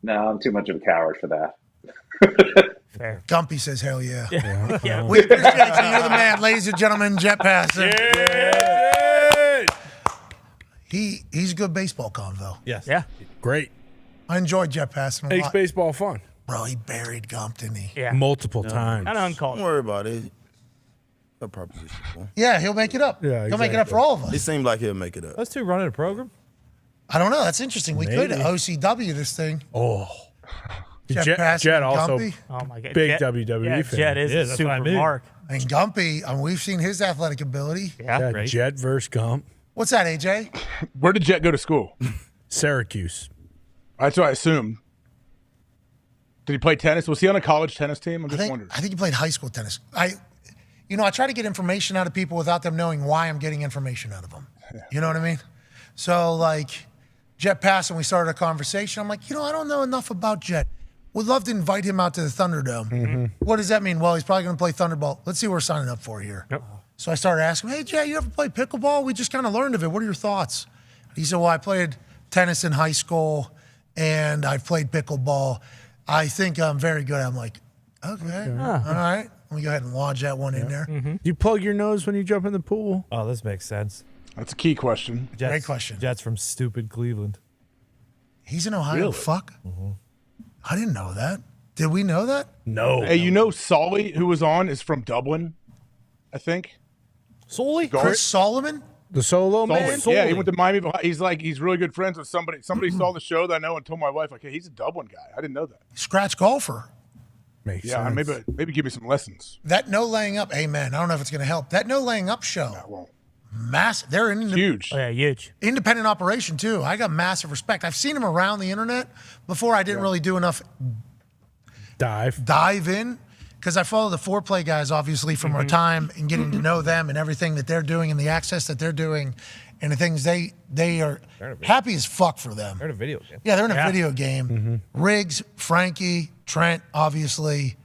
No, I'm too much of a coward for that. Fair. Gumpy says, hell yeah. Yeah. We appreciate you. You're the man, ladies and gentlemen, Jet Passer. He's a good baseball convo. Yes. Yeah. Great. I enjoyed Jet Passer a Makes lot. baseball fun. Bro, he buried Gump, didn't he? Yeah. Multiple times. Kind of uncalled. Don't worry about it. A proposition. Yeah, he'll make it up. Yeah, He'll make it up for all of us. It seemed like he'll make it up. Those two running a program. I don't know. That's interesting. We could Maybe. OCW this thing. Oh. Jet Passer Jet and also Gumpy. Oh, my God. big Jet, WWE yeah, fan. Jet is Yeah, a that's super what I mean. mark. And Gumpy, we've seen his athletic ability. Yeah. Yeah, Jet versus Gump. What's that, AJ? Where did Jet go to school? Syracuse. That's what I assumed. Did he play tennis? Was he on a college tennis team? I'm just wondering. I think he played high school tennis. I try to get information out of people without them knowing why I'm getting information out of them. You know what I mean? So, like, Jet passed and we started a conversation. I'm like, I don't know enough about Jet. Would love to invite him out to the Thunderdome. Mm-hmm. What does that mean? Well, he's probably going to play Thunderball. Let's see what we're signing up for here. Yep. So I started asking him, hey, Jet, you ever play pickleball? We just kind of learned of it. What are your thoughts? He said, well, I played tennis in high school and I've played pickleball. I think I'm very good. I'm like, okay, all right. Let me go ahead and lodge that one in there. Do you plug your nose when you jump in the pool? Oh, this makes sense. That's a key question. Great question. Jets from stupid Cleveland. He's in Ohio. Really? Fuck. I didn't know that. Did we know that? No. Hey, Solly, who was on, is from Dublin, I think. Solly? Chris Solomon? The solo man? Yeah, he went to Miami. He's really good friends with somebody. Somebody saw the show that I know and told my wife, like, hey, he's a Dublin guy. I didn't know that. Scratch golfer. Makes Yeah, sense. maybe give me some lessons. That no laying up, amen. I don't know if it's going to help. That no laying up show, massive. They're in Huge. Oh, yeah, huge. independent operation too. I got massive respect. I've seen him around the internet before. I didn't really do enough dive in because I follow the foreplay guys obviously from our time and getting to know them and everything that they're doing and the access that they're doing and the things they are happy as fuck for them. They're in a video game. Yeah, they're in a video game. Riggs, Frankie, Trent, obviously.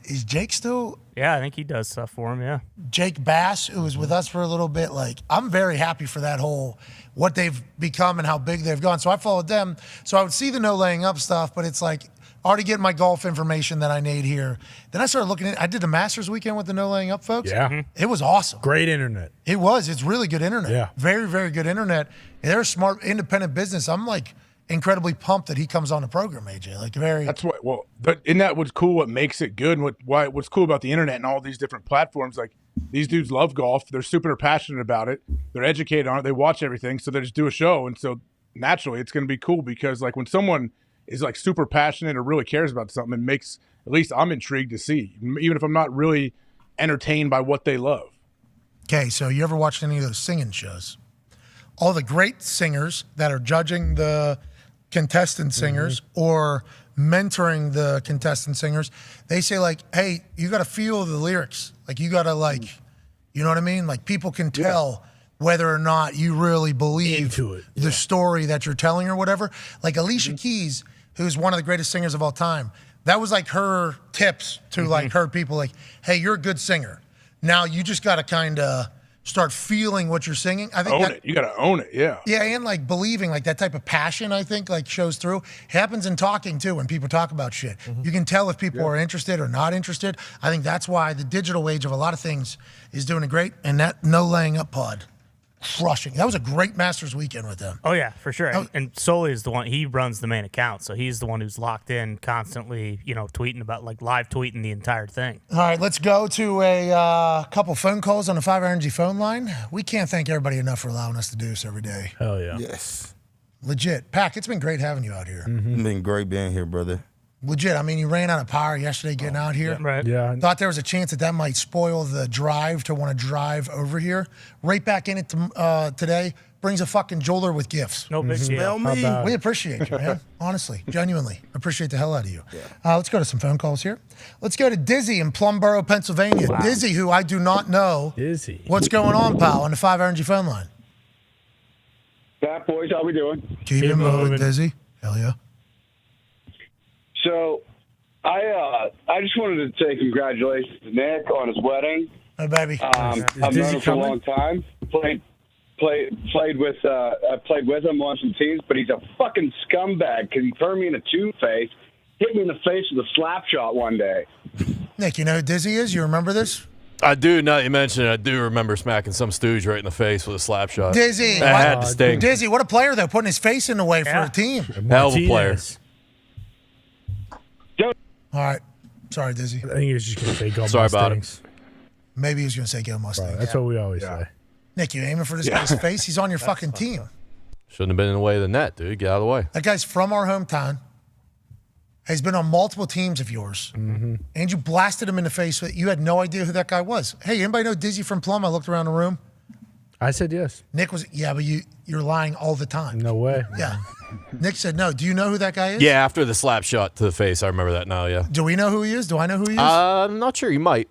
Is Jake still? Yeah, I think he does stuff for him, yeah. Jake Bass, who was with us for a little bit, like, I'm very happy for that whole, what they've become and how big they've gone. So I followed them. So I would see the no laying up stuff, but it's like, already getting my golf information that I need here. Then I started looking at, I did the Masters weekend with the no laying up folks. Yeah. It was awesome. Great internet. It was. It's really good internet. Yeah. Very, very good internet. And they're a smart, independent business. I'm like incredibly pumped that he comes on the program, AJ. Like very. That's what. Well, isn't that what's cool? What makes it good? And what's cool about the internet and all these different platforms? Like these dudes love golf. They're super passionate about it. They're educated on it. They watch everything. So they just do a show. And so naturally it's going to be cool because like when someone is like super passionate or really cares about something, it makes, at least I'm intrigued to see, even if I'm not really entertained by what they love. Okay, so you ever watched any of those singing shows? All the great singers that are judging the contestant singers or mentoring the contestant singers, they say like, hey, you got to feel the lyrics. Like you got to like, you know what I mean? Like people can tell whether or not you really believe the story that you're telling or whatever. Like Alicia Keys, who's one of the greatest singers of all time, that was like her tips to like her people like, hey, you're a good singer. Now you just got to kind of start feeling what you're singing. I think Own it. You got to own it. Yeah. Yeah, and like believing, like that type of passion, I think, like shows through. Happens in talking too when people talk about shit. You can tell if people are interested or not interested. I think that's why the digital age of a lot of things is doing it great. And that no laying up pod, crushing. That was a great Masters weekend with them. Oh yeah, for sure. And Sully is the one. He runs the main account, so he's the one who's locked in, constantly, tweeting about, like, live tweeting the entire thing. All right, let's go to a couple phone calls on the 5 Energy phone line. We can't thank everybody enough for allowing us to do this every day. Hell yeah. Yes. Legit. Pac, it's been great having you out here. It's been great being here, brother. Legit. I mean, you ran out of power yesterday getting out here. Right. Yeah. Thought there was a chance that might spoil the drive to want to drive over here. Right back in it today. Brings a fucking jeweler with gifts. No big deal. We appreciate you, man. Honestly, genuinely. Appreciate the hell out of you. Let's go to some phone calls here. Let's go to Dizzy in Plumboro, Pennsylvania. Wow. Dizzy, who I do not know. Dizzy. What's going on, pal, on the 5 Energy phone line? Fat boys, how we doing? Keep it moving, Dizzy. Hell yeah. So, I just wanted to say congratulations to Nick on his wedding. Hey, baby. I've known him for a long time. Played with him on some teams, but he's a fucking scumbag because he turned me into Two-Face, hit me in the face with a slap shot one day. Nick, you know who Dizzy is? You remember this? I do. Now that you mention it, I do remember smacking some stooge right in the face with a slap shot. Dizzy. That had to sting. Dizzy, what a player, though, putting his face in the way for a team. Hell of a player. All right. Sorry, Dizzy. I think he was just going to say go Sorry about Mustangs. Maybe he was going to say go Mustangs. Right, that's what we always say. Nick, you aiming for this guy's face? He's on your fucking team. Shouldn't have been in the way of the net, dude. Get out of the way. That guy's from our hometown. He's been on multiple teams of yours. And you blasted him in the face. You had no idea who that guy was. Hey, anybody know Dizzy from Plum? I looked around the room. I said yes. Nick was, yeah, but you're lying all the time. No way. Yeah. Nick said no. Do you know who that guy is? Yeah, after the slap shot to the face, I remember that now, yeah. Do we know who he is? Do I know who he is? I'm not sure. You might.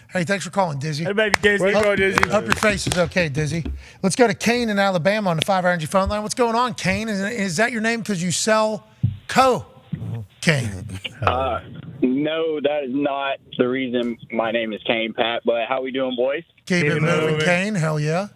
Hey, thanks for calling, Dizzy. Hey, baby, Dizzy. Way to go, Dizzy. Hope your face is okay, Dizzy. Let's go to Kane in Alabama on the 5 Energy phone line. What's going on, Kane? Is that your name because you sell Kane? No, that is not the reason my name is Kane, Pat. But how we doing, boys? Keep it moving, Kane. Hell yeah.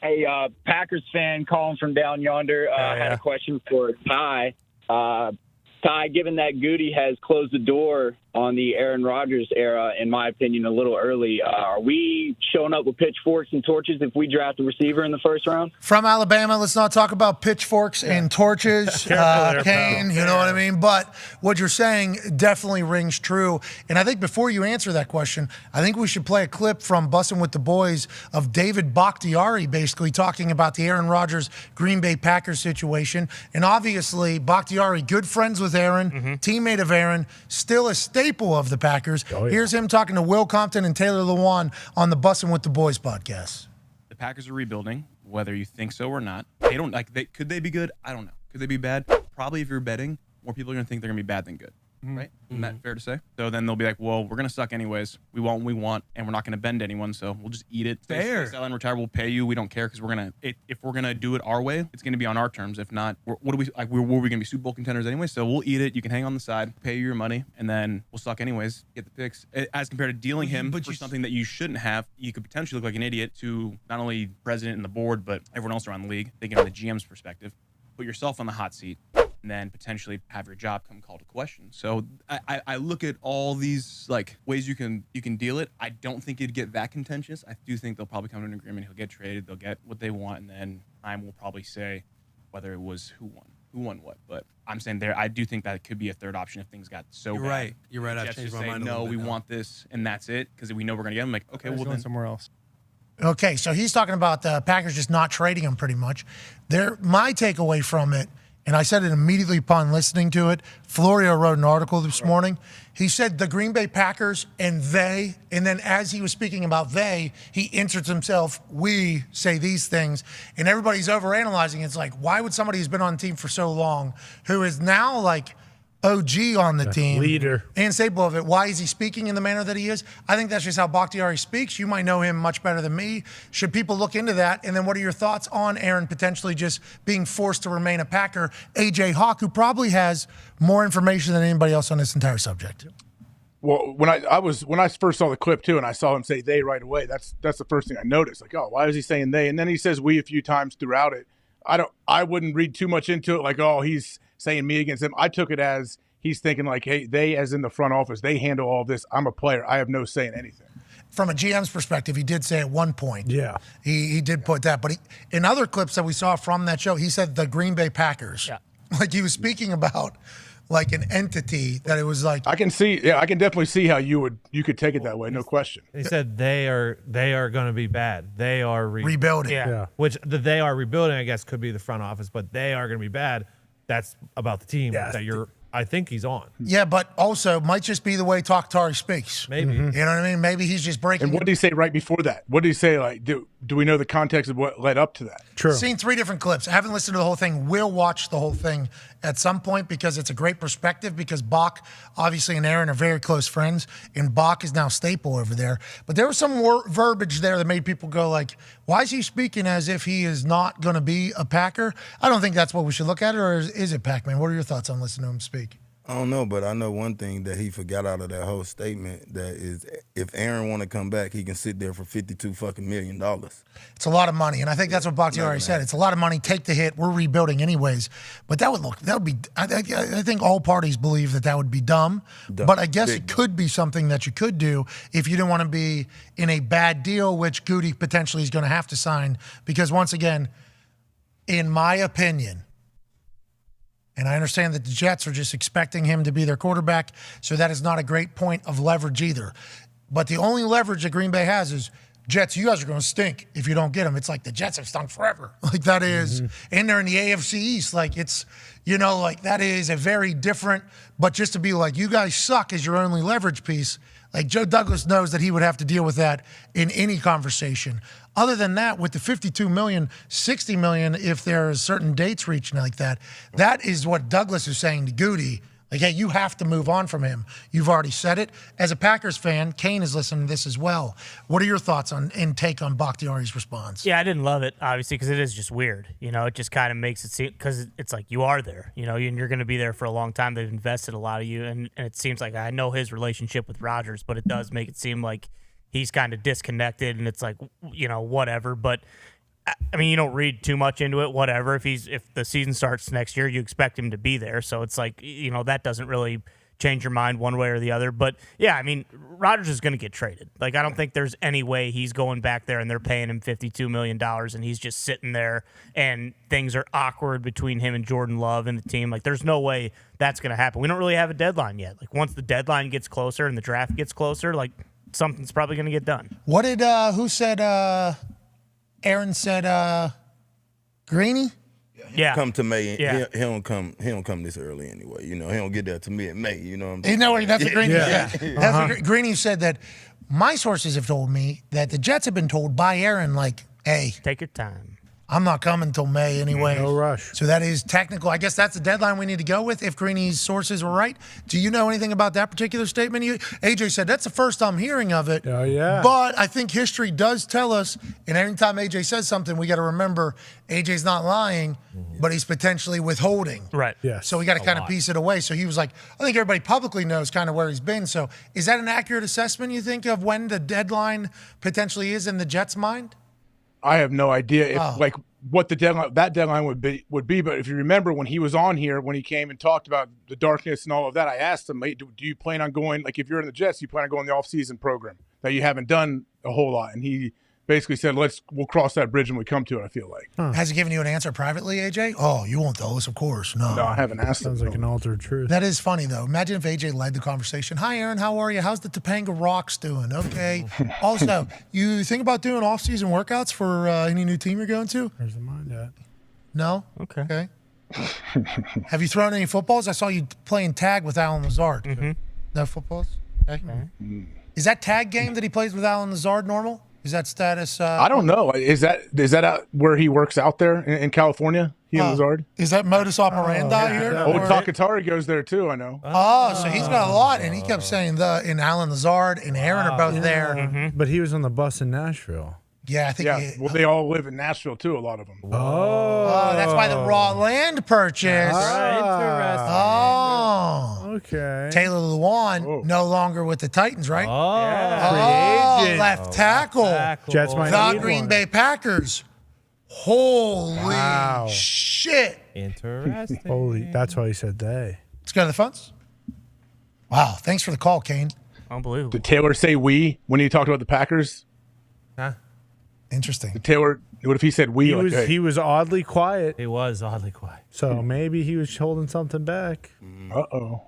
Hey, Packers fan calling from down yonder. I had a question for Ty. Ty, given that Goody has closed the door on the Aaron Rodgers era, in my opinion, a little early, are we showing up with pitchforks and torches if we draft a receiver in the first round? From Alabama, let's not talk about pitchforks and torches, Kane, you know what I mean? But what you're saying definitely rings true. And I think before you answer that question, I think we should play a clip from Bussin' with the Boys of David Bakhtiari basically talking about the Aaron Rodgers Green Bay Packers situation. And obviously, Bakhtiari, good friends with Aaron, teammate of Aaron, still a staple of the Packers. Here's him talking to Will Compton and Taylor Lewan on the Bussin' with the Boys podcast. The Packers are rebuilding, whether you think so or not. They don't could they be good? I don't know. Could they be bad? Probably if you're betting, more people are going to think they're going to be bad than good. Right? Isn't that fair to say? So then they'll be like, well, we're going to suck anyways. We want what we want, and we're not going to bend anyone, so we'll just eat it. Fair. Sell and retire, we'll pay you. We don't care because we're going to, if we're going to do it our way, it's going to be on our terms. If not, were we going to be Super Bowl contenders anyway? So we'll eat it. You can hang on the side, pay you your money, and then we'll suck anyways, get the picks. As compared to dealing him for something that you shouldn't have, you could potentially look like an idiot to not only president and the board, but everyone else around the league, thinking from the GM's perspective. Put yourself on the hot seat, and then potentially have your job come called to question. So I look at all these like ways you can deal it. I don't think it'd get that contentious. I do think they'll probably come to an agreement. He'll get traded. They'll get what they want, and then time will probably say whether it was who won what. But I'm saying I do think that could be a third option if things got so bad. You're right. I've Jets changed just my say, mind. no, we want this, and that's it, because we know we're gonna get them. Like, okay, well then somewhere else. Okay, so he's talking about the Packers just not trading him pretty much. My takeaway from it, and I said it immediately upon listening to it, Florio wrote an article this morning. He said the Green Bay Packers and they, and then as he was speaking about they, he inserts himself, we say these things, and everybody's overanalyzing. It's like, why would somebody who's been on the team for so long, who is now like OG on the team, leader, and staple of it, why is he speaking in the manner that he is? I think that's just how Bakhtiari speaks. You might know him much better than me. Should people look into that? And then what are your thoughts on Aaron potentially just being forced to remain a Packer? AJ Hawk, who probably has more information than anybody else on this entire subject. Well, when I first saw the clip too, and I saw him say they right away, that's the first thing I noticed. Like, oh, why is he saying they? And then he says we a few times throughout it. I wouldn't read too much into it. Like, oh, he's saying me against him. I took it as he's thinking like, hey, they as in the front office, they handle all of this. I'm a player. I have no say in anything. From a GM's perspective, he did say at one point. Yeah. He did put that. But in other clips that we saw from that show, he said the Green Bay Packers. Yeah. Like he was speaking about like an entity that it was like. I can definitely see how you could take it that way, no question. He said they are going to be bad. They are rebuilding. Yeah. Which they are rebuilding, I guess, could be the front office, but they are going to be bad. That's about the team that I think he's on. Yeah, but also might just be the way Takhtari speaks. Maybe. You know what I mean? Maybe he's just breaking. And what did he say right before that? What did he say? Like, do we know the context of what led up to that? True. Seen 3 different clips. I haven't listened to the whole thing. Will watch the whole thing at some point because it's a great perspective because Bach, obviously, and Aaron are very close friends, and Bach is now staple over there. But there was some verbiage there that made people go like, why is he speaking as if he is not going to be a Packer? I don't think that's what we should look at, or is it, Pac-Man? What are your thoughts on listening to him speak? I don't know, but I know one thing that he forgot out of that whole statement, that is if Aaron want to come back, he can sit there for $52 fucking million. It's a lot of money, and I think that's what Bakhtiari said. It's a lot of money. Take the hit. We're rebuilding anyways. But that would be. I think all parties believe that would be dumb. But I guess it could be something that you could do if you didn't want to be in a bad deal, which Goody potentially is going to have to sign. Because once again, in my opinion. And I understand that the Jets are just expecting him to be their quarterback, so that is not a great point of leverage either. But the only leverage that Green Bay has is, Jets, you guys are going to stink if you don't get him. It's like the Jets have stunk forever. Like that is, and they're in the AFC East. Like it's, like that is a very different, but just to be like, you guys suck as your only leverage piece. Like Joe Douglas knows that he would have to deal with that in any conversation. Other than that, with the $52 million, $60 million, if there's certain dates reaching like that, that is what Douglas is saying to Goody. Like, hey, you have to move on from him. You've already said it. As a Packers fan, Kane is listening to this as well. What are your thoughts and take on Bakhtiari's response? Yeah, I didn't love it, obviously, because it is just weird. It just kind of makes it seem, because it's like you are there, and you're going to be there for a long time. They've invested a lot of you, and it seems like I know his relationship with Rodgers, but it does make it seem like he's kind of disconnected, and it's like, whatever. But I mean, you don't read too much into it, whatever. If the season starts next year, you expect him to be there. So it's like, that doesn't really change your mind one way or the other. But yeah, I mean, Rodgers is going to get traded. Like, I don't think there's any way he's going back there and they're paying him $52 million and he's just sitting there and things are awkward between him and Jordan Love and the team. Like, there's no way that's going to happen. We don't really have a deadline yet. Like, once the deadline gets closer and the draft gets closer, like, something's probably going to get done. What did, who said, Aaron said, Greeny? Yeah. Come to May. Yeah. He don't come this early anyway. He don't get there to me in May. You know what I'm saying? That's what Greeny said. That's what Greeny said, that my sources have told me that the Jets have been told by Aaron, like, hey, take your time. I'm not coming until May anyway. No rush. So that is technical. I guess that's the deadline we need to go with if Greeny's sources were right. Do you know anything about that particular statement? AJ said, that's the first I'm hearing of it. Oh, yeah. But I think history does tell us, and every time AJ says something, we got to remember AJ's not lying, but he's potentially withholding. Right. Yes. So we got to kind of piece it away. So he was like, I think everybody publicly knows kind of where he's been. So is that an accurate assessment, you think, of when the deadline potentially is in the Jets' mind? I have no idea if what the deadline would be. But if you remember when he was on here, when he came and talked about the darkness and all of that, I asked him, hey, do you plan on going, like if you're in the Jets, you plan on going the off-season program that you haven't done a whole lot? And basically said, we'll cross that bridge when we come to it, I feel like. Has he given you an answer privately, AJ? Oh, you won't tell us, of course. No. No, I haven't asked him. Sounds like an altered truth. That is funny, though. Imagine if AJ led the conversation. Hi, Aaron. How are you? How's the Topanga Rocks doing? Okay. Also, you think about doing off-season workouts for any new team you're going to? Where's the mind at? No? Okay. Have you thrown any footballs? I saw you playing tag with Alan Lazard. Mm-hmm. No footballs? Okay. Is that tag game that he plays with Alan Lazard normal? Is that status? I don't know. Is that out where he works out there in California? He and Lazard? Is that modus operandi here? Old Takatari goes there too, I know. Oh, so he's got a lot, and he kept saying and Alan Lazard and Aaron are both there. But he was on the bus in Nashville. Yeah, I think. Well, they all live in Nashville too. A lot of them. Oh, that's why the raw land purchase. Oh, okay. Taylor Lewan no longer with the Titans, right? Free agent. Left tackle. Jets might the need Green one. Bay Packers. Holy shit! Interesting. Holy, that's why he said they. Let's go to the phones. Wow, thanks for the call, Kane. Unbelievable. Did Taylor say we when he talked about the Packers? Huh? Interesting. Did Taylor, what if he said we? He was oddly quiet. He was oddly quiet. So maybe he was holding something back. Uh-oh.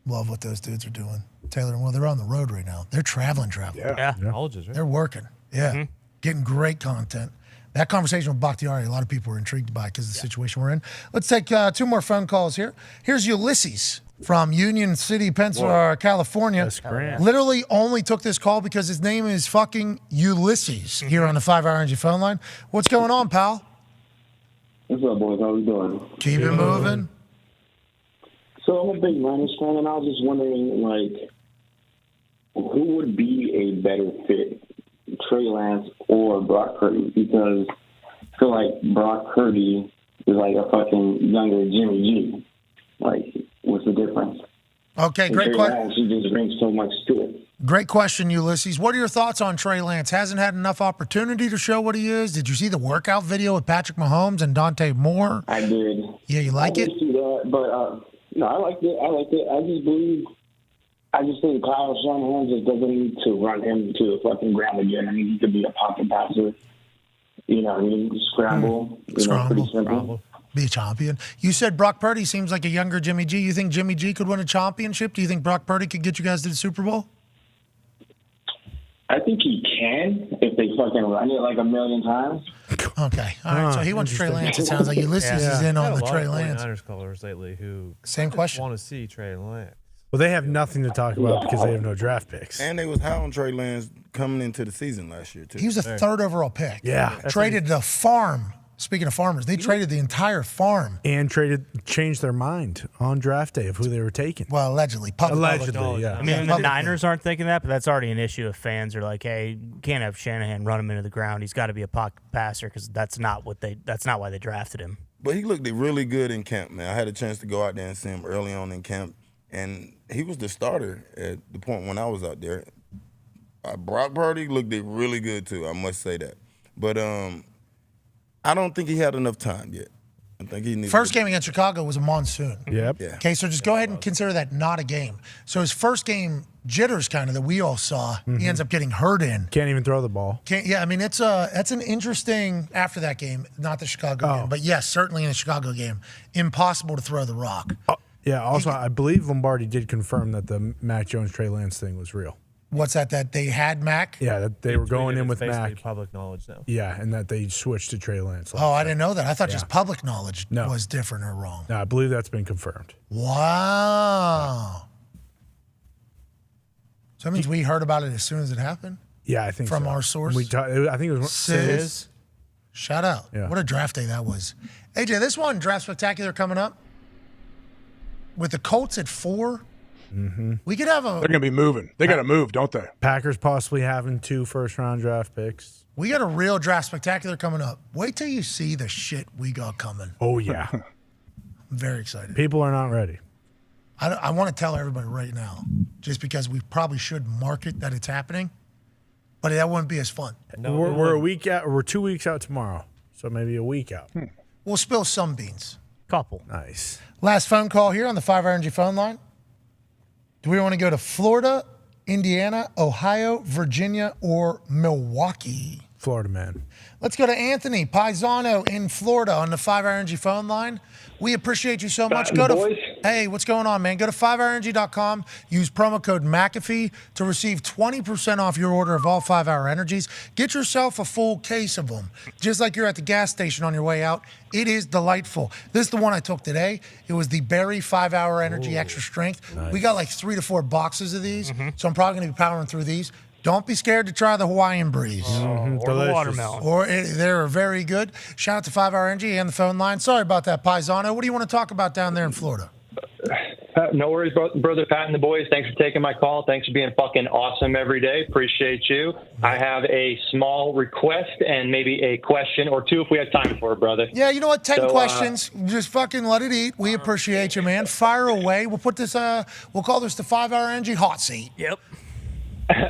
Love what those dudes are doing. Taylor, well, they're on the road right now. They're traveling. Yeah. Colleges, right? They're working. Yeah. Getting great content. That conversation with Bakhtiari, a lot of people were intrigued by because of the situation we're in. Let's take two more phone calls here. Here's Ulysses from Union City, California. That's great. Literally only took this call because his name is fucking Ulysses here on the 5-Hour Energy phone line. What's going on, pal? What's up, boys? How we doing? Keep it moving. So I'm a big Niners fan, and I was just wondering, like, who would be a better fit, Trey Lance or Brock Purdy? Because I feel like Brock Purdy is like a fucking younger Jimmy G. Like, what's the difference? Okay, great Trey question. Lance, he just brings so much to it. Great question, Ulysses. What are your thoughts on Trey Lance? Hasn't had enough opportunity to show what he is. Did you see the workout video with Patrick Mahomes and Dante Moore? I did. Yeah, you like it? I did see that, but no, I liked it. I just think Kyle Shanahan just doesn't need to run him to the fucking ground again. I mean, he could be a pocket passer. You know what I mean? Scramble. You know, pretty simple. Be a champion. You said Brock Purdy seems like a younger Jimmy G. You think Jimmy G could win a championship? Do you think Brock Purdy could get you guys to the Super Bowl? I think he can if they fucking run it like a million times. Okay. All right. So he wants Trey Lance. It sounds like Ulysses is in on the Trey Lance. Niners callers lately who Same question. want to see Trey Lance. Well, they have nothing to talk about because they have no draft picks. And they was high on Trey Lance coming into the season last year, too. He was a third overall pick. Yeah. Traded the farm. Speaking of farmers, they traded the entire farm. And changed their mind on draft day of who they were taking. Well, allegedly. Allegedly, yeah. I mean, the Niners aren't thinking that, but that's already an issue if fans are like, hey, you can't have Shanahan run him into the ground. He's got to be a pocket passer because that's not why they drafted him. But he looked really good in camp, man. I had a chance to go out there and see him early on in camp, and he was the starter at the point when I was out there. Brock Purdy looked really good, too. I must say that. But I don't think he had enough time yet. I think he needs First game against Chicago was a monsoon. Yep. Yeah. Okay, so just go ahead and consider that not a game. So his first game jitters kind of that we all saw, he ends up getting hurt in. Can't even throw the ball. Yeah, I mean, that's an interesting, after that game, not the Chicago game, but yes, certainly in the Chicago game, impossible to throw the rock. Yeah, also, I believe Lombardi did confirm that the Mac Jones Trey Lance thing was real. What's that they had Mac? Yeah, that they were going in with basically Mac. Public knowledge now. Yeah, and that they switched to Trey Lance. Oh, I didn't know that. I thought just public knowledge was different or wrong. No, I believe that's been confirmed. Wow. So that means we heard about it as soon as it happened? Yeah, I think From so. our source? I think it was Sis. Shout out. Yeah. What a draft day that was. AJ, this one, Draft Spectacular coming up. With the Colts at 4, we could have a... They're going to be moving. They got to move, don't they? Packers possibly having 2 first-round draft picks. We got a real Draft Spectacular coming up. Wait till you see the shit we got coming. Oh, yeah. I'm very excited. People are not ready. I want to tell everybody right now, just because we probably should market that it's happening, but that wouldn't be as fun. No, we're a week out. We're 2 weeks out tomorrow, so maybe a week out. We'll spill some beans. Couple. Nice. Last phone call here on the 5-Hour Energy phone line. Do we want to go to Florida Indiana, Ohio, Virginia, or Milwaukee? Florida man. Let's go to Anthony Paisano in Florida on the 5 Hour Energy phone line. We appreciate you so much. Hey, what's going on, man? Go to 5hourenergy.com. Use promo code McAfee to receive 20% off your order of all 5 Hour Energies. Get yourself a full case of them, just like you're at the gas station on your way out. It is delightful. This is the one I took today. It was the Berry 5 Hour Energy Extra Strength. Nice. We got like 3 to 4 boxes of these, so I'm probably going to be powering through these. Don't be scared to try the Hawaiian Breeze. Or the watermelon. They're very good. Shout out to 5 Hour Energy and the phone line. Sorry about that, Paisano. What do you want to talk about down there in Florida? No worries, brother Pat and the boys. Thanks for taking my call. Thanks for being fucking awesome every day. Appreciate you. I have a small request and maybe a question or two if we have time for it, brother. Yeah, you know what? 10 questions. Just fucking let it eat. We appreciate you, man. Fire away. We'll put this, we'll call this the 5 Hour Energy hot seat. Yep.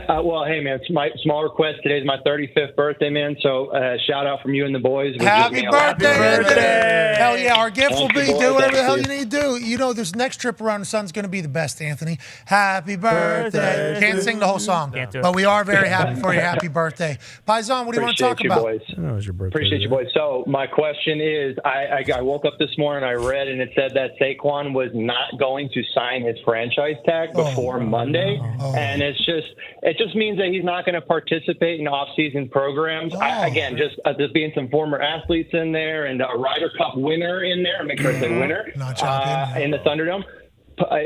Well, hey, man, it's my small request. Today's my 35th birthday, man. So shout out from you and the boys. Happy birthday. Hell yeah. Our gift will be do whatever the hell you need to do. You know, this next trip around the sun's going to be the best, Anthony. Happy birthday. Can't sing the whole song, but we are very happy for you. Happy birthday. Paisan, what do you want to talk about? Boys. That was your birthday. Appreciate you, boys. So my question is, I woke up this morning, I read, and it said that Saquon was not going to sign his franchise tag before Monday. And it just means that he's not going to participate in off-season programs. Again, just being some former athletes in there and a Ryder Cup winner in there, make sure I say winner, in the Thunderdome.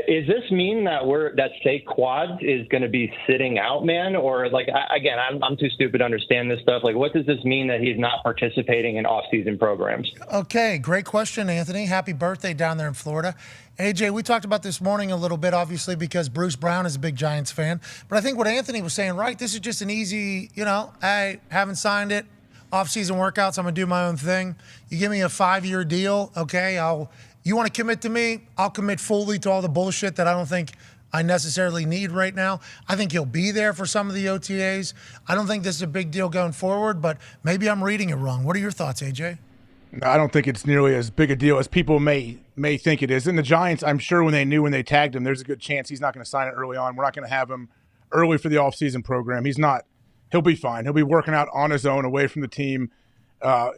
Is this mean that Saquon is going to be sitting out, man? Or like, again, I'm too stupid to understand this stuff. Like, what does this mean that he's not participating in off-season programs? Okay, great question, Anthony. Happy birthday down there in Florida. AJ, we talked about this morning a little bit, obviously, because Bruce Brown is a big Giants fan. But I think what Anthony was saying, right, this is just an easy, I haven't signed it. Off-season workouts, I'm going to do my own thing. You give me a 5-year deal, okay, you want to commit to me, I'll commit fully to all the bullshit that I don't think I necessarily need right now. I think he'll be there for some of the OTAs. I don't think this is a big deal going forward, but maybe I'm reading it wrong. What are your thoughts, AJ? I don't think it's nearly as big a deal as people may think it is. And the Giants, I'm sure when they tagged him, there's a good chance he's not going to sign it early on. We're not going to have him early for the offseason program. He'll be fine. He'll be working out on his own away from the team.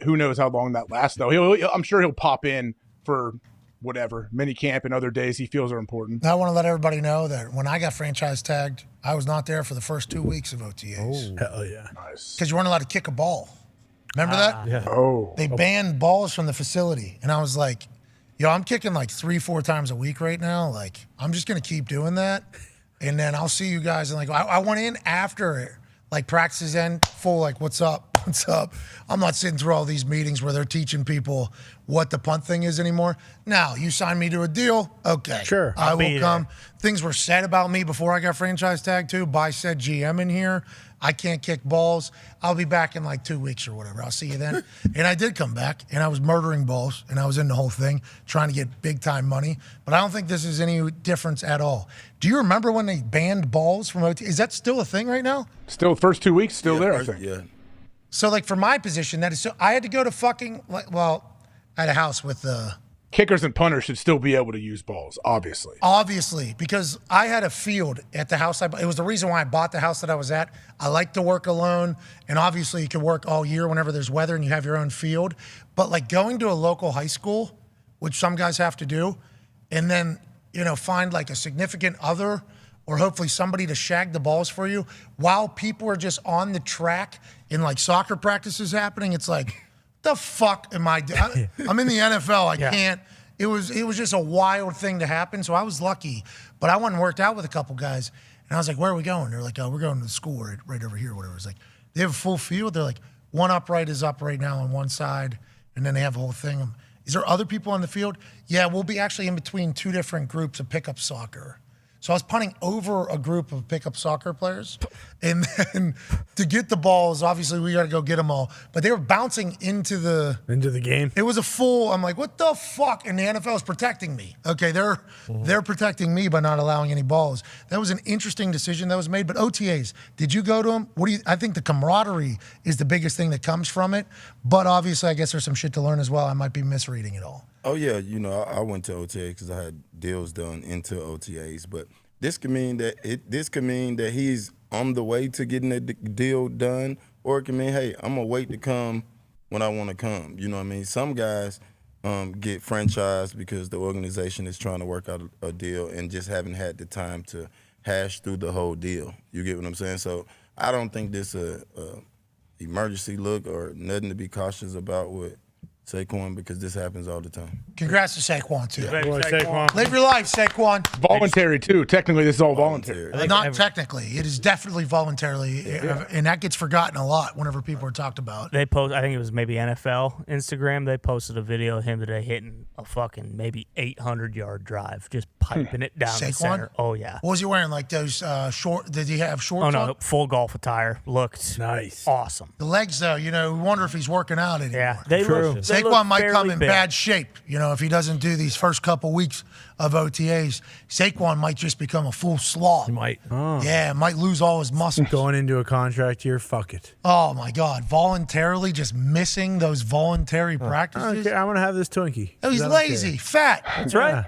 Who knows how long that lasts, though. I'm sure he'll pop in for whatever, mini camp and other days he feels are important. I want to let everybody know that when I got franchise tagged, I was not there for the first 2 weeks of OTAs. Oh, hell yeah. Nice. Because you weren't allowed to kick a ball. Remember that? Yeah. Oh. They banned balls from the facility. And I was like, I'm kicking like 3-4 times a week right now. Like, I'm just going to keep doing that. And then I'll see you guys. And like, I went in after it, like practices end, full like, what's up? What's up? I'm not sitting through all these meetings where they're teaching people what the punt thing is anymore. Now, you signed me to a deal. Okay. Sure. I will come. Things were said about me before I got franchise tagged too by said GM in here. I can't kick balls. I'll be back in like 2 weeks or whatever. I'll see you then. And I did come back, and I was murdering balls, and I was in the whole thing, trying to get big-time money. But I don't think this is any difference at all. Do you remember when they banned balls from OT? Is that still a thing right now? Still, first 2 weeks, there, I think. Yeah. So, like, for my position, that is so. I had to go to fucking, I had a house with kickers and punters should still be able to use balls, obviously. Obviously, because I had a field at the house. It was the reason why I bought the house that I was at. I like to work alone, and obviously you can work all year whenever there's weather and you have your own field. But like going to a local high school, which some guys have to do, and then, find like a significant other or hopefully somebody to shag the balls for you while people are just on the track and like soccer practices happening. It's like, the fuck am I doing? I'm in the NFL. I can't. It was just a wild thing to happen. So I was lucky. But I went and worked out with a couple guys. And I was like, where are we going? They're like, we're going to the school right over here, whatever. It's like, they have a full field. They're like, one upright is up right now on one side. And then they have a whole thing. Is there other people on the field? Yeah, we'll be actually in between 2 different groups of pickup soccer. So I was punting over a group of pickup soccer players. And then to get the balls, obviously we got to go get them all. But they were bouncing into the game. It was a full, I'm like, what the fuck? And the NFL is protecting me. Okay, they're protecting me by not allowing any balls. That was an interesting decision that was made. But OTAs, did you go to them? I think the camaraderie is the biggest thing that comes from it. But obviously I guess there's some shit to learn as well. I might be misreading it all. Oh, yeah. I went to OTA because I had deals done into OTAs. But this could mean that he's on the way to getting the deal done, or it can mean, hey, I'm gonna wait to come when I want to come. You know what I mean? Some guys get franchised because the organization is trying to work out a deal and just haven't had the time to hash through the whole deal. You get what I'm saying? So I don't think this a emergency look or nothing to be cautious about with Saquon, because this happens all the time. Congrats to Saquon, too. Saquon. Live your life, Saquon. Voluntary, too. Technically, this is all voluntary. Not technically. It is definitely voluntarily, and that gets forgotten a lot whenever people are talked about. They post. I think it was maybe NFL Instagram. They posted a video of him today hitting a fucking maybe 800-yard drive, just piping it down the Saquon? center. Oh yeah. What was he wearing? Like those short? Did he have shorts? Oh no, on? full golf attire. Looked nice, awesome. The legs, though, we wonder if he's working out anymore. Yeah, they look. Saquon might come in big. bad shape, if he doesn't do these first couple weeks of OTAs. Saquon might just become a full sloth. He might. Yeah, might lose all his muscles. Going into a contract year, fuck it. Oh, my God. Voluntarily just missing those voluntary practices. Okay, I want to have this Twinkie. Oh, he's lazy, fat. That's right.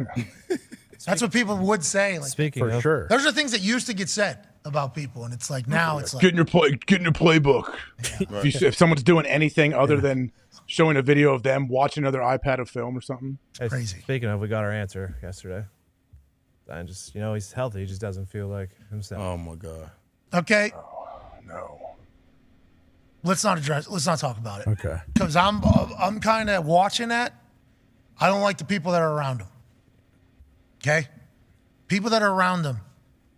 That's what people would say. Like, Speaking of, sure. Those are things that used to get said about people, and it's like now it's like Get in your playbook. If someone's doing anything other than showing a video of them watching another iPad or film or something. Hey, crazy. Speaking of, we got our answer yesterday. And just, he's healthy. He just doesn't feel like himself. Oh, my God. Okay. No. Let's not talk about it. Okay. Because I'm kind of watching that. I don't like the people that are around him. Okay? People that are around him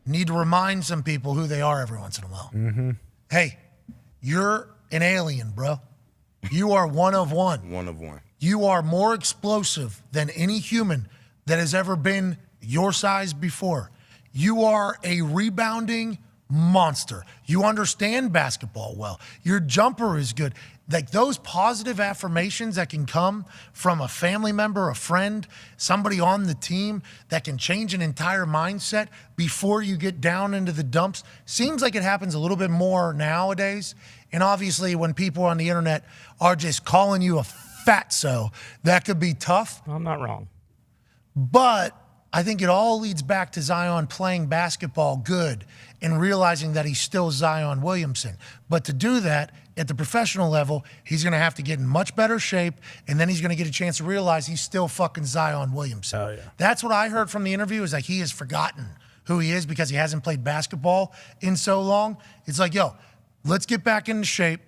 need to remind some people who they are every once in a while. Mm-hmm. Hey, you're an alien, bro. You are one of one. One of one. You are more explosive than any human that has ever been your size before. You are a rebounding monster. You understand basketball well. Your jumper is good. Like those positive affirmations that can come from a family member, a friend, somebody on the team that can change an entire mindset before you get down into the dumps. Seems like it happens a little bit more nowadays. And obviously when people on the internet are just calling you a fatso, that could be tough. I'm not wrong. But I think it all leads back to Zion playing basketball good and realizing that he's still Zion Williamson. But to do that at the professional level, he's going to have to get in much better shape, and then he's going to get a chance to realize he's still fucking Zion Williamson. Oh, yeah. That's what I heard from the interview, is like he has forgotten who he is because he hasn't played basketball in so long. It's like, yo, let's get back into shape.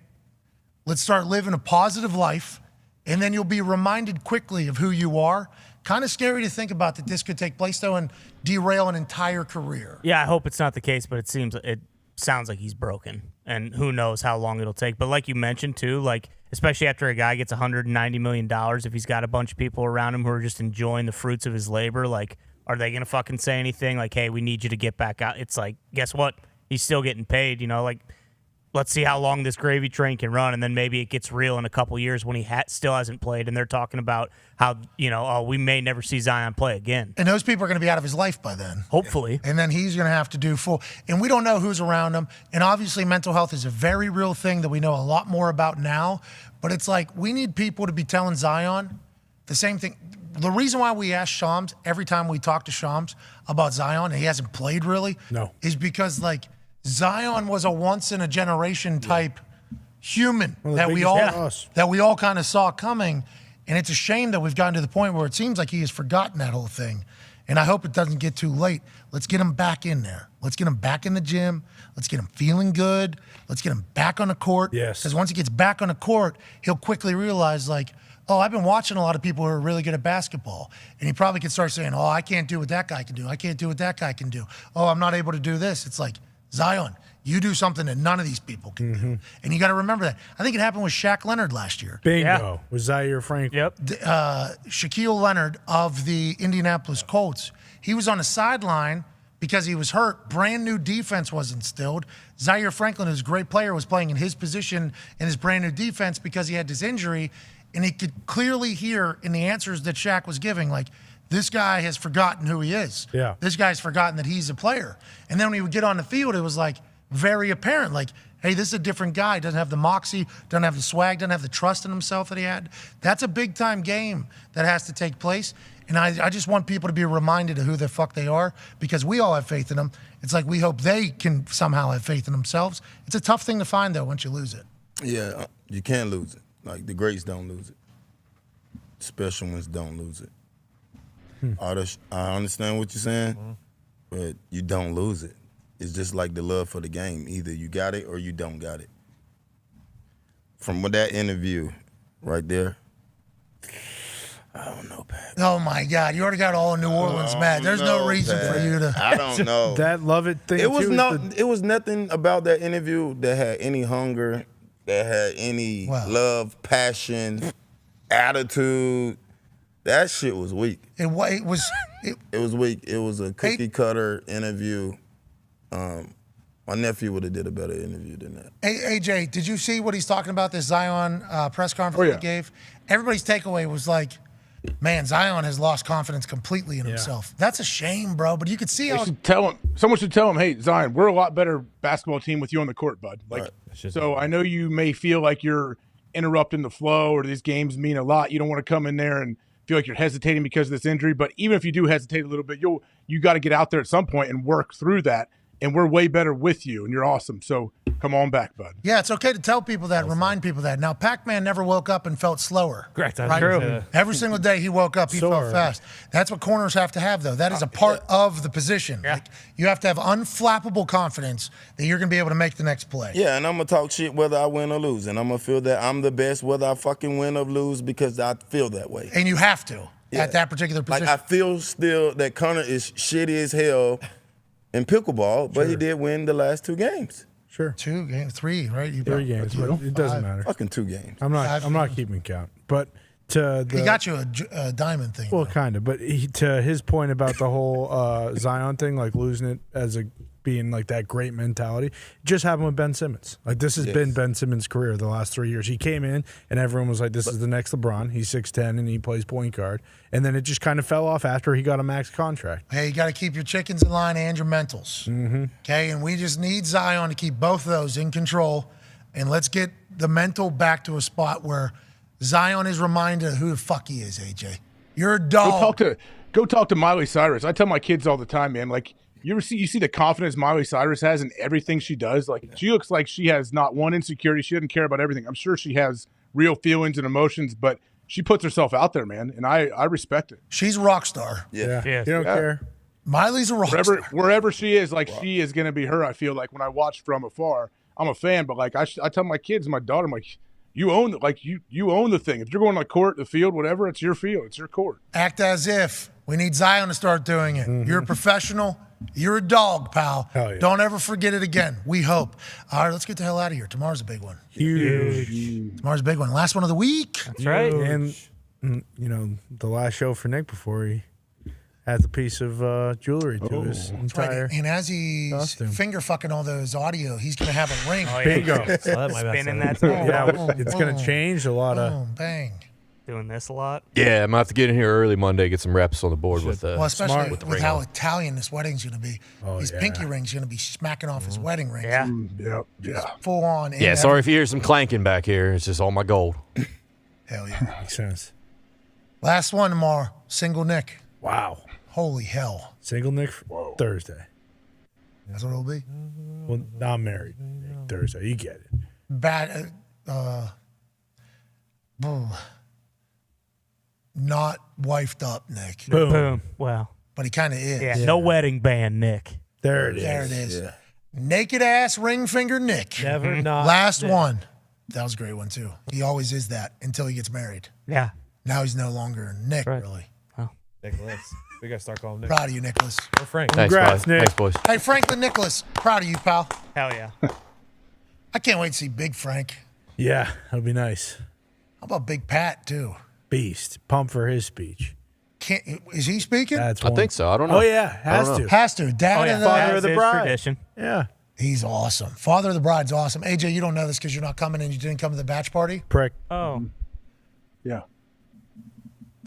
Let's start living a positive life, and then you'll be reminded quickly of who you are. Kind of scary to think about that this could take place, though, and derail an entire career. Yeah, I hope it's not the case, but it sounds like he's broken, and who knows how long it'll take. But like you mentioned, too, like especially after a guy gets $190 million, if he's got a bunch of people around him who are just enjoying the fruits of his labor, like, are they going to fucking say anything? Like, hey, we need you to get back out. It's like, guess what? He's still getting paid, like, let's see how long this gravy train can run, and then maybe it gets real in a couple years when he still hasn't played, and they're talking about how, we may never see Zion play again. And those people are going to be out of his life by then. Hopefully. And then he's going to have to do full. And we don't know who's around him. And obviously mental health is a very real thing that we know a lot more about now. But it's like we need people to be telling Zion the same thing. The reason why we ask Shams every time we talk to Shams about Zion, and he hasn't played really, is because, like, Zion was a once-in-a-generation type human that we all kind of saw coming. And it's a shame that we've gotten to the point where it seems like he has forgotten that whole thing. And I hope it doesn't get too late. Let's get him back in there. Let's get him back in the gym. Let's get him feeling good. Let's get him back on the court. Yes. Because once he gets back on the court, he'll quickly realize, like, oh, I've been watching a lot of people who are really good at basketball. And he probably can start saying, oh, I can't do what that guy can do. I can't do what that guy can do. Oh, I'm not able to do this. It's like, Zion, you do something that none of these people can do. And you got to remember that. I think it happened with Shaq Leonard last year. Bingo. Was Zaire Franklin? Yep. Shaquille Leonard of the Indianapolis Colts, he was on the sideline because he was hurt. Brand new defense was instilled. Zaire Franklin, who's a great player, was playing in his position in his brand new defense because he had this injury. And he could clearly hear in the answers that Shaq was giving, like, this guy has forgotten who he is. Yeah. This guy's forgotten that he's a player. And then when he would get on the field, it was like very apparent, like, hey, this is a different guy. Doesn't have the moxie, doesn't have the swag, doesn't have the trust in himself that he had. That's a big-time game that has to take place. And I just want people to be reminded of who the fuck they are because we all have faith in them. It's like we hope they can somehow have faith in themselves. It's a tough thing to find, though, once you lose it. Yeah, you can't lose it. Like, the greats don't lose it. Special ones don't lose it. I understand what you're saying, but you don't lose it. It's just like the love for the game. Either you got it or you don't got it. From that interview right there, I don't know, Pat. Oh, my God. You already got all of New Orleans mad. There's no reason for you to. I don't know. That love it thing. It was it was nothing about that interview that had any hunger, that had any love, passion, attitude. That shit was weak. It was weak. It was a cookie cutter interview. My nephew would have did a better interview than that. Hey, AJ, did you see what he's talking about, this Zion press conference he gave? Everybody's takeaway was like, man, Zion has lost confidence completely in himself. That's a shame, bro, but you could see how... Someone should tell him, hey, Zion, we're a lot better basketball team with you on the court, bud. Like, so I know you may feel like you're interrupting the flow or these games mean a lot. You don't want to come in there and feel like you're hesitating because of this injury, but even if you do hesitate a little bit, you got to get out there at some point and work through that. And we're way better with you, and you're awesome. So come on back, bud. Yeah, it's okay to tell people that, remind people that. Now, Pac-Man never woke up and felt slower. Correct. That's true. Every single day he woke up, he felt fast. That's what corners have to have, though. That is a part of the position. Like, you have to have unflappable confidence that you're going to be able to make the next play. Yeah, and I'm going to talk shit whether I win or lose. And I'm going to feel that I'm the best whether I fucking win or lose because I feel that way. And you have to at that particular position. Like, I feel still that Connor is shitty as hell in pickleball, but he did win the last 2 games. Sure. 2 games, 3, right? 3 games, but it doesn't matter. Fucking 2 games. I'm not keeping count. But he got you a diamond thing. Well, kind of. But to his point about the whole Zion thing, like losing it as being like that great mentality, just happened with Ben Simmons. Like this has been Ben Simmons' career the last 3 years. He came in and everyone was like, "This is the next LeBron." He's 6'10" and he plays point guard. And then it just kind of fell off after he got a max contract. Hey, you got to keep your chickens in line and your mentals. Mm-hmm. Okay, and we just need Zion to keep both of those in control, and let's get the mental back to a spot where Zion is reminded of who the fuck he is. AJ, you're a dog. Go talk to Miley Cyrus. I tell my kids all the time, man. Like you see the confidence Miley Cyrus has in everything she does. Like she looks like she has not one insecurity. She doesn't care about everything. I'm sure she has real feelings and emotions, but she puts herself out there, man, and I respect it. She's a rock star. Yeah. You don't care. Miley's a rock star. Wherever she is, like she is going to be her. I feel like when I watch from afar, I'm a fan, but like I tell my kids, my daughter, I'm like, you own it. Like you own the thing. If you're going to the court, the field, whatever, it's your field. It's your court. Act as if. We need Zion to start doing it. Mm-hmm. You're a professional. You're a dog, pal. Hell yeah. Don't ever forget it again. We hope. All right, let's get the hell out of here. Tomorrow's a big one. Huge. Tomorrow's a big one. Last one of the week. That's right. And, you know, the last show for Nick before he had the piece of jewelry to his entire right. And as he's costume. finger fucking all those audio, he's going to have a ring. Oh, yeah. Bingo. Spinning that. Yeah, it's going to change a lot of. Bang. Doing this a lot. Yeah, I'm going to have to get in here early Monday, get some reps on the board with Well, especially with the with ring how on. Italian this wedding's going to be. His pinky ring's going to be smacking off his wedding ring. Yeah. Yeah. Full on. Yeah, sorry if you hear some clanking back here. It's just all my gold. Hell yeah. Makes sense. Last one tomorrow. Single Nick. Wow. Holy hell. Single Nick Thursday. That's what it'll be. Well, I'm married. Thursday. You get it. Bad. Not wifed up, Nick. Boom. Wow. But he kind of is. Yeah. No wedding band, Nick. There it is. There it is. Yeah. Naked ass ring finger Nick. Never not. Last one. That was a great one, too. He always is that until he gets married. Yeah. Now he's no longer Nick, really. Nicholas. We got to start calling Nick. Proud of you, Nicholas. Or Frank. Thanks, Congrats, guys. Nick. Thanks, boys. Hey, Franklin Nicholas. Proud of you, pal. Hell yeah. I can't wait to see Big Frank. Yeah, that'll be nice. How about Big Pat, too? Beast. Pump for his speech. Is he speaking? That's I one. think so. I don't know. Oh, yeah. Has to. Has to. Dad of the Father of the His bride. tradition. Yeah. He's awesome. Father of the Bride's awesome. AJ, you don't know this because you're not coming and you didn't come to the batch party? Prick. Oh. Yeah.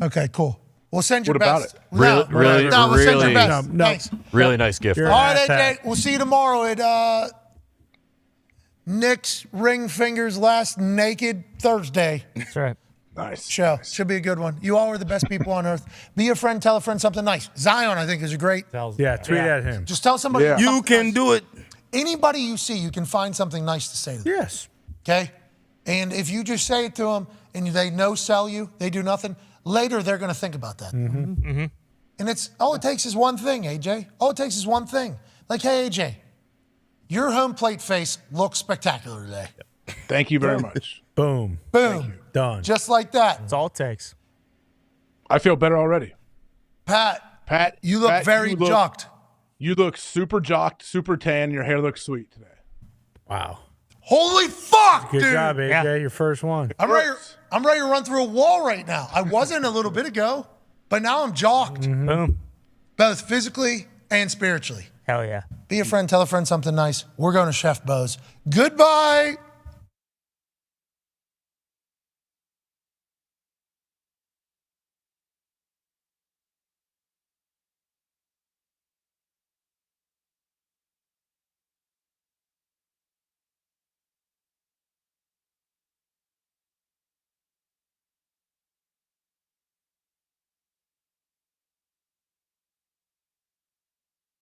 Okay, cool. We'll send your What about best. it? No, Really, no, we'll send your really- best. No. Thanks. Really nice gift. You're though. All right, Ass AJ. hat. We'll see you tomorrow at Nick's Ring Fingers Last Naked Thursday. That's right. Nice. show. Should be a good one. You all are the best people on earth. Be a friend, tell a friend something nice. Zion, I think, is a great. Yeah, tweet at him. Just tell somebody. Yeah. something You can nice. do it. Anybody you see, you can find something nice to say to them. Yes. Okay? And if you just say it to them and they no-sell you, they do nothing, later they're going to think about that. Mm-hmm. And all it takes is one thing, AJ. All it takes is one thing. Like, hey, AJ, your home plate face looks spectacular today. Thank you very much. Boom. Boom. Done. Just like that. That's all it takes. I feel better already. Pat, you look Pat, very jocked. You look super jocked, super tan. Your hair looks sweet today. Wow. Holy fuck, Good dude. job, AJ. Your first one. I'm ready to run through a wall right now. I wasn't a little bit ago, but now I'm jocked. Boom. Both physically and spiritually. Hell yeah. Be a friend, tell a friend something nice. We're going to Chef Bo's. Goodbye.